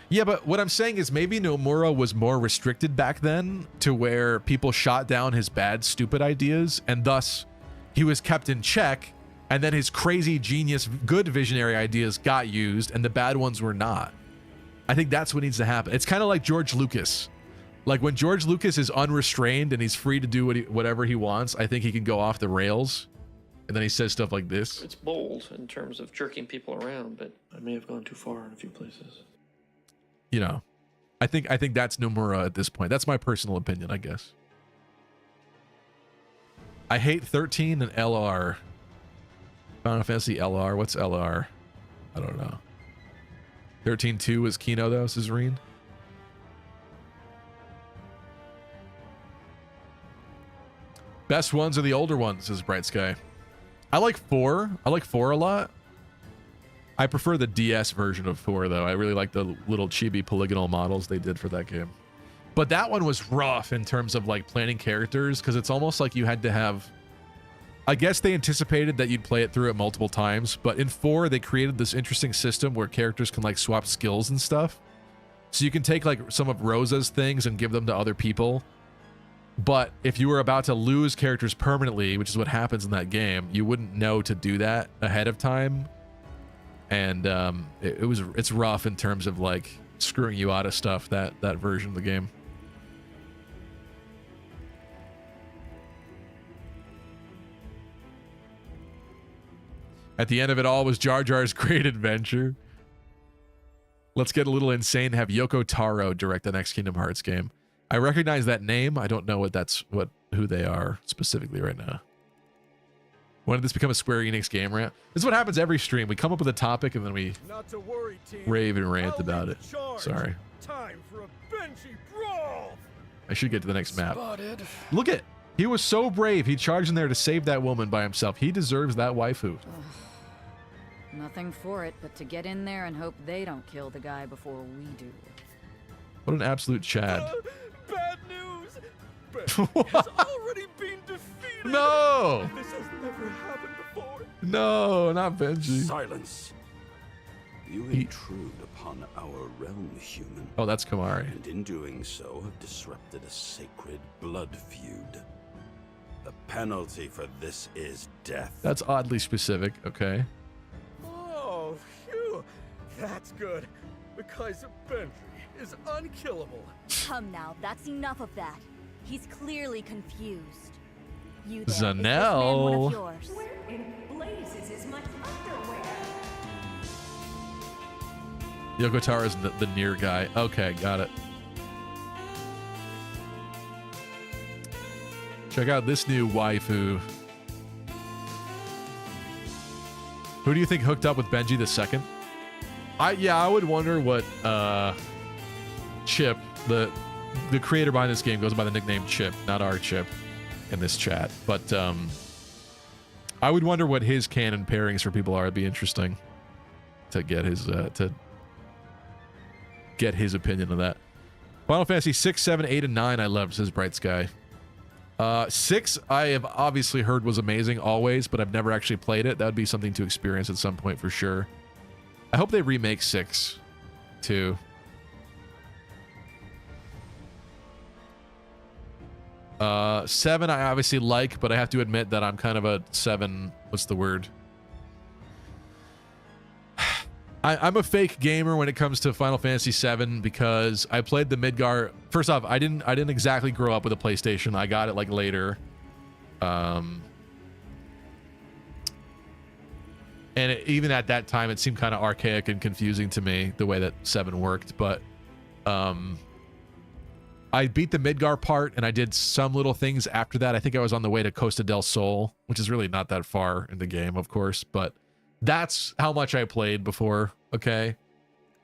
Yeah, but what I'm saying is maybe Nomura was more restricted back then to where people shot down his bad, stupid ideas, and thus he was kept in check, and then his crazy, genius, good visionary ideas got used, and the bad ones were not. I think that's what needs to happen. It's kind of like George Lucas. Like when George Lucas is unrestrained and he's free to do whatever he wants, I think he can go off the rails. And then he says stuff like this. It's bold in terms of jerking people around, but I may have gone too far in a few places. You know, I think that's Nomura at this point. That's my personal opinion, I guess. I hate 13 and LR. Final Fantasy LR. What's LR? I don't know. 13-2 is Kino though, says Reen. Best ones are the older ones, says Bright Sky. I like 4. I like 4 a lot. I prefer the DS version of 4 though. I really like the little chibi polygonal models they did for that game. But that one was rough in terms of like planning characters, because it's almost like you had to have, I guess they anticipated that you'd play it through it multiple times, but in 4 they created this interesting system where characters can like swap skills and stuff. So you can take like some of Rosa's things and give them to other people. But if you were about to lose characters permanently, which is what happens in that game, you wouldn't know to do that ahead of time. And it's rough in terms of like screwing you out of stuff, that version of the game. At the end of it all was Jar Jar's great adventure. Let's get a little insane. Have Yoko Taro direct the next Kingdom Hearts game. I recognize that name. I don't know who they are specifically right now. When did this become a Square Enix game rant? This is what happens every stream. We come up with a topic and then we rave and rant about it. Sorry. Time for a Benji brawl. I should get to the next map. Spotted. Look at, he was so brave. He charged in there to save that woman by himself. He deserves that waifu. Nothing for it but to get in there and hope they don't kill the guy before we do. What an absolute Chad. Bad news. Benji has already been defeated. No. This has never happened before. No, not Benji. Silence. You intrude upon our realm, human. Oh, that's Kamari. And in doing so, have disrupted a sacred blood feud. The penalty for this is death. That's oddly specific. Okay. Oh, phew. That's good. Because Benji is unkillable. Come now, that's enough of that. He's clearly confused. You there, Zanel. is this man one of yours? Where in blazes is my underwear? Yoko Taro is the near guy. Okay, got it. Check out this new waifu. Who do you think hooked up with Benji the second? I would wonder what Chip, the creator behind this game, goes by the nickname Chip, not our Chip in this chat. But I would wonder what his canon pairings for people are. It'd be interesting to get his opinion on that. Final Fantasy 6, 7, 8, and 9 I loved, says Bright Sky. 6 I have obviously heard was amazing always, but I've never actually played it. That would be something to experience at some point for sure. I hope they remake 6 too. Seven I obviously like, but I have to admit that I'm kind of a 7, what's the word? I'm a fake gamer when it comes to Final Fantasy 7 because I played the Midgar. First off, I didn't exactly grow up with a PlayStation. I got it like later. And even at that time, it seemed kind of archaic and confusing to me, the way that 7 worked. But I beat the Midgar part, and I did some little things after that. I think I was on the way to Costa del Sol, which is really not that far in the game, of course. But that's how much I played before, okay?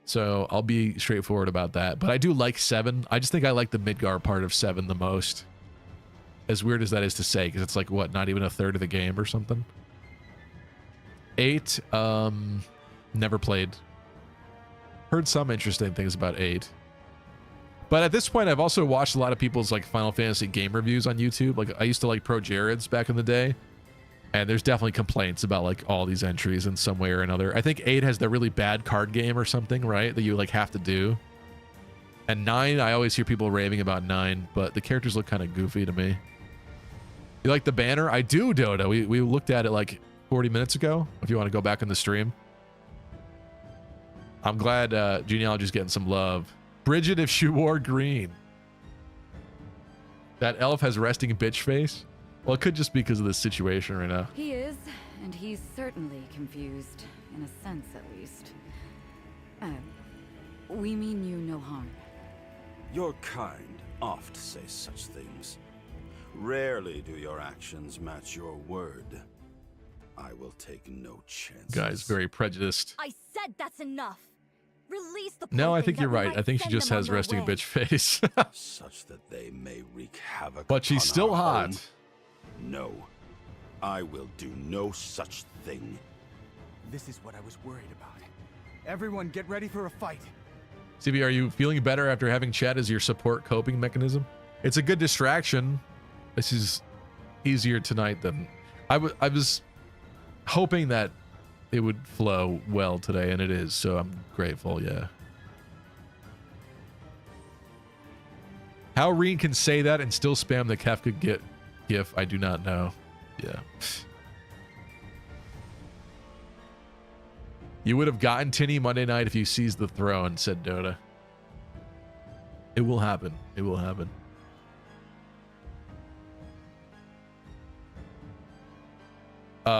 So I'll be straightforward about that. But I do like 7. I just think I like the Midgar part of 7 the most. As weird as that is to say, because it's like, what, not even a third of the game or something? 8, never played. Heard some interesting things about 8. But at this point, I've also watched a lot of people's like Final Fantasy game reviews on YouTube. Like I used to like Pro Jared's back in the day. And there's definitely complaints about like all these entries in some way or another. I think 8 has the really bad card game or something, right? That you like have to do. And 9, I always hear people raving about 9, but the characters look kind of goofy to me. You like the banner? I do, Dota. We looked at it like 40 minutes ago, if you want to go back in the stream. I'm glad Genealogy's getting some love. Bridget, if she wore green. That elf has resting bitch face. Well, it could just be because of the situation right now. He is, and he's certainly confused, in a sense at least. We mean you no harm. Your kind oft say such things. Rarely do your actions match your word. I will take no chances. Guy's very prejudiced. I said that's enough. Release the No, I think plaything you're that we right. might I think she send just them has on their resting way. bitch face. Such that they may wreak havoc. But she's upon still our hot. home. No, I will do no such thing. This is what I was worried about. Everyone get ready for a fight. CB, are you feeling better after having chat as your support coping mechanism? It's a good distraction. This is easier tonight than... I was hoping that it would flow well today, and it is, so I'm grateful, yeah. How Reen can say that and still spam the Kefka gif, I do not know. Yeah. You would have gotten Tinny Monday night if you seized the throne, said Dota. It will happen. It will happen.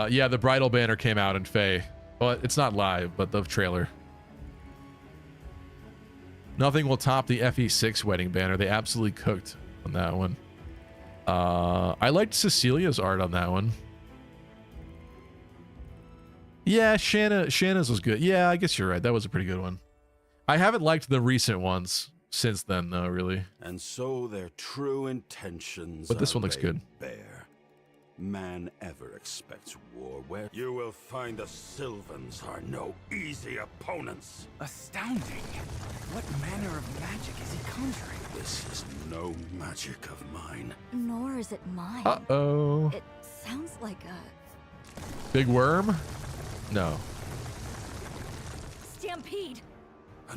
Yeah, the bridal banner came out in Faye. Well, it's not live, but the trailer. Nothing will top the FE6 wedding banner. They absolutely cooked on that one. I liked Cecilia's art on that one. Yeah, Shanna's was good. Yeah, I guess you're right. That was a pretty good one. I haven't liked the recent ones since then, though, really. And so their true intentions But this are one looks laid good. bare. Man ever expects war where you will find the Sylvans are no easy opponents. Astounding. What manner of magic is he conjuring? This is no magic of mine. Nor is it mine. Uh-oh. It sounds like a Big worm? No. stampede.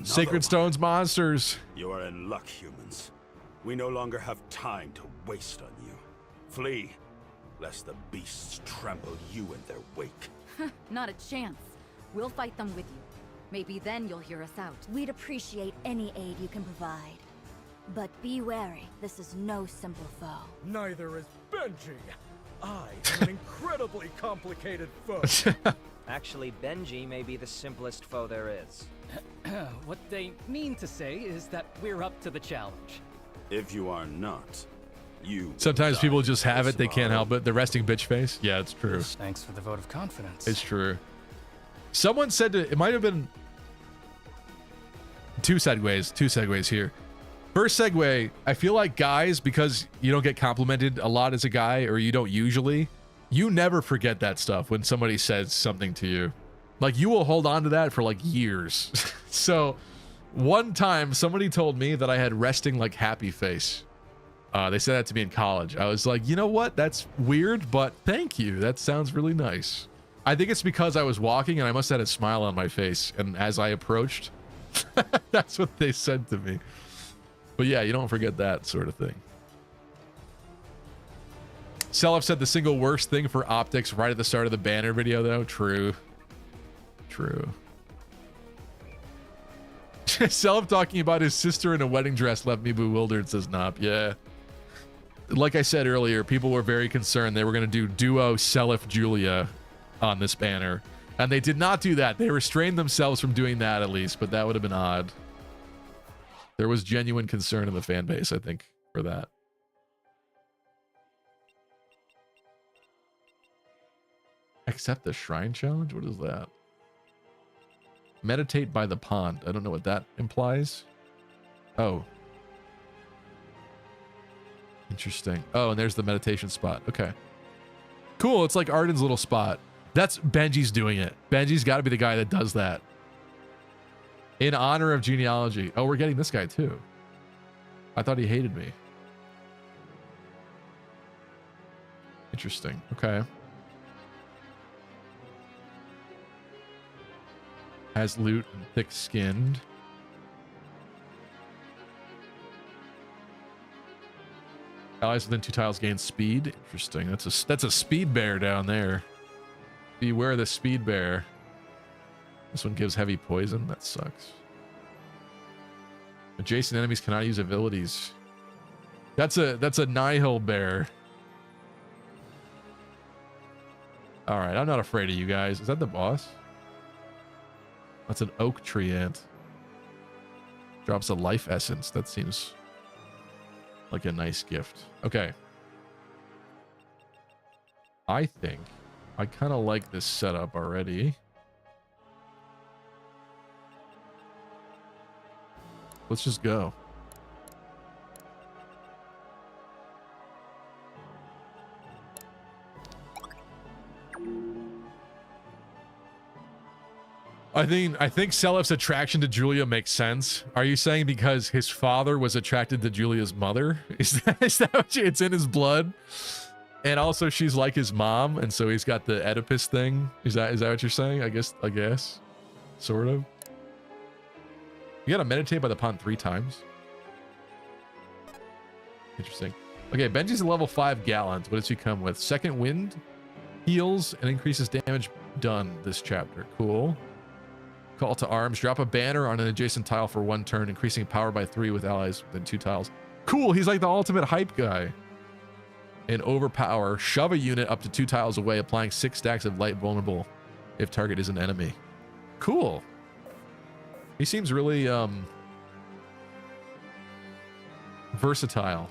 Sacred Stones monsters. You are in luck, humans. We no longer have time to waste on you. Flee, lest the beasts trample you in their wake. Not a chance. We'll fight them with you. Maybe then you'll hear us out. We'd appreciate any aid you can provide. But be wary, this is no simple foe. Neither is Benji. I am an incredibly complicated foe. Actually, Benji may be the simplest foe there is. What they mean to say is that we're up to the challenge. If you are not, you Sometimes die people just have it. They can't tomorrow. help it. The resting bitch face. Yeah, it's true. Thanks for the vote of confidence. It's true. Someone said it might have been two segues here. First segue, I feel like guys, because you don't get complimented a lot as a guy, or you don't usually, you never forget that stuff when somebody says something to you. Like, you will hold on to that for like years. So one time somebody told me that I had resting like happy face. They said that to me in college. I was like, you know what? That's weird, but thank you. That sounds really nice. I think it's because I was walking and I must have had a smile on my face. And as I approached, that's what they said to me. But yeah, you don't forget that sort of thing. Selef said the single worst thing for optics right at the start of the banner video, though. True. True. Selef talking about his sister in a wedding dress left me bewildered, says Nop. Yeah. like I said earlier, people were very concerned they were going to do duo Seliph Julia on this banner. And they did not do that. They restrained themselves from doing that at least, but that would have been odd. There was genuine concern in the fan base, I think, for that. Accept the shrine challenge? What is that? Meditate by the pond. I don't know what that implies. Oh. Interesting. Oh, and there's the meditation spot. Okay. Cool. It's like Arden's little spot. That's Benji's doing it. Benji's got to be the guy that does that. In honor of genealogy. Oh, we're getting this guy too. I thought he hated me. Interesting. Okay. Has loot and thick-skinned. Allies within 2 tiles gain speed. Interesting. That's a speed bear down there. Beware the speed bear. This one gives heavy poison. That sucks. Adjacent enemies cannot use abilities. That's a Nihil bear. All right, I'm not afraid of you guys. Is that the boss? That's an oak tree ant. Drops a life essence. That seems like a nice gift. Okay. I think I kind of like this setup already. Let's just go. I think Seliph's attraction to Julia makes sense. Are you saying because his father was attracted to Julia's mother? Is that what it's in his blood? And also she's like his mom, and so he's got the Oedipus thing. Is that what you're saying? I guess. Sort of. You gotta meditate by the pond 3 times. Interesting. Okay, Benji's a level 5 Gallant. What does he come with? Second wind, heals, and increases damage done this chapter. Cool. Call to arms. Drop a banner on an adjacent tile for 1 turn, increasing power by 3 with allies within 2 tiles. Cool, he's like the ultimate hype guy. And overpower. Shove a unit up to 2 tiles away, applying 6 stacks of light vulnerable if target is an enemy. Cool. He seems really versatile.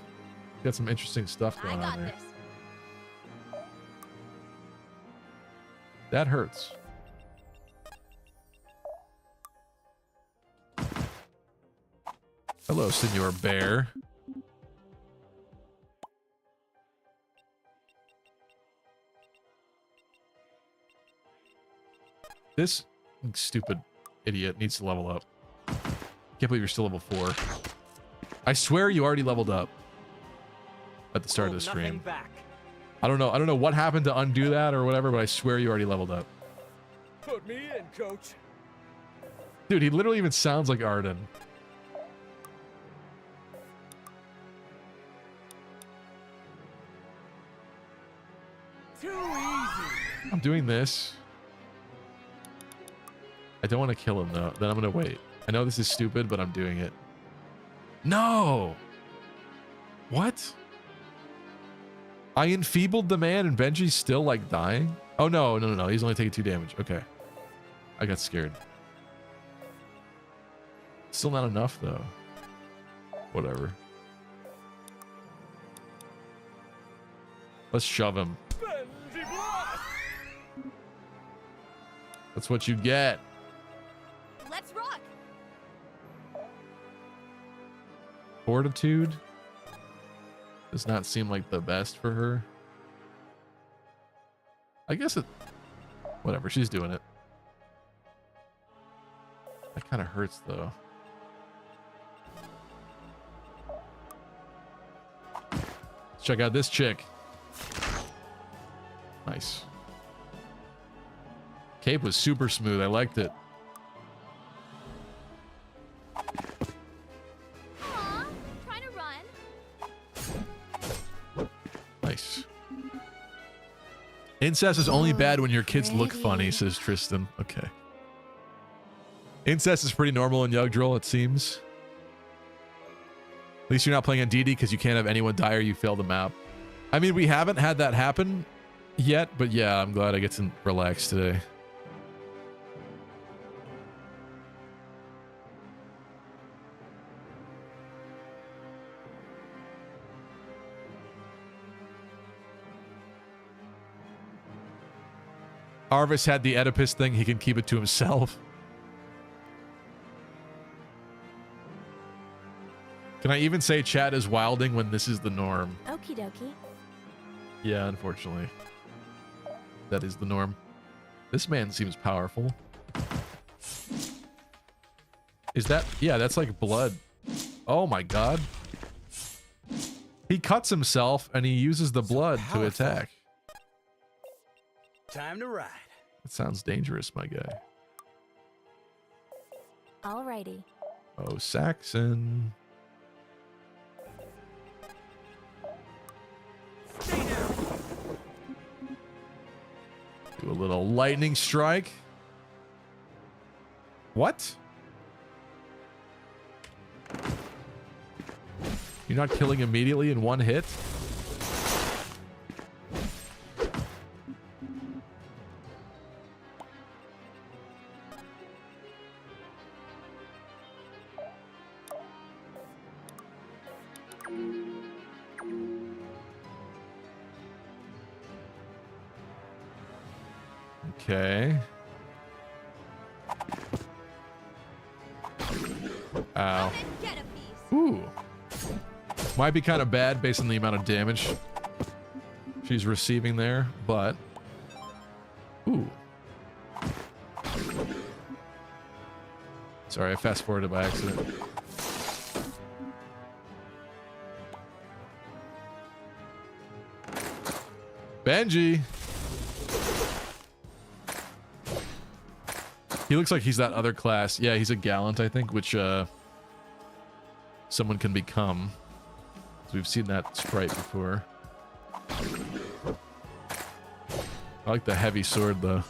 Got some interesting stuff going on there. That hurts. Hello, Senor Bear. This stupid idiot needs to level up. Can't believe you're still level 4. I swear you already leveled up at the start of the stream. I don't know what happened to undo that or whatever, but I swear you already leveled up. Put me in, coach. Dude, he literally even sounds like Arden. Too easy. I'm doing this. I don't want to kill him though. Then I'm gonna wait. I know this is stupid, but I'm doing it. No! What? I enfeebled the man and Benji's still like dying? Oh no. He's only taking 2 damage. Okay. I got scared. Still not enough though. Whatever. Let's shove him. That's what you get. Let's rock. Fortitude does not seem like the best for her. I guess it... Whatever, she's doing it. That kind of hurts though. Let's check out this chick. Nice. Cape was super smooth. I liked it. Aw, trying to run. Nice. Incest is only bad when your kids look funny, says Tristan. Okay. Incest is pretty normal in Yggdrasil, it seems. At least you're not playing on DD because you can't have anyone die or you fail the map. I mean, we haven't had that happen yet, but yeah, I'm glad I get to relax today. Arvis had the Oedipus thing. He can keep it to himself. Can I even say chat is wilding when this is the norm? Okie dokie. Yeah, unfortunately. That is the norm. This man seems powerful. Is that... Yeah, that's like blood. Oh my god. He cuts himself and he uses the blood to attack. Time to ride. That sounds dangerous, my guy. Alrighty. Oh, Saxon. Do a little lightning strike. What? You're not killing immediately in one hit? Okay. Ow. Ooh. Might be kind of bad based on the amount of damage she's receiving there, but... Ooh. Sorry, I fast-forwarded by accident. Benji! He looks like he's that other class. Yeah, he's a gallant, I think, which someone can become. So we've seen that sprite before. I like the heavy sword, though.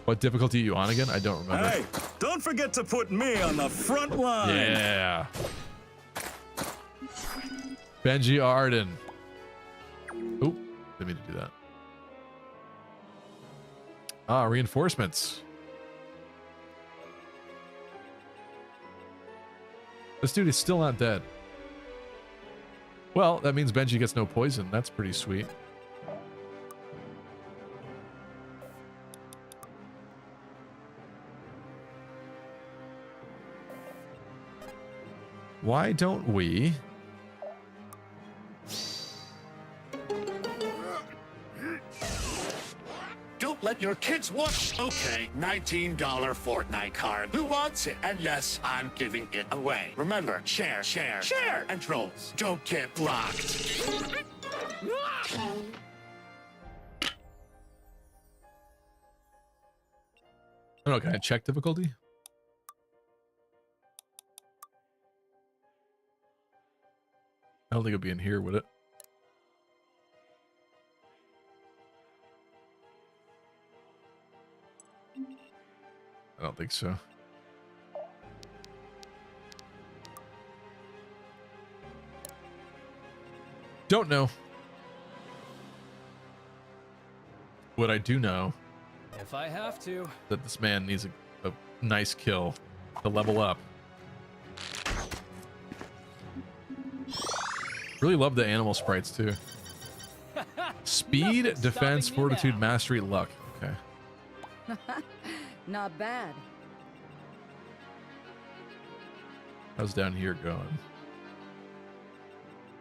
What difficulty are you on again? I don't remember. Hey, don't forget to put me on the front line. Yeah. Benji Arden. Oop, didn't mean to do that. Ah, reinforcements. This dude is still not dead. Well, that means Benji gets no poison. That's pretty sweet. Why don't we... Don't let your kids watch. Okay, $19 Fortnite card. Who wants it? And yes, I'm giving it away. Remember, share, share, share, and trolls. Don't get blocked. I don't know, can I check difficulty? I don't think it'd be in here, would it? I don't think so. Don't know. What I do know... If I have to... that this man needs a nice kill to level up. Really love the animal sprites, too. Speed, defense, fortitude, mastery, luck. Okay. Not bad. How's down here going?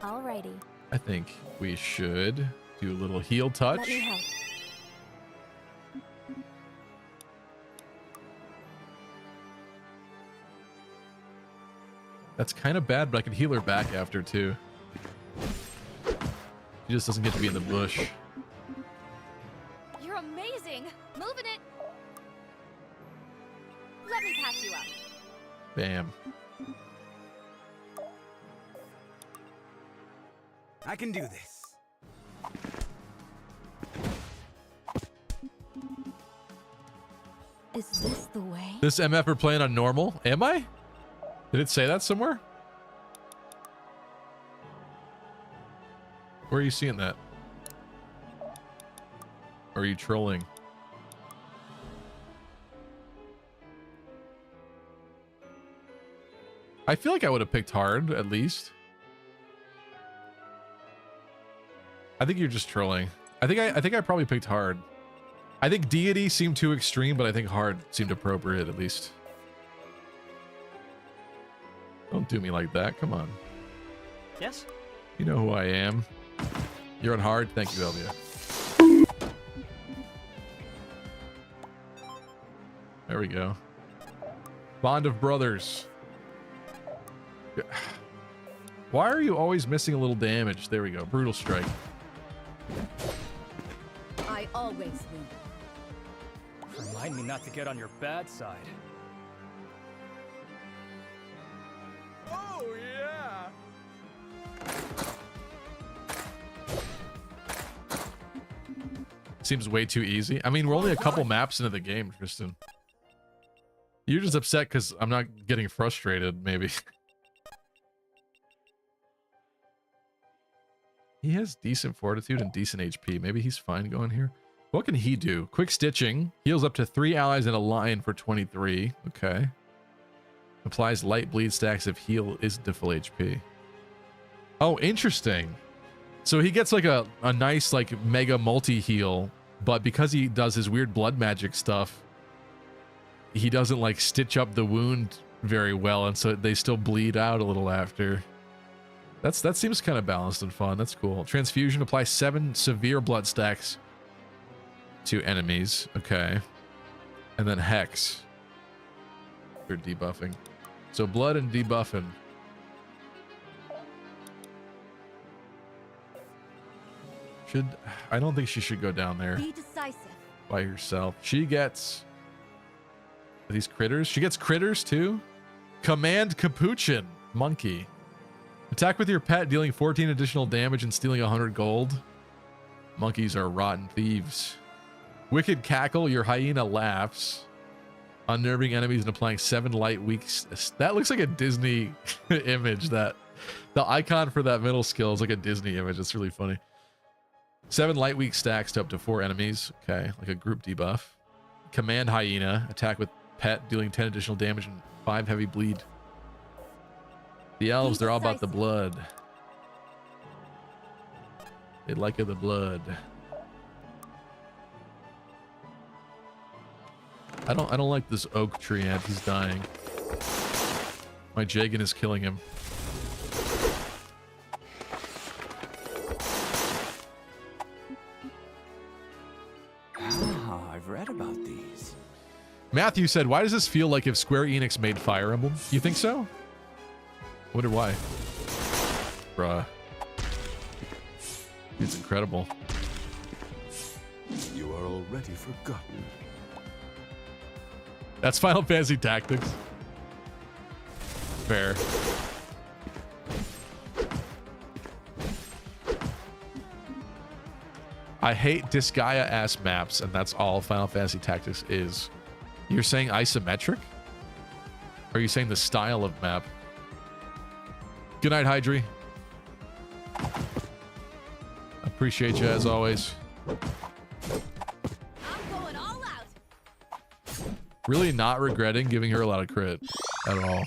Alrighty. I think we should do a little heal touch. Let me help. That's kind of bad, but I can heal her back after, too. She just doesn't get to be in the bush. You're amazing. Moving it. Let me patch you up. Bam. I can do this. Is this the way? This MF are playing on normal? Am I? Did it say that somewhere? Where are you seeing that? Or are you trolling? I feel like I would have picked hard, at least. I think you're just trolling. I think I probably picked hard. I think deity seemed too extreme, but I think hard seemed appropriate, at least. Don't do me like that. Come on. Yes? You know who I am. You're on hard. Thank you, Elvia. There we go. Bond of brothers. Why are you always missing a little damage? There we go. Brutal strike. I always win. Remind me not to get on your bad side. Oh, yeah! Seems way too easy. I mean, we're only a couple maps into the game, Tristan. You're just upset because I'm not getting frustrated, maybe. He has decent fortitude and decent HP. Maybe he's fine going here. What can he do? Quick stitching. Heals up to 3 allies in a line for 23. Okay. Applies light bleed stacks if heal isn't to full HP. Oh, interesting. So he gets like a nice like mega multi-heal, but because he does his weird blood magic stuff, he doesn't like stitch up the wound very well, and so they still bleed out a little after. That seems kind of balanced and fun. That's cool. Transfusion applies 7 severe blood stacks to enemies. Okay. And then Hex. They're debuffing. So blood and debuffing. I don't think she should go down there Be decisive. by herself. She gets these critters. She gets critters too. Command Capuchin. Monkey. Attack with your pet, dealing 14 additional damage and stealing 100 gold. Monkeys are rotten thieves. Wicked Cackle, your hyena laughs, unnerving enemies and applying 7 light weak. That looks like a Disney image. That the icon for that middle skill is like a Disney image. It's really funny. 7 light weak stacks to up to 4 enemies. Okay, like a group debuff. Command Hyena, attack with pet, dealing 10 additional damage and 5 heavy bleed. The elves, they're all about the blood. They like the blood. I don't like this oak tree ant. He's dying. My Jagan is killing him. Ah, I've read about these. Matthew said, why does this feel like if Square Enix made Fire Emblem? You think so? Wonder why. Bruh. It's incredible. You are already forgotten. That's Final Fantasy Tactics. Fair. I hate Disgaea ass maps, and that's all Final Fantasy Tactics is. You're saying isometric? Or are you saying the style of map? Good night, Hydri. Appreciate you as always. I'm going all out. Really not regretting giving her a lot of crit at all.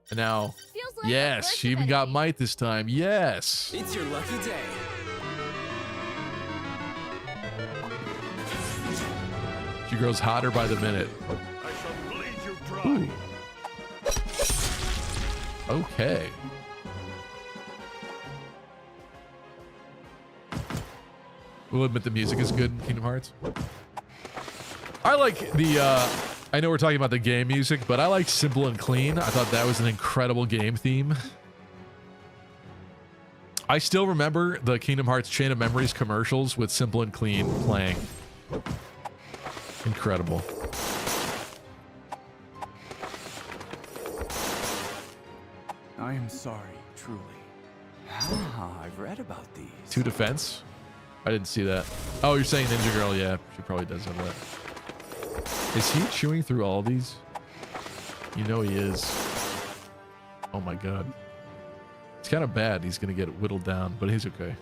And now, like yes, she even got might this time. Yes. It's your lucky day. She grows hotter by the minute. I shall bleed you dry. Ooh. Okay. We'll admit the music is good in Kingdom Hearts. I like the, I know we're talking about the game music, but I like Simple and Clean. I thought that was an incredible game theme. I still remember the Kingdom Hearts Chain of Memories commercials with Simple and Clean playing. Incredible. I am sorry, truly. Ah, I've read about these. 2 defense? I didn't see that. Oh, you're saying Ninja Girl? Yeah, she probably does have that. Is he chewing through all these? You know he is. Oh my god. It's kind of bad. He's gonna get whittled down, but he's okay.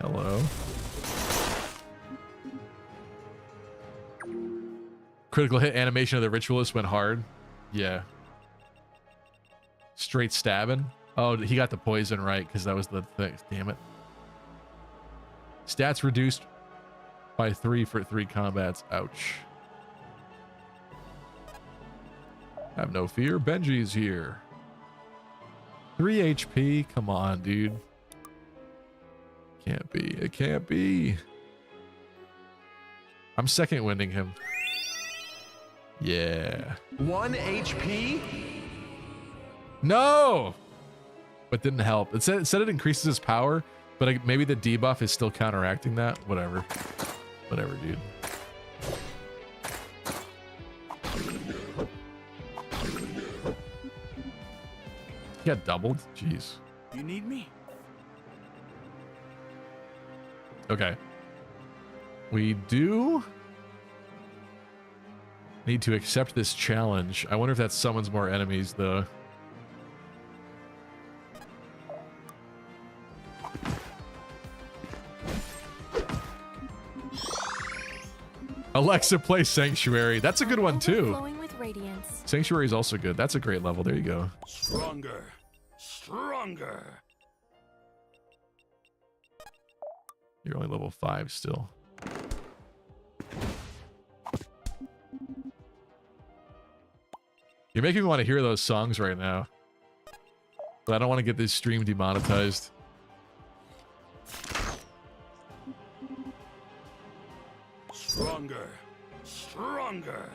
Hello. Critical hit animation of the ritualist went hard. Yeah. Straight stabbing. Oh, he got the poison right because that was the thing. Damn it. Stats reduced by 3 for 3 combats. Ouch. Have no fear. Benji's here. 3 HP. Come on, dude. Can't be. It can't be. I'm second winding him. Yeah. 1 HP? No! But didn't help. It said it increases his power, but maybe the debuff is still counteracting that. Whatever. Whatever, dude. He got doubled? Jeez. You need me? Okay. We do need to accept this challenge. I wonder if that summons more enemies, though. Alexa, play Sanctuary. That's a good one, too. Glowing with radiance. Sanctuary is also good. That's a great level. There you go. Stronger. Stronger. You're only level 5 still. You're making me want to hear those songs right now. But I don't want to get this stream demonetized. Stronger. Stronger.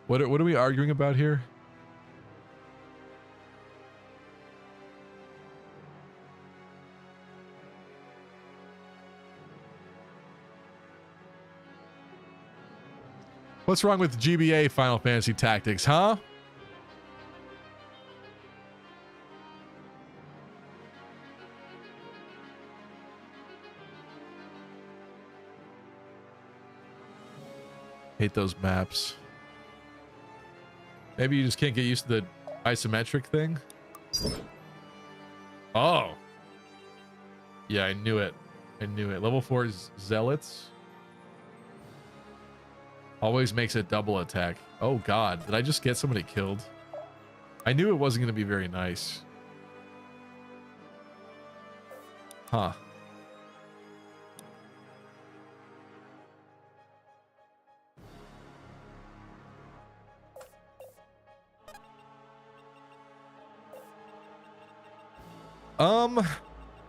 What are we arguing about here? What's wrong with GBA Final Fantasy Tactics, huh? Hate those maps. Maybe you just can't get used to the isometric thing. Oh. Yeah, I knew it. I knew it. Level 4 Zealots. Always makes a double attack. Oh god, did I just get somebody killed? I knew it wasn't going to be very nice. Huh.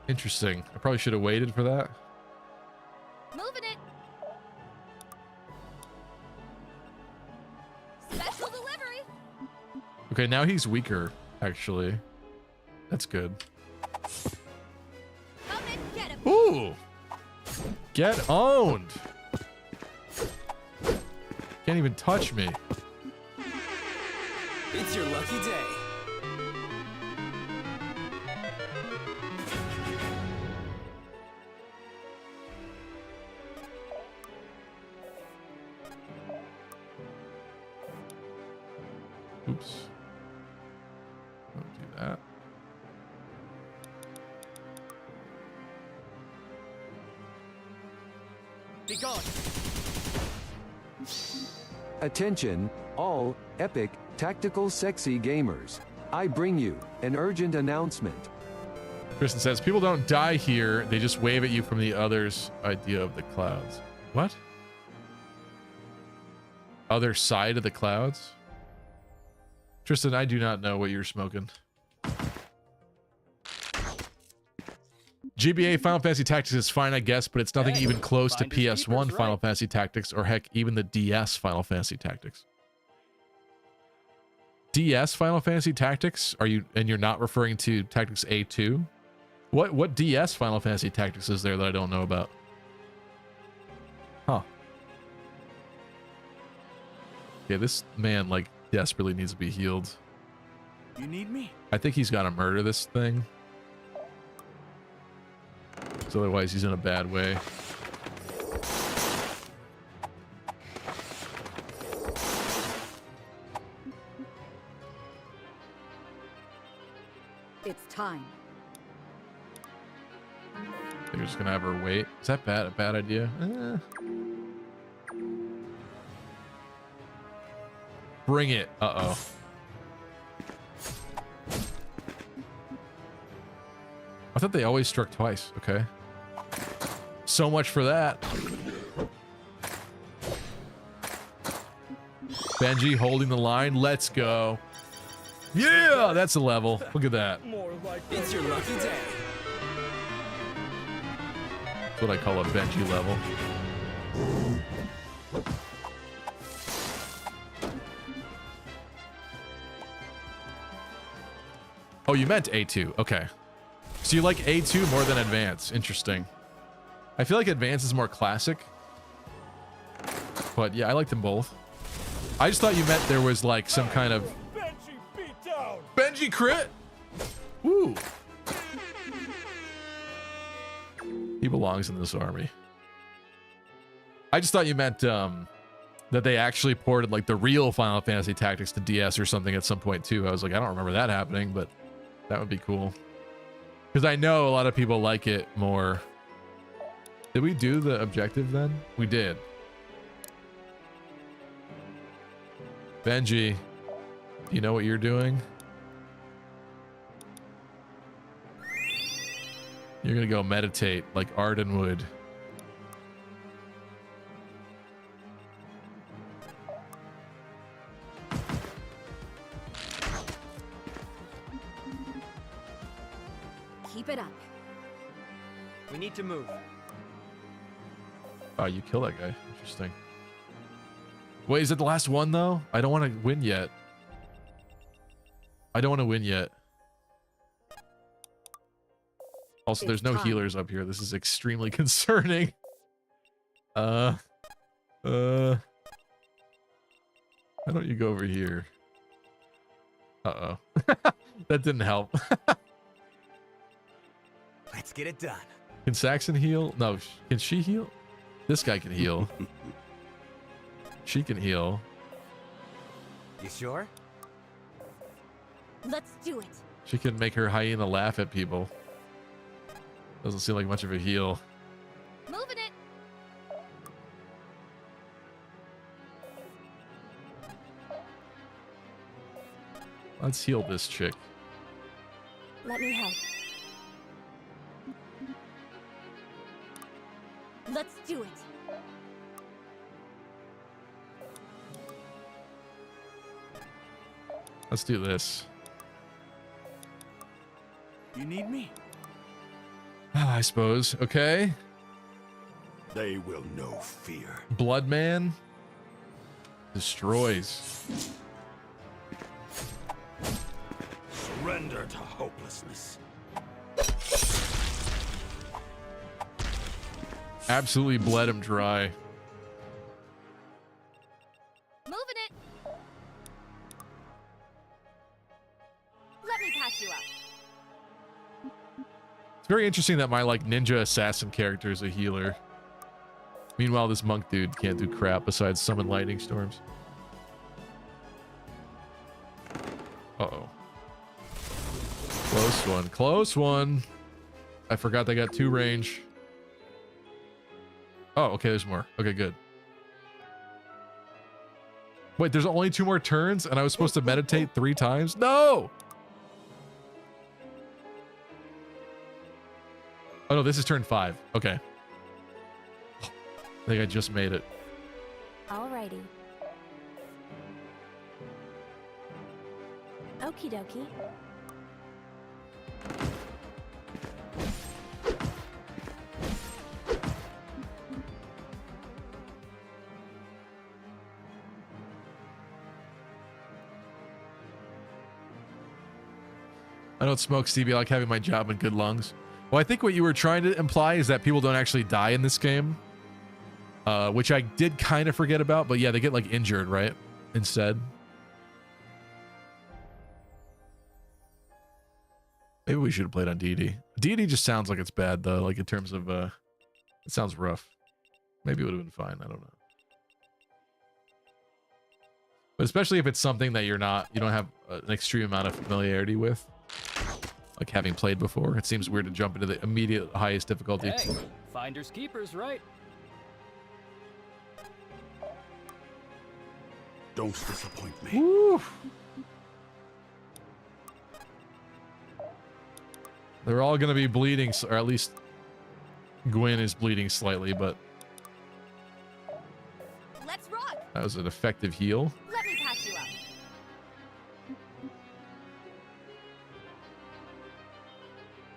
Interesting. I probably should have waited for that. Moving it. Special delivery. Okay, now he's weaker, actually. That's good. Come and get him. Ooh! Get owned! Can't even touch me. It's your lucky day. Oops. Don't do that. Be gone. Attention, all epic, tactical sexy gamers. I bring you an urgent announcement. Kristen says, people don't die here. They just wave at you from the other's idea of the clouds. What? Other side of the clouds? Tristan, I do not know what you're smoking. GBA Final Fantasy Tactics is fine, I guess, but it's nothing even close to PS1 Final Fantasy Tactics, or heck, even the DS Final Fantasy Tactics. DS Final Fantasy Tactics? Are you, and you're not referring to Tactics A2? What DS Final Fantasy Tactics is there that I don't know about? Huh. Yeah, this man, like, desperately needs to be healed. You need me? I think he's got to murder this thing. So otherwise he's in a bad way. It's time. I think we're just gonna have her wait. Is that bad? A bad idea? Bring it. Uh-oh. I thought they always struck twice. Okay. So much for that. Benji holding the line. Let's go. Yeah, that's a level. Look at that. It's your lucky day. That's what I call a Benji level. Oh, you meant A2. Okay. So you like A2 more than Advance. Interesting. I feel like Advance is more classic. But yeah, I like them both. I just thought you meant there was like some kind of... Benji crit? Woo. He belongs in this army. I just thought you meant that they actually ported like the real Final Fantasy Tactics to DS or something at some point too. I was like, I don't remember that happening, but that would be cool. Because I know a lot of people like it more. Did we do the objective then? We did. Benji, do you know what you're doing? You're gonna go meditate like Arden would. Keep it up. We need to move. Oh, you kill that guy. Interesting. Wait, is it the last one though? I don't want to win yet. I don't want to win yet. Also, there's no healers up here. This is extremely concerning. Why don't you go over here? Uh-oh. That didn't help. Let's get it done. Can Saxon heal? No, can she heal? This guy can heal. She can heal. You sure? Let's do it. She can make her hyena laugh at people. Doesn't seem like much of a heal. Moving it. Let's heal this chick. Let me help. Let's do it. Let's do this. You need me? I suppose. Okay. They will know fear. Bloodman destroys. Surrender to hopelessness. Absolutely bled him dry. Moving it. Let me patch you up. It's very interesting that my like ninja assassin character is a healer. Meanwhile, this monk dude can't do crap besides summon lightning storms. Uh-oh. Close one. Close one. I forgot they got 2 range. Oh, okay, there's more. Okay, good. Wait, there's only 2 more turns and I was supposed to meditate 3 times? No! Oh no, this is turn 5. Okay. I think I just made it. Alrighty. Okie dokie. I don't smoke, Stevie. I like having my job and good lungs. Well, I think what you were trying to imply is that people don't actually die in this game. Which I did kind of forget about, but yeah, they get like injured, right? Instead. Maybe we should have played on Deity. Deity just sounds like it's bad though, like in terms of it sounds rough. Maybe it would have been fine, I don't know. But especially if it's something that you don't have an extreme amount of familiarity with, like having played before, it seems weird to jump into the immediate highest difficulty. Hey, finders keepers, right? Don't disappoint me. Woo. They're all going to be bleeding, or at least Gwen is bleeding slightly, but Let's rock. that was an effective heal. Let me patch you up.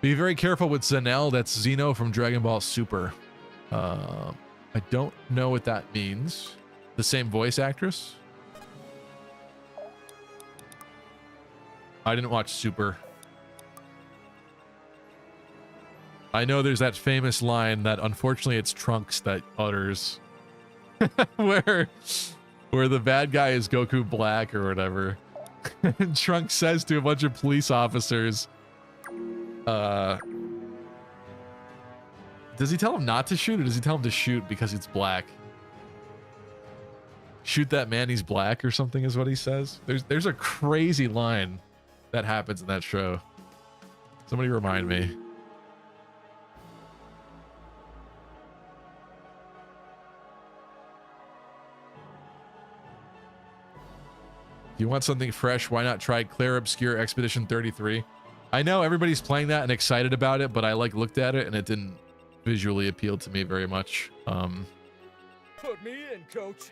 Be very careful with Zenel. That's Xeno from Dragon Ball Super. I don't know what that means. The same voice actress? I didn't watch Super. I know there's that famous line that unfortunately it's Trunks that utters where the bad guy is Goku Black or whatever. And Trunks says to a bunch of police officers, does he tell him not to shoot or does he tell him to shoot because it's black? Shoot that man, he's black or something is what he says. There's a crazy line that happens in that show. Somebody remind me. You want something fresh? Why not try Clair Obscure Expedition 33? I know everybody's playing that and excited about it, but I looked at it and it didn't visually appeal to me very much. Put me in, coach.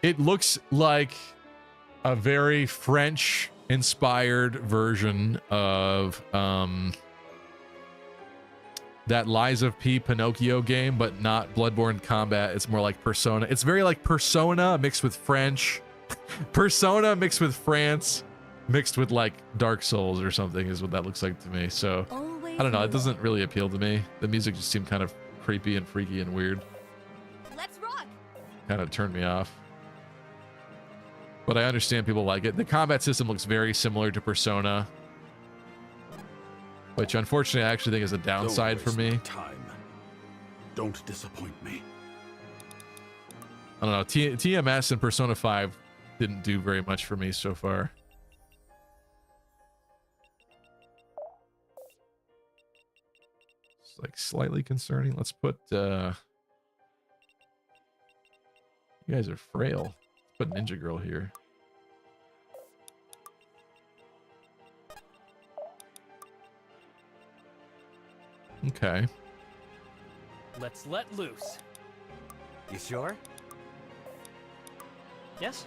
It looks like a very French-inspired version of that Lies of P Pinocchio game, but not Bloodborne Combat. It's more like Persona. It's very like Persona mixed with French. Persona mixed with France, mixed with like Dark Souls or something is what that looks like to me. So, I don't know. It doesn't really appeal to me. The music just seemed kind of creepy and freaky and weird. Let's rock. Kind of turned me off. But I understand people like it. The combat system looks very similar to Persona, which unfortunately I actually think is a downside for me. Time. Don't disappoint me. I don't know. TMS and Persona 5 didn't do very much for me so far. It's like slightly concerning. Let's put you guys are frail. Let's put Ninja Girl here. Okay. Let's let loose. You sure? Yes?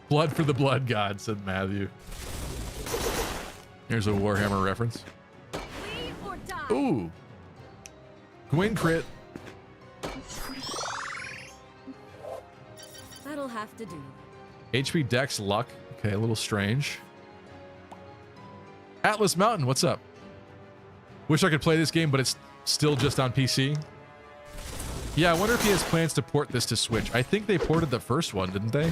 Blood for the blood god, said Matthew. Here's a Warhammer reference. Ooh. Gwyn crit. That'll have to do. HP Dex Luck. Okay, a little strange. Atlas Mountain, what's up? Wish I could play this game, but it's still just on PC. Yeah, I wonder if he has plans to port this to Switch. I think they ported the first one, didn't they?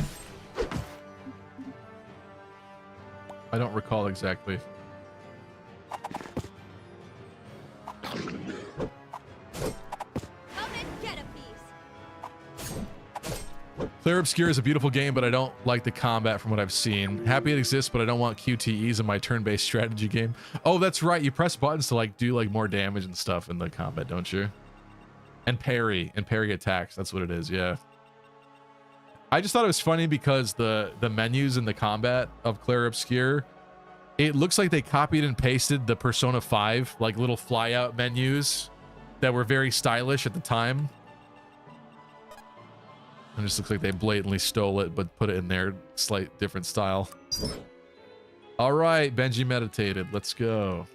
I don't recall exactly. Clair Obscure is a beautiful game, but I don't like the combat from what I've seen. Happy it exists, but I don't want QTEs in my turn-based strategy game. Oh, that's right. You press buttons to like do like more damage and stuff in the combat, don't you? And parry attacks. That's what it is. Yeah. I just thought it was funny because the menus in the combat of Clair Obscure, it looks like they copied and pasted the Persona 5 like little fly-out menus that were very stylish at the time. It just looks like they blatantly stole it, but put it in their slight different style. All right, Benji meditated. Let's go.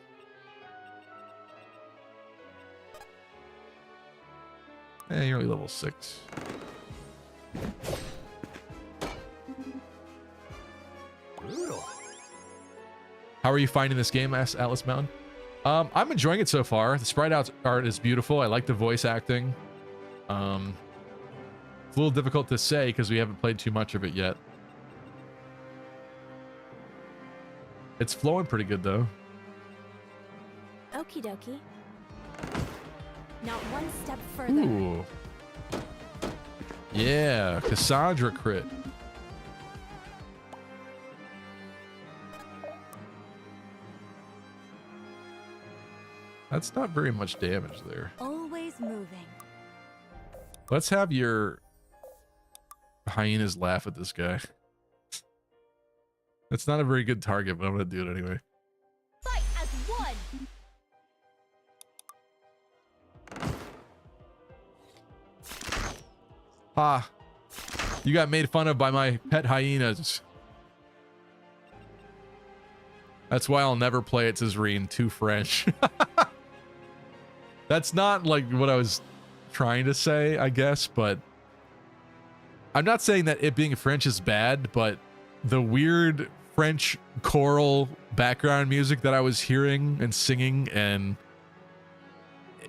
Hey, you're only level 6. Brutal. How are you finding this game, asked Atlas Mountain? I'm enjoying it so far. The sprite art is beautiful. I like the voice acting. It's a little difficult to say because we haven't played too much of it yet. It's flowing pretty good though. Okie dokie. Now one step further. Ooh. Yeah, Cassandra crit. That's not very much damage there. Always moving. Let's have your hyenas laugh at this guy. That's not a very good target, but I'm gonna do it anyway. Fight as one. Ha! You got made fun of by my pet hyenas. That's why I'll never play it, Zreen. Too French. That's not like what I was trying to say, I guess, but I'm not saying that it being French is bad, but the weird French choral background music that I was hearing and singing, and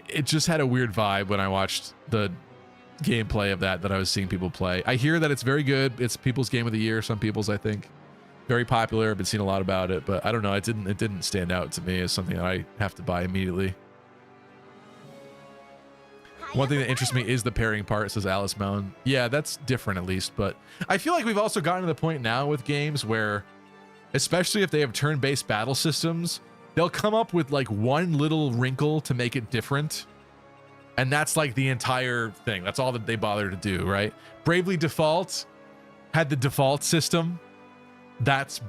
it just had a weird vibe when I watched the gameplay of that I was seeing people play. I hear that it's very good. It's people's game of the year, some people's, I think. Very popular. I've been seeing a lot about it, but I don't know. It didn't stand out to me as something that I have to buy immediately. One thing that interests me is the pairing part, says Alice Mountain. Yeah, that's different at least, but I feel like we've also gotten to the point now with games where, especially if they have turn-based battle systems, they'll come up with like one little wrinkle to make it different. And that's like the entire thing. That's all that they bother to do, right? Bravely Default had the default system. That's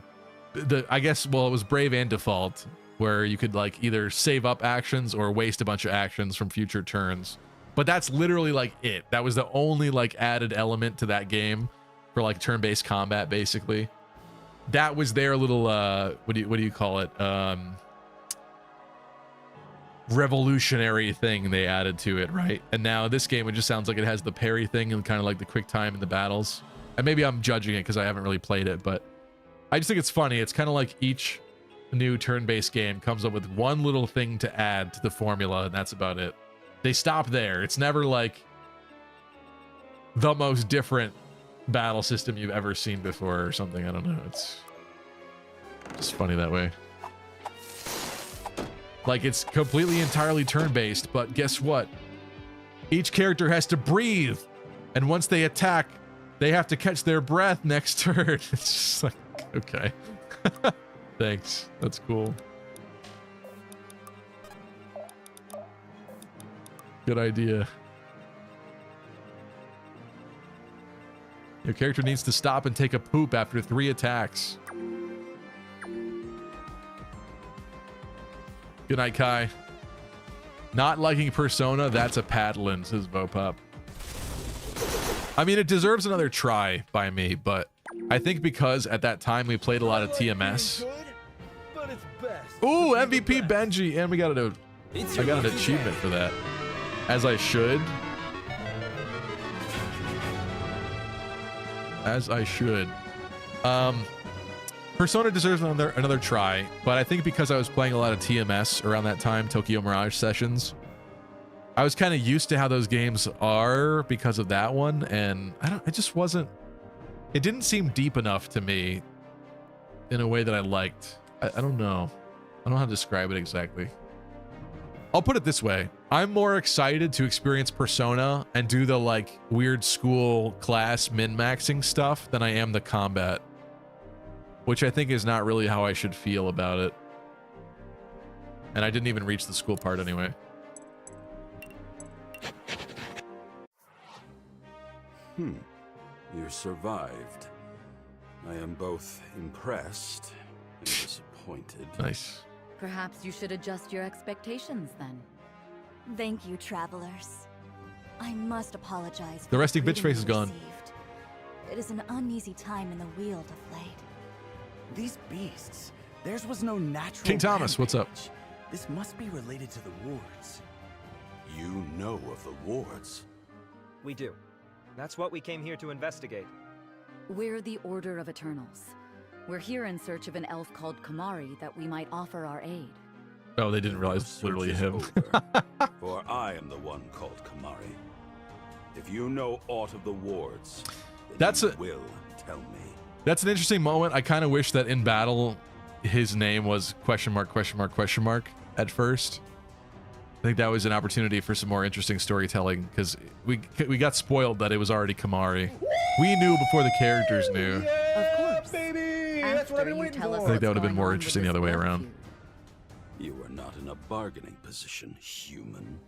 the, I guess, well, it was Brave and Default, where you could like either save up actions or waste a bunch of actions from future turns. But that's literally like it. That was the only like added element to that game for like turn-based combat, basically. That was their little what do you call it? Revolutionary thing they added to it, right? And now this game, it just sounds like it has the parry thing and kind of like the quick time in the battles. And maybe I'm judging it because I haven't really played it, but I just think it's funny. It's kind of like each new turn-based game comes up with one little thing to add to the formula, and that's about it. They stop there. It's never like the most different battle system you've ever seen before or something. I don't know. It's just funny that way. Like, it's completely entirely turn-based, but guess what? Each character has to breathe, and once they attack, they have to catch their breath next turn. It's just like, okay. Thanks. That's cool. Good idea. Your character needs to stop and take a poop after 3 attacks. Good night, Kai. Not liking Persona, that's a paddling, says Vopop. I mean, it deserves another try by me, but I think because at that time we played a lot of TMS. Ooh, MVP Benji, and I got an achievement for that. As I should. As I should. Persona deserves another try, but I think because I was playing a lot of TMS around that time, Tokyo Mirage Sessions, I was kind of used to how those games are because of that one, and it just wasn't, it didn't seem deep enough to me in a way that I liked. I don't know. I don't know how to describe it exactly. I'll put it this way. I'm more excited to experience Persona and do the like weird school class min-maxing stuff than I am the combat, which I think is not really how I should feel about it. And I didn't even reach the school part anyway. You survived. I am both impressed and disappointed. Nice. Perhaps you should adjust your expectations then. Thank you, travelers. I must apologize. The resting bitch face is gone. It is an uneasy time in the Weald of late. These beasts. Theirs was no natural King Thomas, what's up? This must be related to the wards. You know of the wards? We do. That's what we came here to investigate. We're the Order of Eternals. We're here in search of an elf called Kamari that we might offer our aid. Oh, they didn't realize it's literally him. For I am the one called Kamari. If you know aught of the wards, then That's you a will tell me. That's an interesting moment. I kind of wish that in battle his name was question mark at first. I think that was an opportunity for some more interesting storytelling because we got spoiled that it was already Kamari. We knew before the characters knew. Of course, baby. That's what I've been waiting for. I think that would have been more interesting the other way around. You are not in a bargaining position, human.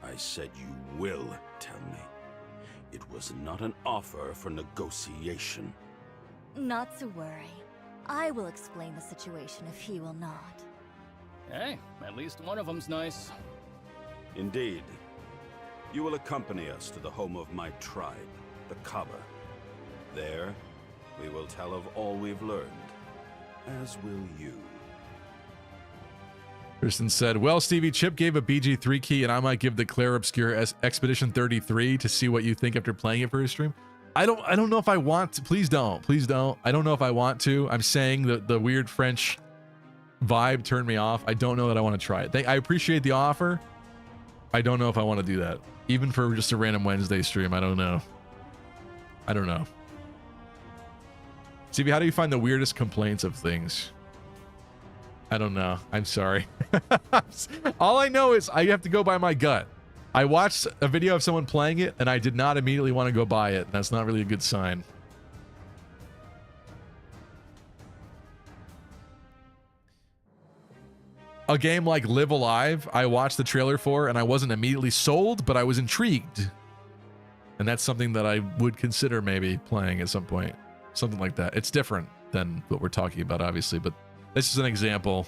I said you will tell me. It was not an offer for negotiation. Not to worry. I will explain the situation if he will not. Hey, at least one of them's nice. Indeed. You will accompany us to the home of my tribe, the Kaba. There, we will tell of all we've learned, as will you. Kristen said, well, Stevie, Chip gave a BG3 key, and I might give the Claire Obscure Expedition 33 to see what you think after playing it for his stream. I don't know if I want to. Please don't. I don't know if I want to. I'm saying that the weird French vibe turned me off. I don't know that I want to try it. I appreciate the offer. I don't know if I want to do that. Even for just a random Wednesday stream, I don't know. Stevie, how do you find the weirdest complaints of things? I don't know. I'm sorry. All I know is I have to go by my gut. I watched a video of someone playing it, and I did not immediately want to go buy it. That's not really a good sign. A game like Live Alive, I watched the trailer for, and I wasn't immediately sold, but I was intrigued. And that's something that I would consider maybe playing at some point. Something like that. It's different than what we're talking about, obviously, but this is an example.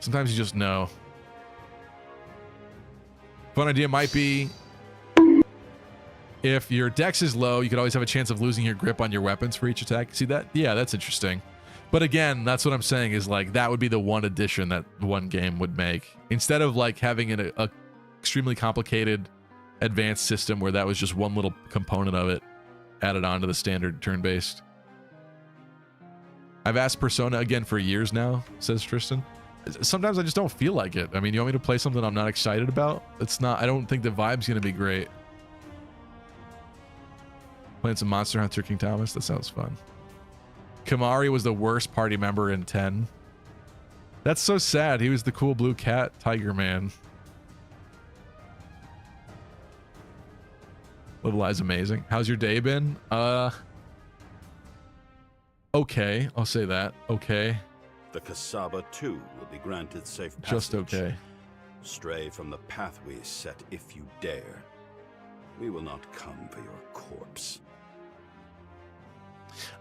Sometimes you just know. Fun idea might be if your dex is low, you could always have a chance of losing your grip on your weapons for each attack. See that? Yeah, that's interesting. But again, that's what I'm saying is like that would be the one addition that one game would make. Instead of like having a extremely complicated advanced system where that was just one little component of it added on to the standard turn-based. I've asked Persona again for years now, says Tristan. Sometimes I just don't feel like it. I mean, you want me to play something I'm not excited about? It's not, I don't think the vibe's going to be great. Playing some Monster Hunter King Thomas? That sounds fun. Kamari was the worst party member in 10. That's so sad. He was the cool blue cat tiger man. Little Eye's amazing. How's your day been? Okay. I'll say that. Okay. The Kasaba too will be granted safe passage. Just okay. Stray from the path we set if you dare. We will not come for your corpse.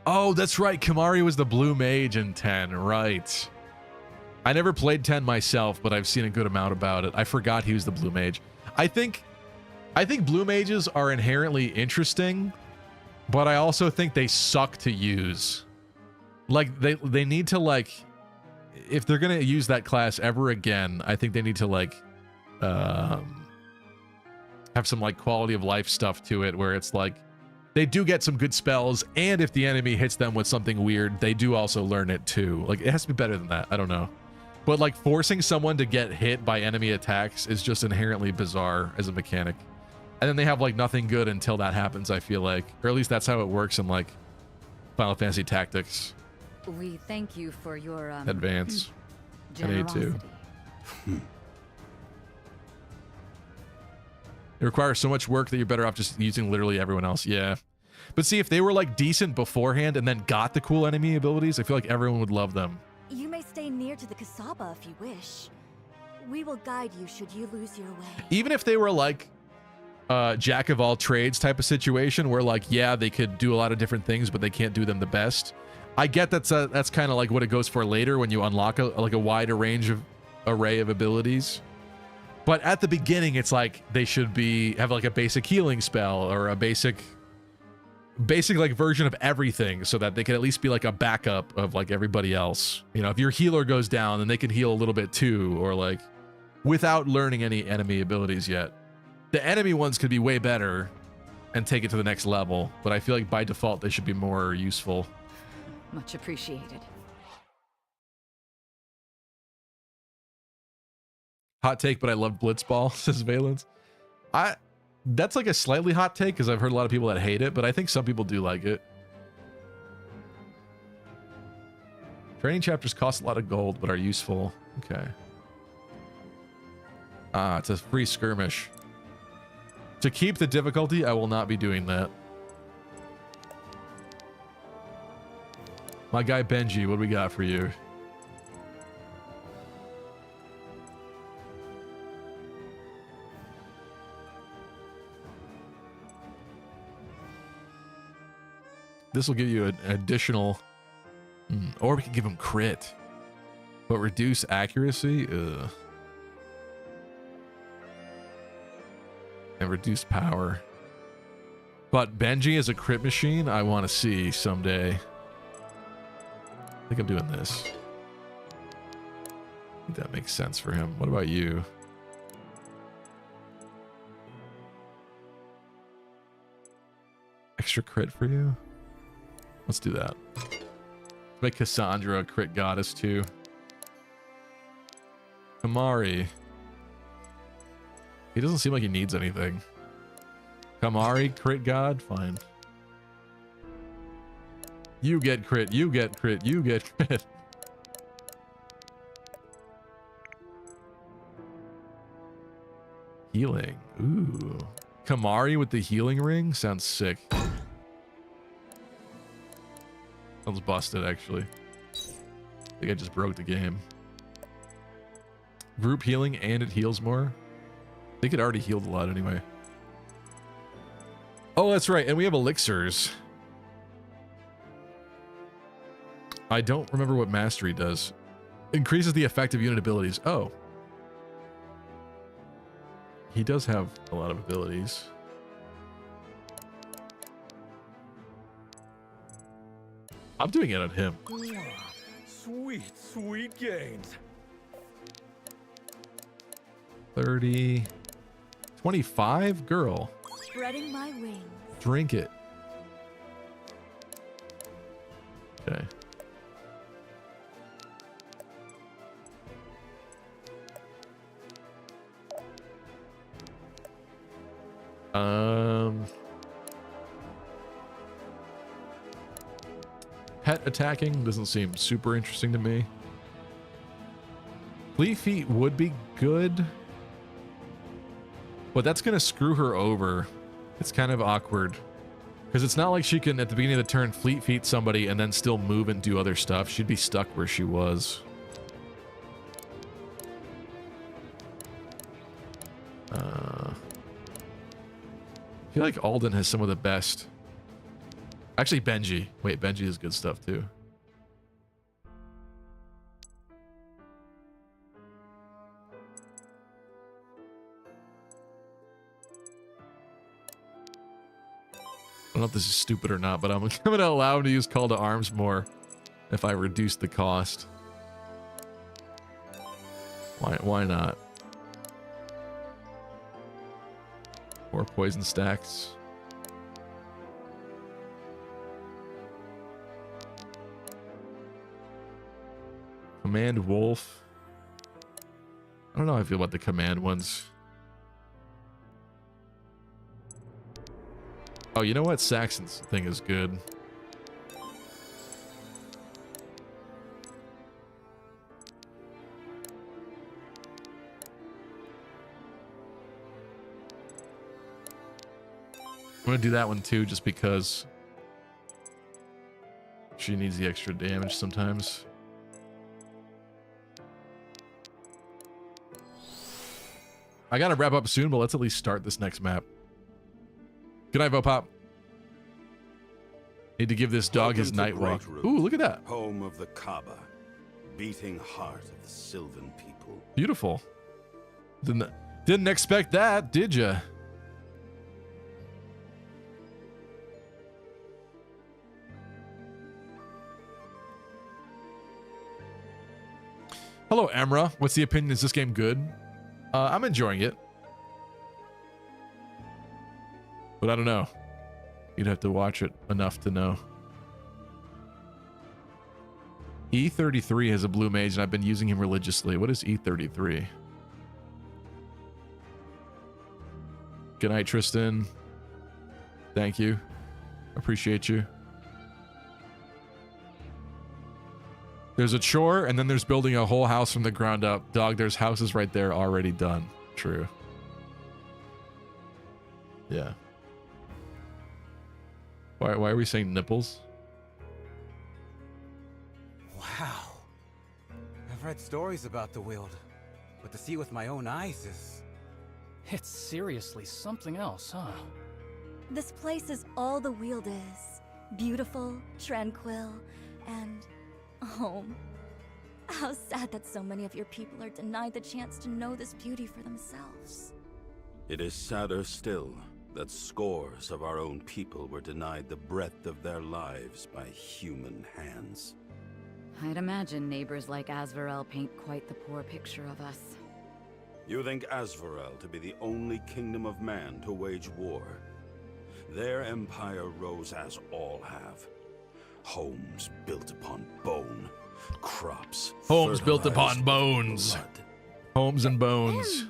Oh, that's right. Kamari was the blue mage in 10. Right. I never played 10 myself, but I've seen a good amount about it. I forgot he was the blue mage. I think blue mages are inherently interesting, but I also think they suck to use. Like they need to like, if they're gonna use that class ever again, I think they need to like have some like quality of life stuff to it where it's like they do get some good spells, and if the enemy hits them with something weird, they do also learn it too. Like it has to be better than that. I don't know. But like forcing someone to get hit by enemy attacks is just inherently bizarre as a mechanic. And then they have like nothing good until that happens, I feel like. Or at least that's how it works in like Final Fantasy Tactics. We thank you for your Advance. And A2. It requires so much work that you're better off just using literally everyone else. Yeah. But see, if they were like decent beforehand and then got the cool enemy abilities, I feel like everyone would love them. You may stay near to the Kasaba if you wish. We will guide you should you lose your way. Even if they were like jack of all trades type of situation where like, yeah, they could do a lot of different things, but they can't do them the best. I get that's kind of like what it goes for later when you unlock a wider range of array of abilities. But at the beginning, it's like they should have like a basic healing spell or a basic like version of everything so that they can at least be like a backup of like everybody else. You know, if your healer goes down, then they can heal a little bit too, or like without learning any enemy abilities yet. The enemy ones could be way better and take it to the next level, but I feel like by default, they should be more useful. Much appreciated. Hot take, but I love Blitzball, says Valence. That's like a slightly hot take because I've heard a lot of people that hate it, but I think some people do like it. Training chapters cost a lot of gold, but are useful. Okay. Ah, it's a free skirmish. To keep the difficulty, I will not be doing that. My guy Benji, what do we got for you? This will give you an additional... or we can give him crit. But reduce accuracy? Ugh. And reduce power. But Benji as a crit machine, I want to see someday. I think I'm doing this. I think that makes sense for him. What about you? Extra crit for you? Let's do that. Make Cassandra a crit goddess too. Kamari. He doesn't seem like he needs anything. Kamari, crit god? Fine. You get crit, you get crit, you get crit. Healing. Ooh. Kamari with the healing ring? Sounds sick. Sounds busted, actually. I think I just broke the game. Group healing and it heals more? I think it already healed a lot anyway. Oh, that's right. And we have elixirs. I don't remember what mastery does. Increases the effect of unit abilities. Oh. He does have a lot of abilities. I'm doing it on him. Sweet, sweet gains. 30. 25? Girl. Spreading my wings. Drink it. Okay. Pet attacking doesn't seem super interesting to me. Fleet feet would be good, but that's gonna screw her over. It's kind of awkward because it's not like she can at the beginning of the turn fleet feet somebody and then still move and do other stuff. She'd be stuck where she was. I feel like Alden has some of the best. Actually, Benji. Wait, Benji has good stuff too. I don't know if this is stupid or not, but I'm going to allow him to use Call to Arms more if I reduce the cost. Why not? More poison stacks. Command Wolf. I don't know how I feel about the command ones. Oh, you know what? Saxon's thing is good. I'm gonna do that one too, just because she needs the extra damage sometimes. I gotta wrap up soon, but let's at least start this next map. Good night, Vopop. Need to give this dog his night walk. Ooh, look at that. Home of the Kaaba, beating heart of the Sylvan people. Beautiful. Didn't expect that, did ya? Hello, Emra. What's the opinion? Is this game good? I'm enjoying it. But I don't know. You'd have to watch it enough to know. E33 has a blue mage, and I've been using him religiously. What is E33? Good night, Tristan. Thank you. Appreciate you. There's a chore, and then there's building a whole house from the ground up. Dog, there's houses right there already done. True. Yeah. Why are we saying nipples? Wow. I've read stories about the Wield, but to see it with my own eyes is... It's seriously something else, huh? This place is all the Wield is. Beautiful, tranquil, and home. How sad that so many of your people are denied the chance to know this beauty for themselves. It is sadder still that scores of our own people were denied the breadth of their lives by human hands. I'd imagine neighbors like Asvarel paint quite the poor picture of us. You think Asvarel to be the only kingdom of man to wage war? Their empire rose as all have. Homes built upon bone, crops. Homes built upon fertilized bones. blood. Homes and bones.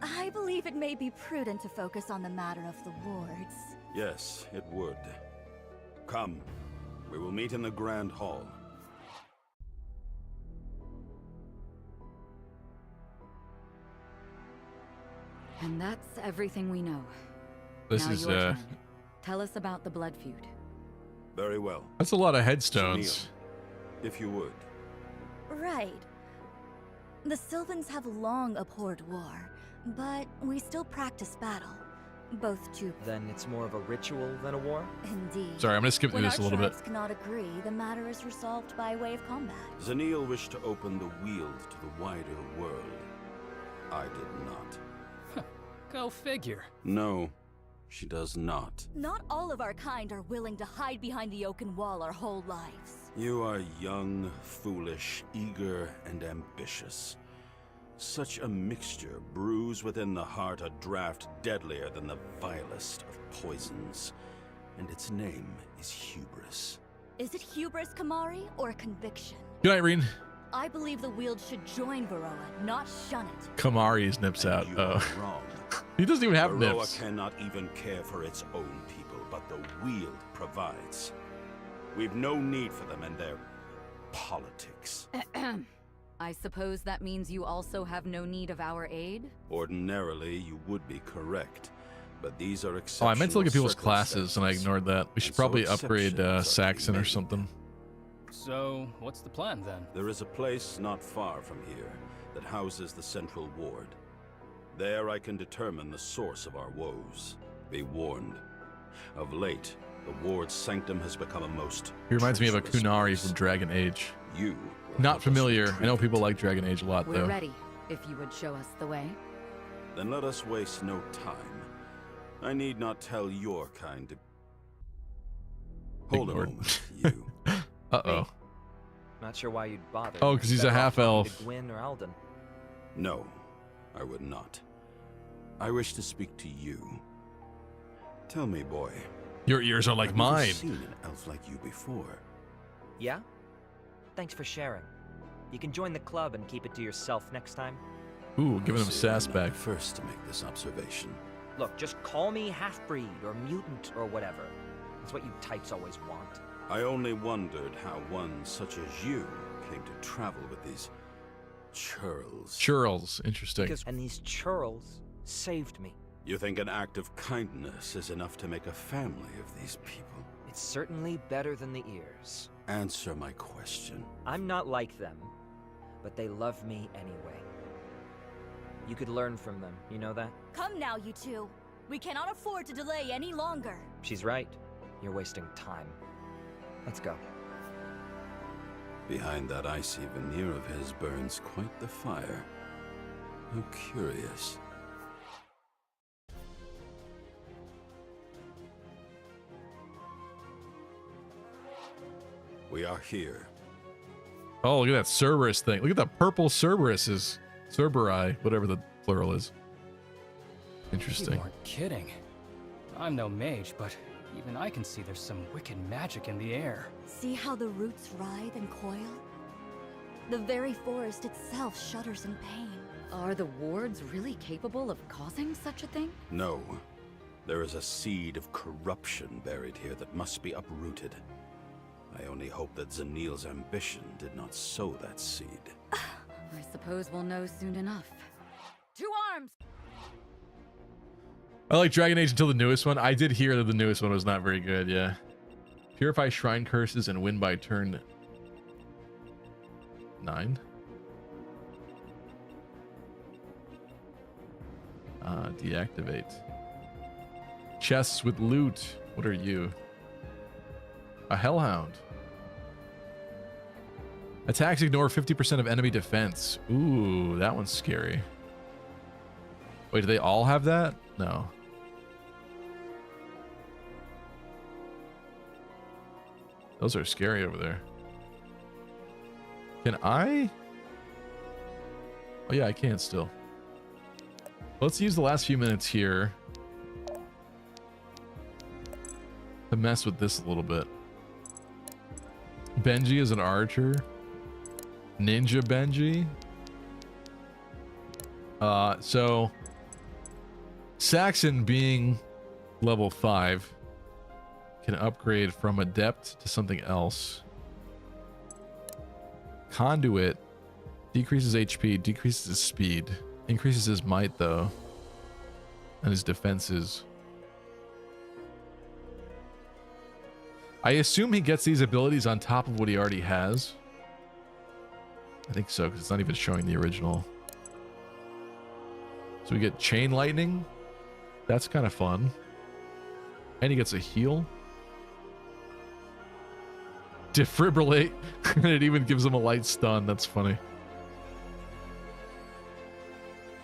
I believe it may be prudent to focus on the matter of the wards. Yes, it would. Come, we will meet in the Grand Hall. And that's everything we know. This now is your turn. Tell us about the blood feud. Very well. That's a lot of headstones. If you would. Right. The Sylvans have long abhorred war, but we still practice battle. Both to... Then it's more of a ritual than a war? Indeed. Sorry, I'm gonna skip through this a little bit. When our tribes cannot agree, the matter is resolved by way of combat. Zanille wished to open the Wield to the wider world. I did not. Go figure. No, she does not. Not all of our kind are willing to hide behind the oaken wall our whole lives. You are young, foolish, eager, and ambitious. Such a mixture brews within the heart a draught deadlier than the vilest of poisons. And its name is hubris. Is it hubris, Kamari, or conviction? Good night, Reen. I believe the Wield should join Varroa, not shun it. Kamari's nips out. You Oh. are wrong. He doesn't even have Varroa nips. cannot even care for its own people, but the Wield provides. We've no need for them and their politics. I suppose that means you also have no need of our aid? Ordinarily, you would be correct, but these are Oh, exceptional I meant to look at people's classes circumstances. and I ignored that. We should And so probably upgrade exceptions are to be Saxon or made. something. So, what's the plan then? There is a place not far from here that houses the central ward. There I can determine the source of our woes. Be warned. Of late, the ward's sanctum has become a most He reminds me of a treacherous Kunari place. from Dragon Age. You will Not help us familiar. I retreat know people it. like Dragon Age a lot, We're though. ready, if you would show us the way. Then let us waste no time. I need not tell your kind to... Hold Ignored. a moment, you. Uh-oh. Not sure why you'd bother. Oh, 'cause he's a Better off half-elf. talking to Gwyn or Alden. No, I would not. I wish to speak to you. Tell me, boy. Your ears are like have you ever mine. seen an elf like you before? Yeah? Thanks for sharing. You can join the club and keep it to yourself next time. Ooh, giving him I say sass I'm not back. the first to make this observation. Look, just call me half-breed or mutant or whatever. That's what you types always want. I only wondered how one such as you came to travel with these churls. Churls. Interesting. And these churls saved me. You think an act of kindness is enough to make a family of these people? It's certainly better than the ears. Answer my question. I'm not like them, but they love me anyway. You could learn from them, you know that? Come now, you two. We cannot afford to delay any longer. She's right. You're wasting time. Let's go. Behind that icy veneer of his burns quite the fire. How curious. We are here. Oh, look at that Cerberus thing. Look at that purple Cerberus is Cerberi, whatever the plural is. Interesting. You weren't kidding. I'm no mage, but even I can see there's some wicked magic in the air. See how the roots writhe and coil? The very forest itself shudders in pain. Are the wards really capable of causing such a thing? No. There is a seed of corruption buried here that must be uprooted. I only hope that Zanil's ambition did not sow that seed. I suppose we'll know soon enough. To arms! I like Dragon Age until the newest one. I did hear that the newest one was not very good, yeah. Purify shrine curses and win by turn 9. Deactivate. Chests with loot. What are you? A hellhound. Attacks ignore 50% of enemy defense. Ooh, that one's scary. Wait, do they all have that? No. Those are scary over there. Can I? Oh yeah, I can still. Let's use the last few minutes here to mess with this a little bit. Benji is an archer. Ninja Benji. So Saxon being level 5 can upgrade from adept to something else. Conduit decreases HP, decreases his speed, increases his might though, and his defenses. I assume he gets these abilities on top of what he already has. I think so, because it's not even showing the original. So we get Chain Lightning. That's kind of fun. And he gets a heal. Defibrillate. And it even gives him a light stun. That's funny.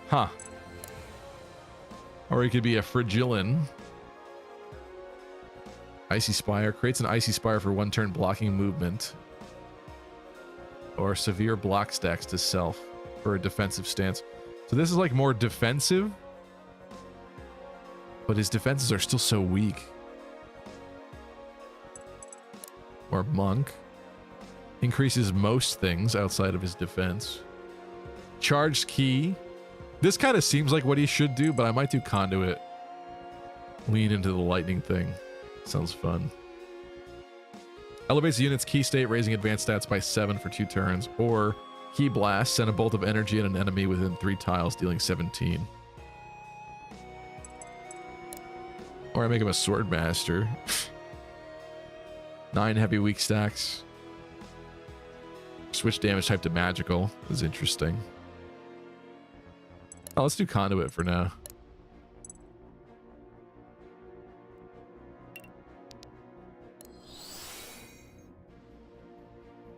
Huh. Or he could be a Fragilin. Icy Spire. Creates an Icy Spire for 1 turn blocking movement. Or severe block stacks to self for a defensive stance. So this is like more defensive. But his defenses are still so weak. Or Monk. Increases most things outside of his defense. Charged Key. This kind of seems like what he should do, but I might do Conduit. Lean into the lightning thing. Sounds fun. Elevates the unit's key state, raising advanced stats by 7 for 2 turns. Or Key Blast, send a bolt of energy at an enemy within 3 tiles, dealing 17. Or I make him a Sword Master. 9 heavy weak stacks. Switch damage type to magical is interesting. Oh, let's do Conduit for now.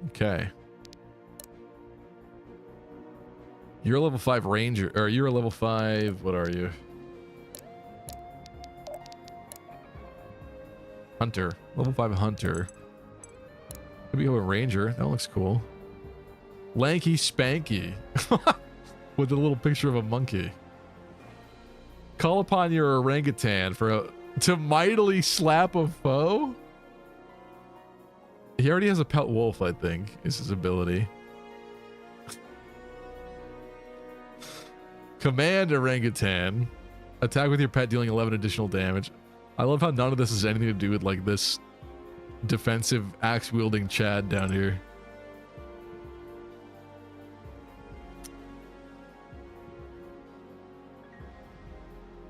Okay. You're a level 5 ranger, or you're a level 5, what are you? Hunter. Level 5 hunter. Maybe go a ranger. That looks cool. Lanky Spanky. With a little picture of a monkey. Call upon your orangutan to mightily slap a foe? He already has a pet wolf, I think, is his ability. Command orangutan. Attack with your pet, dealing 11 additional damage. I love how none of this has anything to do with like this defensive axe-wielding Chad down here.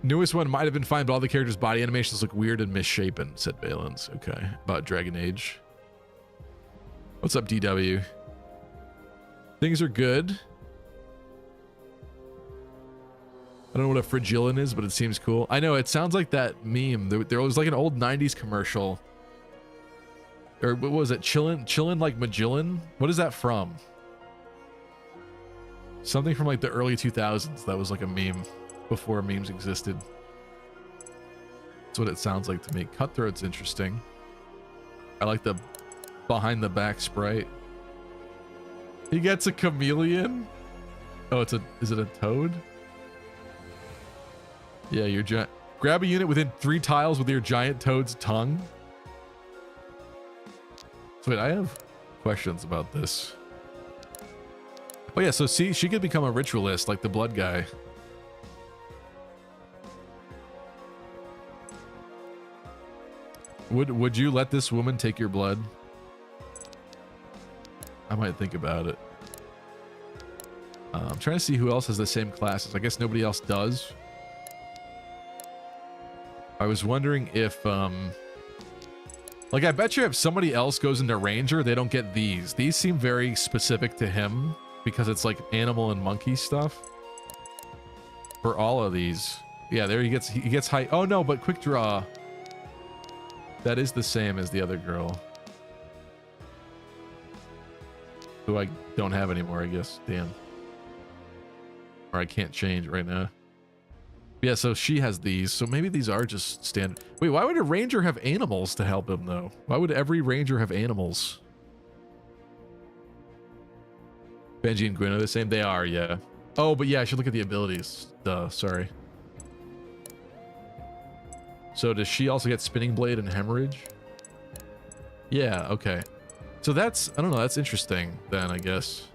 Newest one might have been fine, but all the characters' body animations look weird and misshapen, said Valens. Okay, about Dragon Age. What's up, DW? Things are good. I don't know what a Fragilin is, but it seems cool. I know, it sounds like that meme. There was like an old 90s commercial. Or what was it? Chillin' like Magillin? What is that from? Something from like the early 2000s that was like a meme before memes existed. That's what it sounds like to me. Cutthroat's interesting. I like the behind the back sprite. He gets a chameleon? Oh, is it a toad? Yeah, your giant. Grab a unit within 3 tiles with your giant toad's tongue. So wait, I have questions about this. Oh yeah, so see, she could become a ritualist like the blood guy. Would you let this woman take your blood? I might think about it. I'm trying to see who else has the same classes. I guess nobody else does. I was wondering if, like, I bet you if somebody else goes into Ranger, they don't get these. These seem very specific to him because it's like animal and monkey stuff. For all of these. Yeah, there he gets high. Oh no, but quick draw. That is the same as the other girl. Who I don't have anymore, I guess. Damn. Or I can't change right now. Yeah, so she has these. So maybe these are just standard. Wait, why would a ranger have animals to help him, though? Why would every ranger have animals? Benji and Gwen are the same? They are, yeah. Oh, but yeah, I should look at the abilities. Duh, sorry. So does she also get Spinning Blade and Hemorrhage? Yeah, okay. So that's, I don't know, that's interesting then, I guess.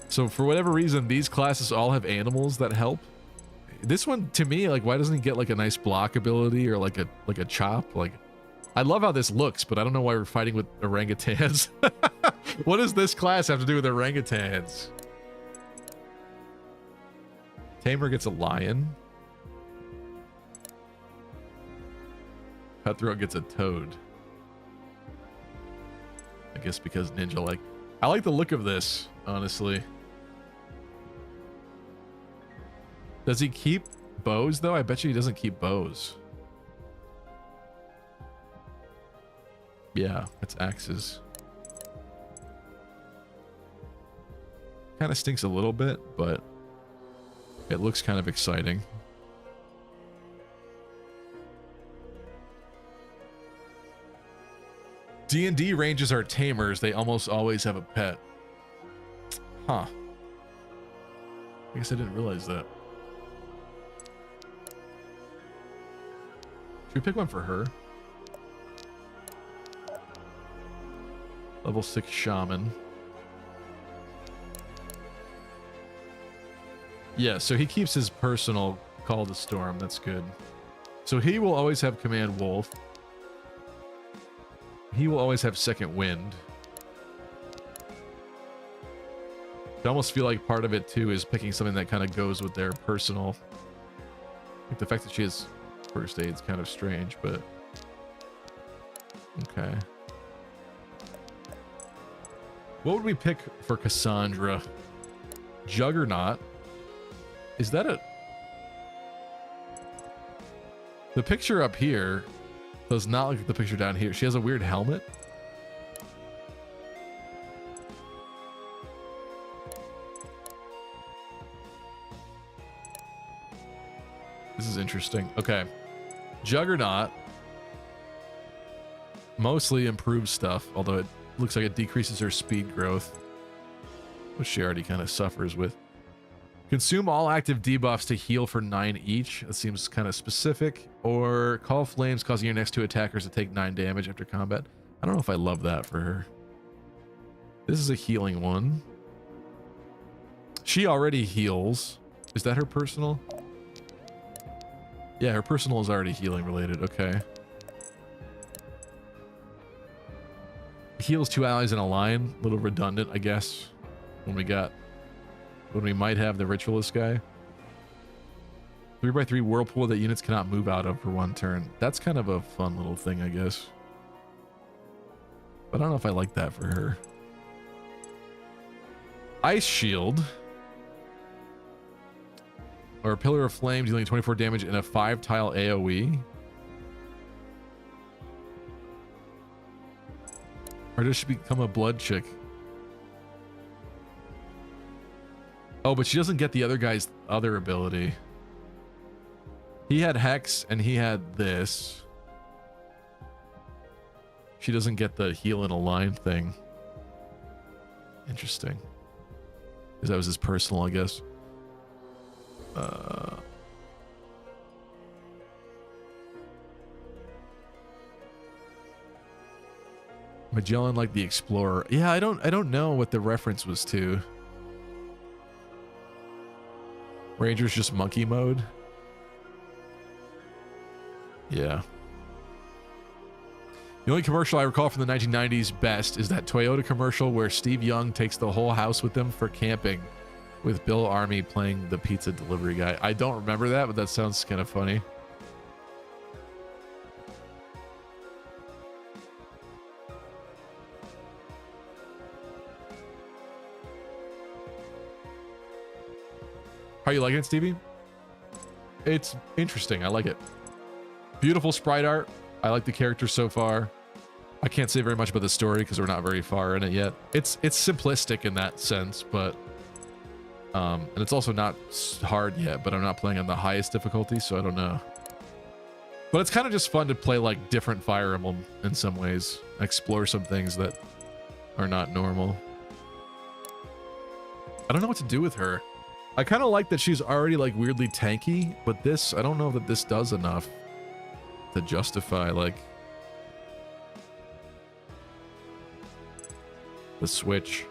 So for whatever reason, these classes all have animals that help. This one, to me, like, why doesn't he get like a nice block ability or like a chop? Like, I love how this looks, but I don't know why we're fighting with orangutans. What does this class have to do with orangutans? Tamer gets a lion. Cutthroat gets a toad. I guess because ninja like. I like the look of this, honestly. Does he keep bows though? I bet you he doesn't keep bows. Yeah, it's axes. Kind of stinks a little bit, but it looks kind of exciting. D&D ranges are tamers. They almost always have a pet. Huh. I guess I didn't realize that. Should we pick one for her? Level 6 shaman. Yeah, so he keeps his personal Call to Storm. That's good. So he will always have Command Wolf. He will always have Second Wind. I almost feel like part of it too is picking something that kind of goes with their personal. Like the fact that she has First Aid's kind of strange, but okay. What would we pick for Cassandra? Juggernaut. Is that a... The picture up here does not look like the picture down here. She has a weird helmet. This is interesting. Okay. Juggernaut mostly improves stuff, although it looks like it decreases her speed growth, which she already kind of suffers with. Consume all active debuffs to heal for 9 each. That seems kind of specific. Or call flames, causing your next 2 attackers to take 9 damage after combat. I don't know if I love that for her. This is a healing one. She already heals. Is that her personal? Yeah, her personal is already healing related. Okay. Heals 2 allies in a line. A little redundant, I guess. When we might have the ritualist guy. 3x3 whirlpool that units cannot move out of for 1 turn. That's kind of a fun little thing, I guess. But I don't know if I like that for her. Ice shield. Or a pillar of flame dealing 24 damage in a 5-tile AoE. Or does she become a blood chick? Oh, but she doesn't get the other guy's other ability. He had Hex and he had this. She doesn't get the heal in a line thing. Interesting. Because that was his personal, I guess. Magellan like the Explorer. Yeah, I don't know what the reference was to. Ranger's just monkey mode. Yeah. The only commercial I recall from the 1990s best is that Toyota commercial where Steve Young takes the whole house with him for camping, with Bill Army playing the pizza delivery guy. I don't remember that, but that sounds kind of funny. How you liking it, Stevie? It's interesting. I like it. Beautiful sprite art. I like the characters so far. I can't say very much about the story because we're not very far in it yet. It's simplistic in that sense, but and it's also not hard yet, but I'm not playing on the highest difficulty, so I don't know. But it's kind of just fun to play like different Fire Emblem in some ways. Explore some things that are not normal. I don't know what to do with her. I kind of like that she's already like weirdly tanky, but this, I don't know that this does enough to justify like the switch.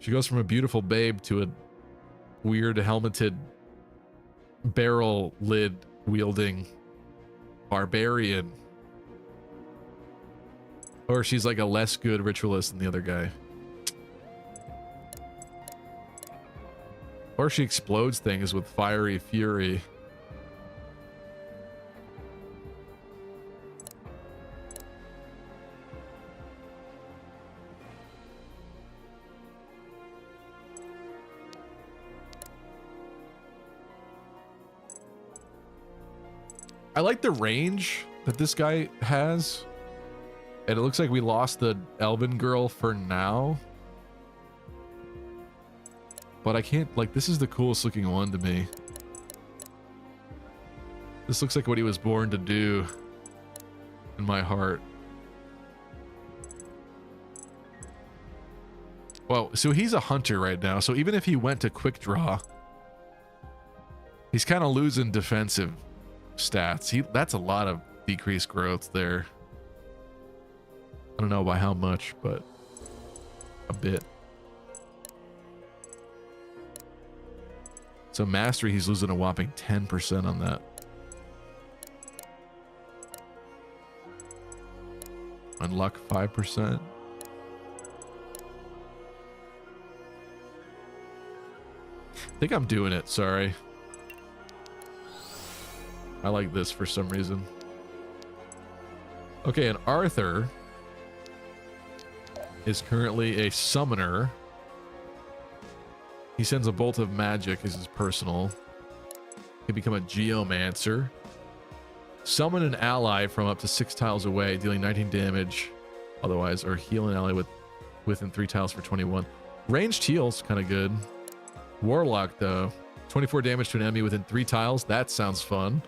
She goes from a beautiful babe to a weird helmeted barrel lid wielding barbarian. Or she's like a less good ritualist than the other guy. Or she explodes things with fiery fury. I like the range that this guy has. And it looks like we lost the Elven girl for now. But I can't, like, this is the coolest looking one to me. This looks like what he was born to do in my heart. Well, so he's a hunter right now. So even if he went to quick draw, he's kind of losing defensive stats. That's a lot of decreased growth there. I don't know by how much, but a bit. So mastery, he's losing a whopping 10% on that. On luck, 5%. I think I'm doing it, sorry. I like this for some reason. Okay, and Arthur is currently a summoner. He sends a bolt of magic as his personal. He can become a geomancer. Summon an ally from up to 6 tiles away, dealing 19 damage otherwise, or heal an ally within 3 tiles for 21. Ranged heal's kind of good. Warlock, though. 24 damage to an enemy within 3 tiles. That sounds fun.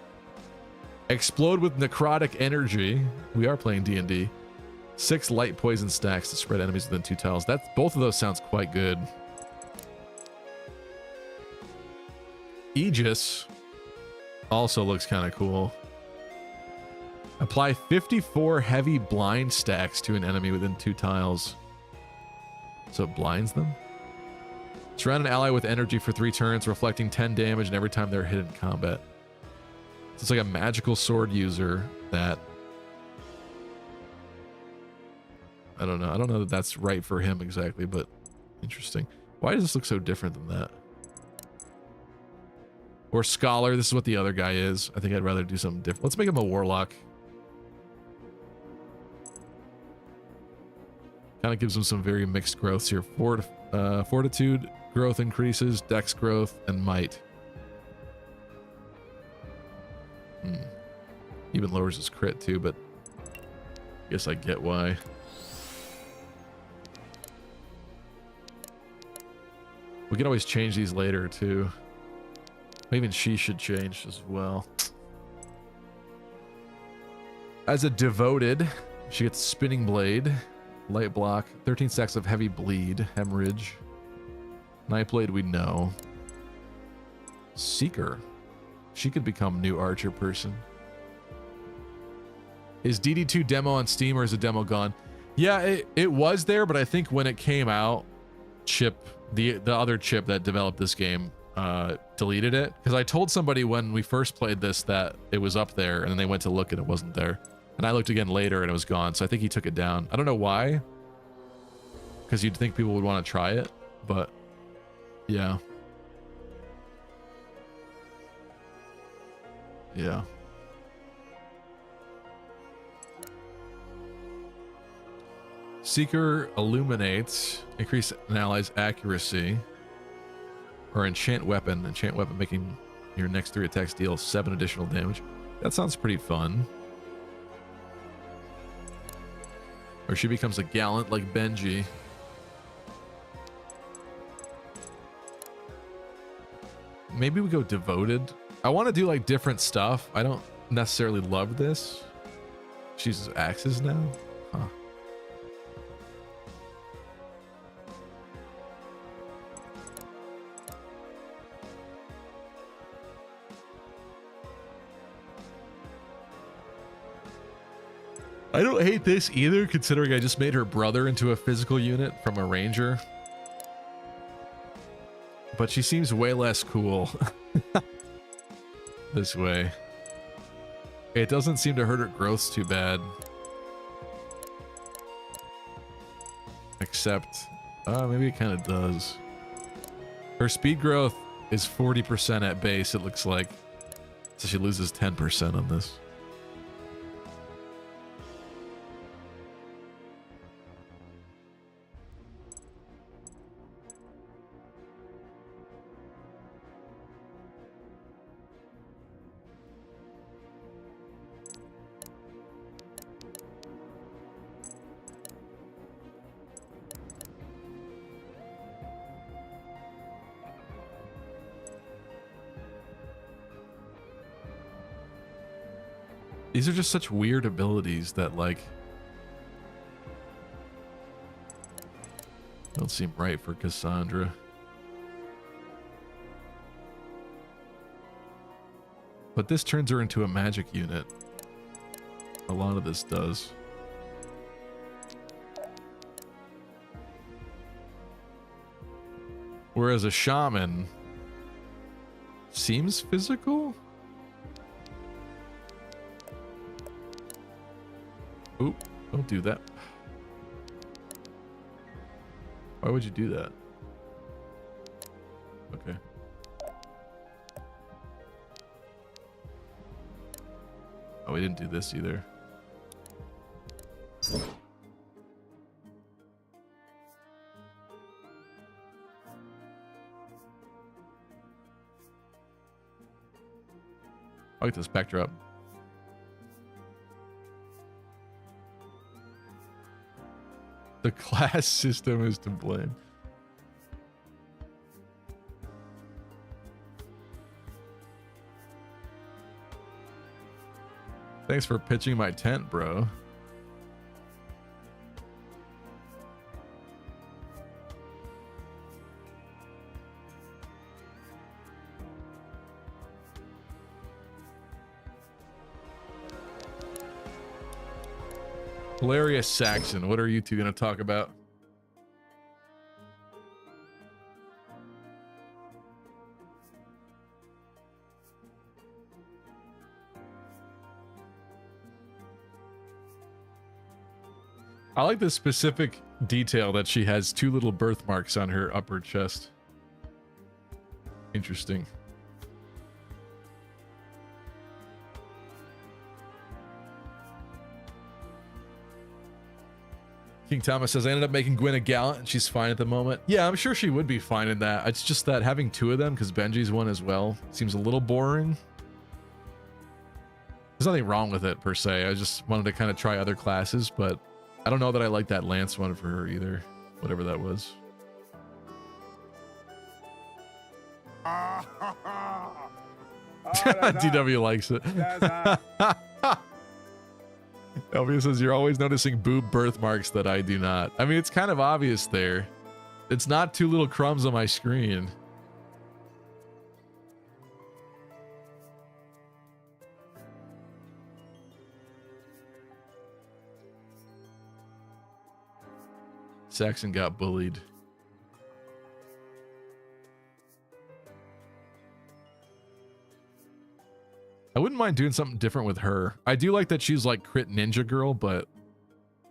Explode with necrotic energy. We are playing D&D. 6 light poison stacks to spread enemies within 2 tiles. Both of those sounds quite good. Aegis also looks kind of cool. Apply 54 heavy blind stacks to an enemy within 2 tiles. So it blinds them. Surround an ally with energy for 3 turns, reflecting 10 damage and every time they're hit in combat. So it's like a magical sword user that... I don't know. I don't know that that's right for him exactly, but interesting. Why does this look so different than that? Or Scholar. This is what the other guy is. I think I'd rather do something different. Let's make him a Warlock. Kind of gives him some very mixed growths here. Fortitude growth increases, Dex growth, and Might. Even lowers his crit too, but I guess I get why. We can always change these later too. Even she should change as well. As a devoted, she gets Spinning Blade, Light Block, 13 stacks of Heavy Bleed, Hemorrhage. Nightblade we know. Seeker. She could become new Archer person. Is DD2 demo on Steam or is the demo gone? Yeah, it was there, but I think when it came out, Chip, the other Chip that developed this game, deleted it. Because I told somebody when we first played this that it was up there, and then they went to look and it wasn't there. And I looked again later and it was gone, so I think he took it down. I don't know why. Because you'd think people would want to try it, but yeah. Yeah. Seeker illuminates, increase an ally's accuracy, or enchant weapon making your next 3 attacks deal 7 additional damage. That sounds pretty fun. Or she becomes a gallant like Benji. Maybe we go devoted. I want to do like different stuff. I don't necessarily love this. She uses axes now? Huh. I don't hate this either, considering I just made her brother into a physical unit from a ranger. But she seems way less cool this way. It doesn't seem to hurt her growths too bad. Except, maybe it kind of does. Her speed growth is 40% at base, it looks like. So she loses 10% on this. These are just such weird abilities that, like, don't seem right for Cassandra. But this turns her into a magic unit. A lot of this does. Whereas a shaman seems physical? Oop, don't do that. Why would you do that? Okay. Oh, we didn't do this either. I like this backdrop. The class system is to blame. Thanks for pitching my tent, bro. Hilarious Saxon, what are you two going to talk about? I like the specific detail that she has 2 little birthmarks on her upper chest. Interesting. King Thomas says, I ended up making Gwen a gallant and she's fine at the moment. Yeah, I'm sure she would be fine in that. It's just that having 2 of them, because Benji's one as well, seems a little boring. There's nothing wrong with it per se. I just wanted to kind of try other classes, but I don't know that I like that Lance one for her either. Whatever that was. DW likes it. Elvia says, you're always noticing boob birthmarks that I do not. I mean, it's kind of obvious there. It's not 2 little crumbs on my screen. Saxon got bullied. I wouldn't mind doing something different with her. I do like that she's like crit ninja girl, but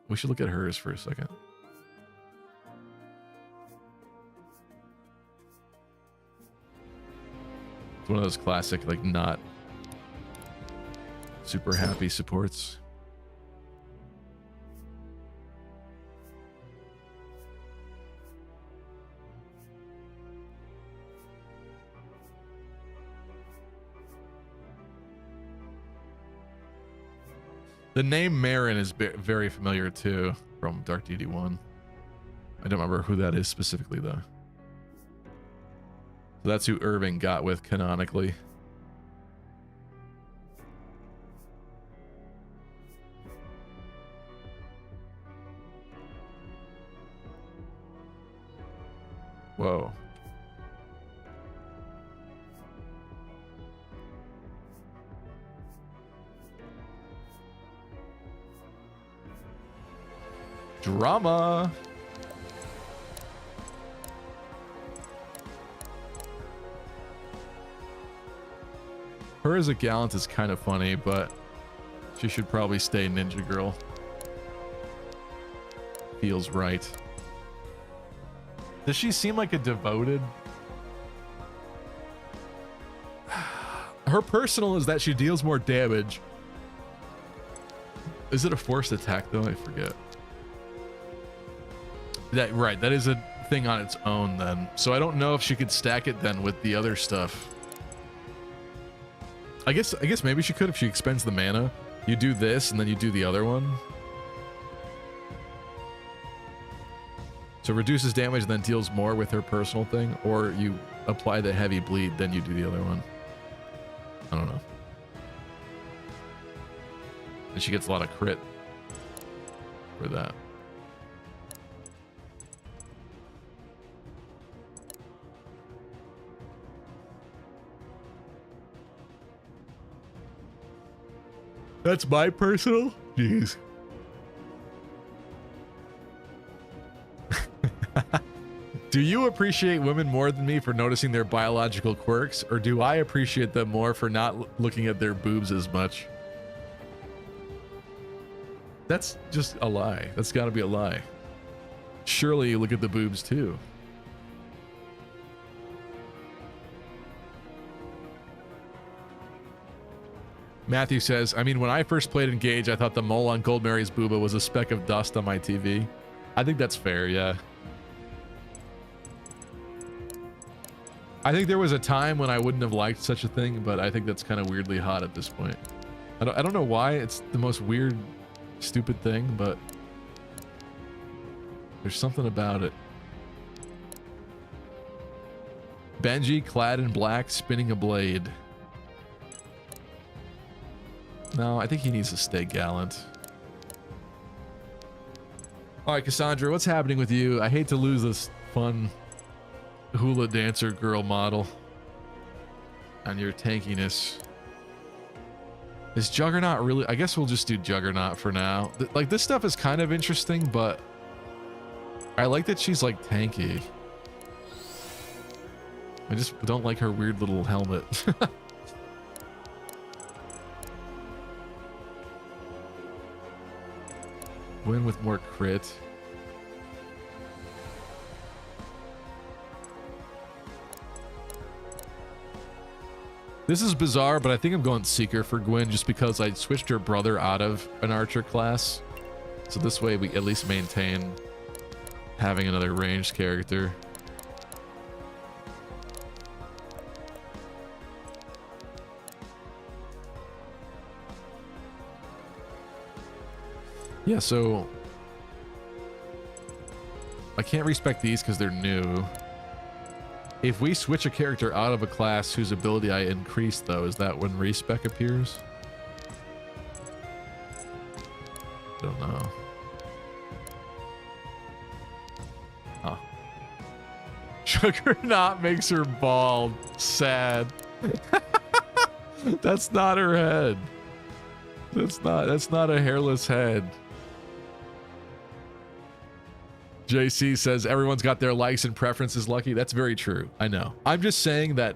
we should look at hers for a second. It's one of those classic, like, not super happy supports. The name Marin is very familiar too from Dark Deity 1. I don't remember who that is specifically though. So that's who Irving got with canonically. Whoa. Drama. Her as a gallant is kind of funny, but she should probably stay ninja girl. Feels right. Does she seem like a devoted? Her personal is that she deals more damage. Is it a forced attack though? I forget. That right, that is a thing on its own then. So I don't know if she could stack it then with the other stuff. I guess maybe she could if she expends the mana. You do this and then you do the other one. So reduces damage and then deals more with her personal thing, or you apply the heavy bleed, then you do the other one. I don't know. And she gets a lot of crit for that. That's my personal? Jeez. Do you appreciate women more than me for noticing their biological quirks, or do I appreciate them more for not looking at their boobs as much? That's just a lie. That's got to be a lie. Surely you look at the boobs too. Matthew says, I mean, when I first played Engage, I thought the mole on Goldmary's booba was a speck of dust on my TV. I think that's fair, yeah. I think there was a time when I wouldn't have liked such a thing, but I think that's kind of weirdly hot at this point. I don't know why. It's the most weird, stupid thing, but there's something about it. Benji, clad in black, spinning a blade. No, I think he needs to stay gallant. All right, Cassandra, what's happening with you? I hate to lose this fun hula dancer girl model and your tankiness. Is Juggernaut really? I guess we'll just do Juggernaut for now. Like, this stuff is kind of interesting, but I like that she's like tanky. I just don't like her weird little helmet. Win with more crit. This is bizarre, but I think I'm going Seeker for Gwen just because I switched her brother out of an archer class. So this way we at least maintain having another ranged character. Yeah, so I can't respec these because they're new. If we switch a character out of a class whose ability I increased, though, is that when respec appears? Don't know. Huh. Juggernaut makes her bald. Sad. That's not her head. That's not a hairless head. JC says everyone's got their likes and preferences, Lucky. That's very true. I know. I'm just saying that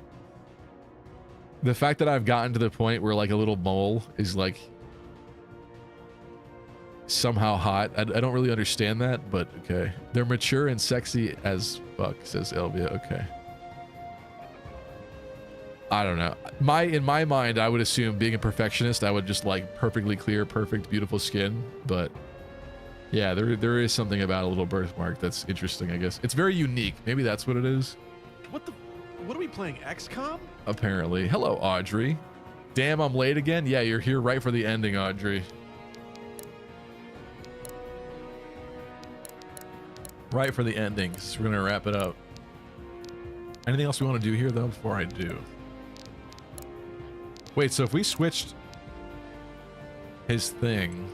the fact that I've gotten to the point where like a little mole is like somehow hot. I don't really understand that, but okay. They're mature and sexy as fuck, says Elvia. Okay. I don't know. In my mind, I would assume being a perfectionist, I would just like perfectly clear, perfect, beautiful skin. But yeah, there is something about a little birthmark that's interesting, I guess. It's very unique. Maybe that's what it is. What are we playing? XCOM? Apparently. Hello, Audrey. Damn, I'm late again? Yeah, you're here right for the ending, Audrey. Right for the endings. We're gonna wrap it up. Anything else we want to do here though before I do? Wait, so if we switched his thing.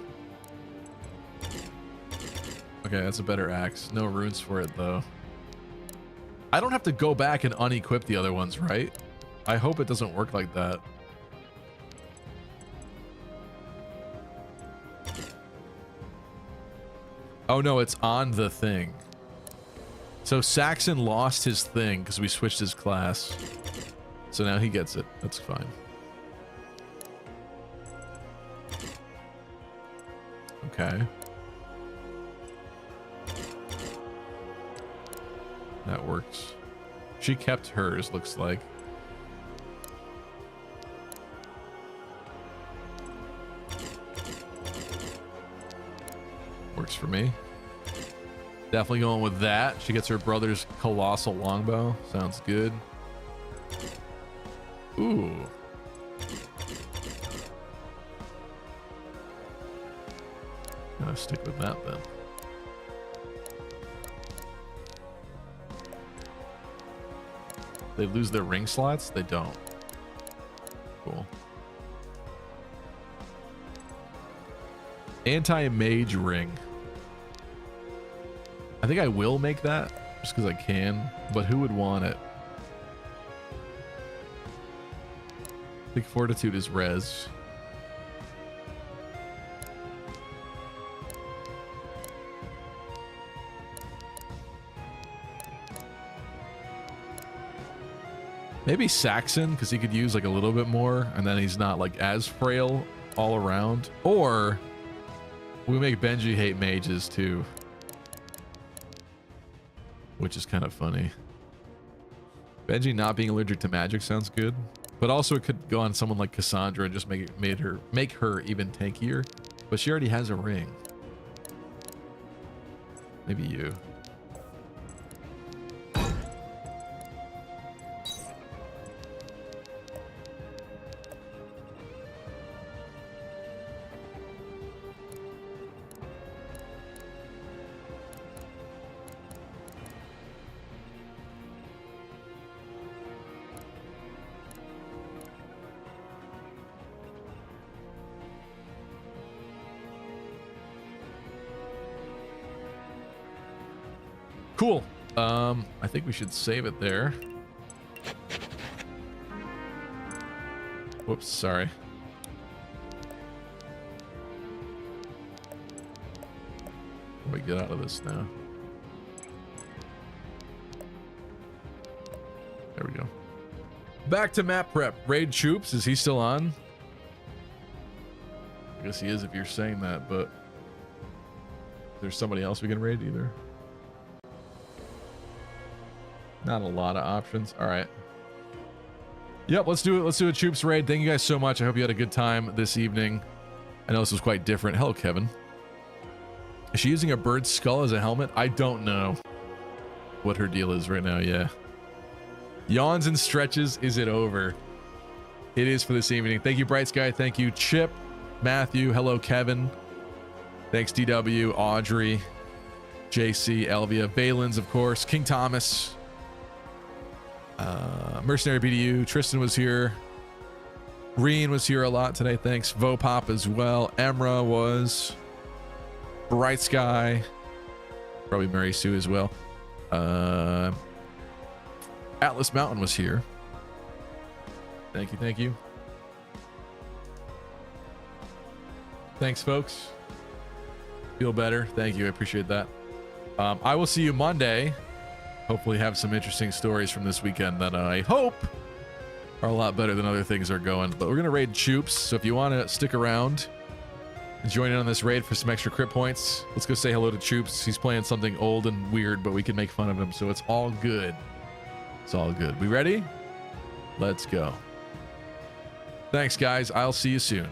Okay, that's a better axe. No runes for it though. I don't have to go back and unequip the other ones, right? I hope it doesn't work like that. Oh no, it's on the thing. So Saxon lost his thing because we switched his class. So now he gets it. That's fine. Okay. That works. She kept hers, looks like. Works for me. Definitely going with that. She gets her brother's colossal longbow. Sounds good. Ooh. Gotta stick with that then. They lose their ring slots? They don't. Cool. Anti-mage ring. I think I will make that just because I can, but who would want it? I think fortitude is res. Maybe Saxon, because he could use like a little bit more, and then he's not like as frail all around. Or we make Benji hate mages too, which is kind of funny. Benji not being allergic to magic sounds good, but also it could go on someone like Cassandra and just make her even tankier. But she already has a ring. Maybe you. Cool. I think we should save it there. Whoops, sorry. How do we get out of this now? There we go. Back to map prep. Raid Troops, is he still on? I guess he is if you're saying that, but there's somebody else we can raid either. Not a lot of options. All right. Yep, let's do it. Let's do a Troops raid. Thank you guys so much. I hope you had a good time this evening. I know this was quite different. Hello, Kevin. Is she using a bird's skull as a helmet? I don't know what her deal is right now. Yeah. Yawns and stretches. Is it over? It is for this evening. Thank you, Bright Sky. Thank you, Chip, Matthew. Hello, Kevin. Thanks, DW, Audrey, JC, Elvia, Valens, of course, King Thomas. Mercenary BDU, Tristan was here. Reen was here a lot today. Thanks. Vopop as well. Emra was. Bright Sky. Probably Mary Sue as well. Atlas Mountain was here. Thank you. Thank you. Thanks, folks. Feel better. Thank you. I appreciate that. I will see you Monday. Hopefully have some interesting stories from this weekend that I hope are a lot better than other things are going. But we're going to raid Choops, so if you want to stick around and join in on this raid for some extra crit points, let's go say hello to Choops. He's playing something old and weird, but we can make fun of him, so it's all good. It's all good. We ready? Let's go. Thanks, guys. I'll see you soon.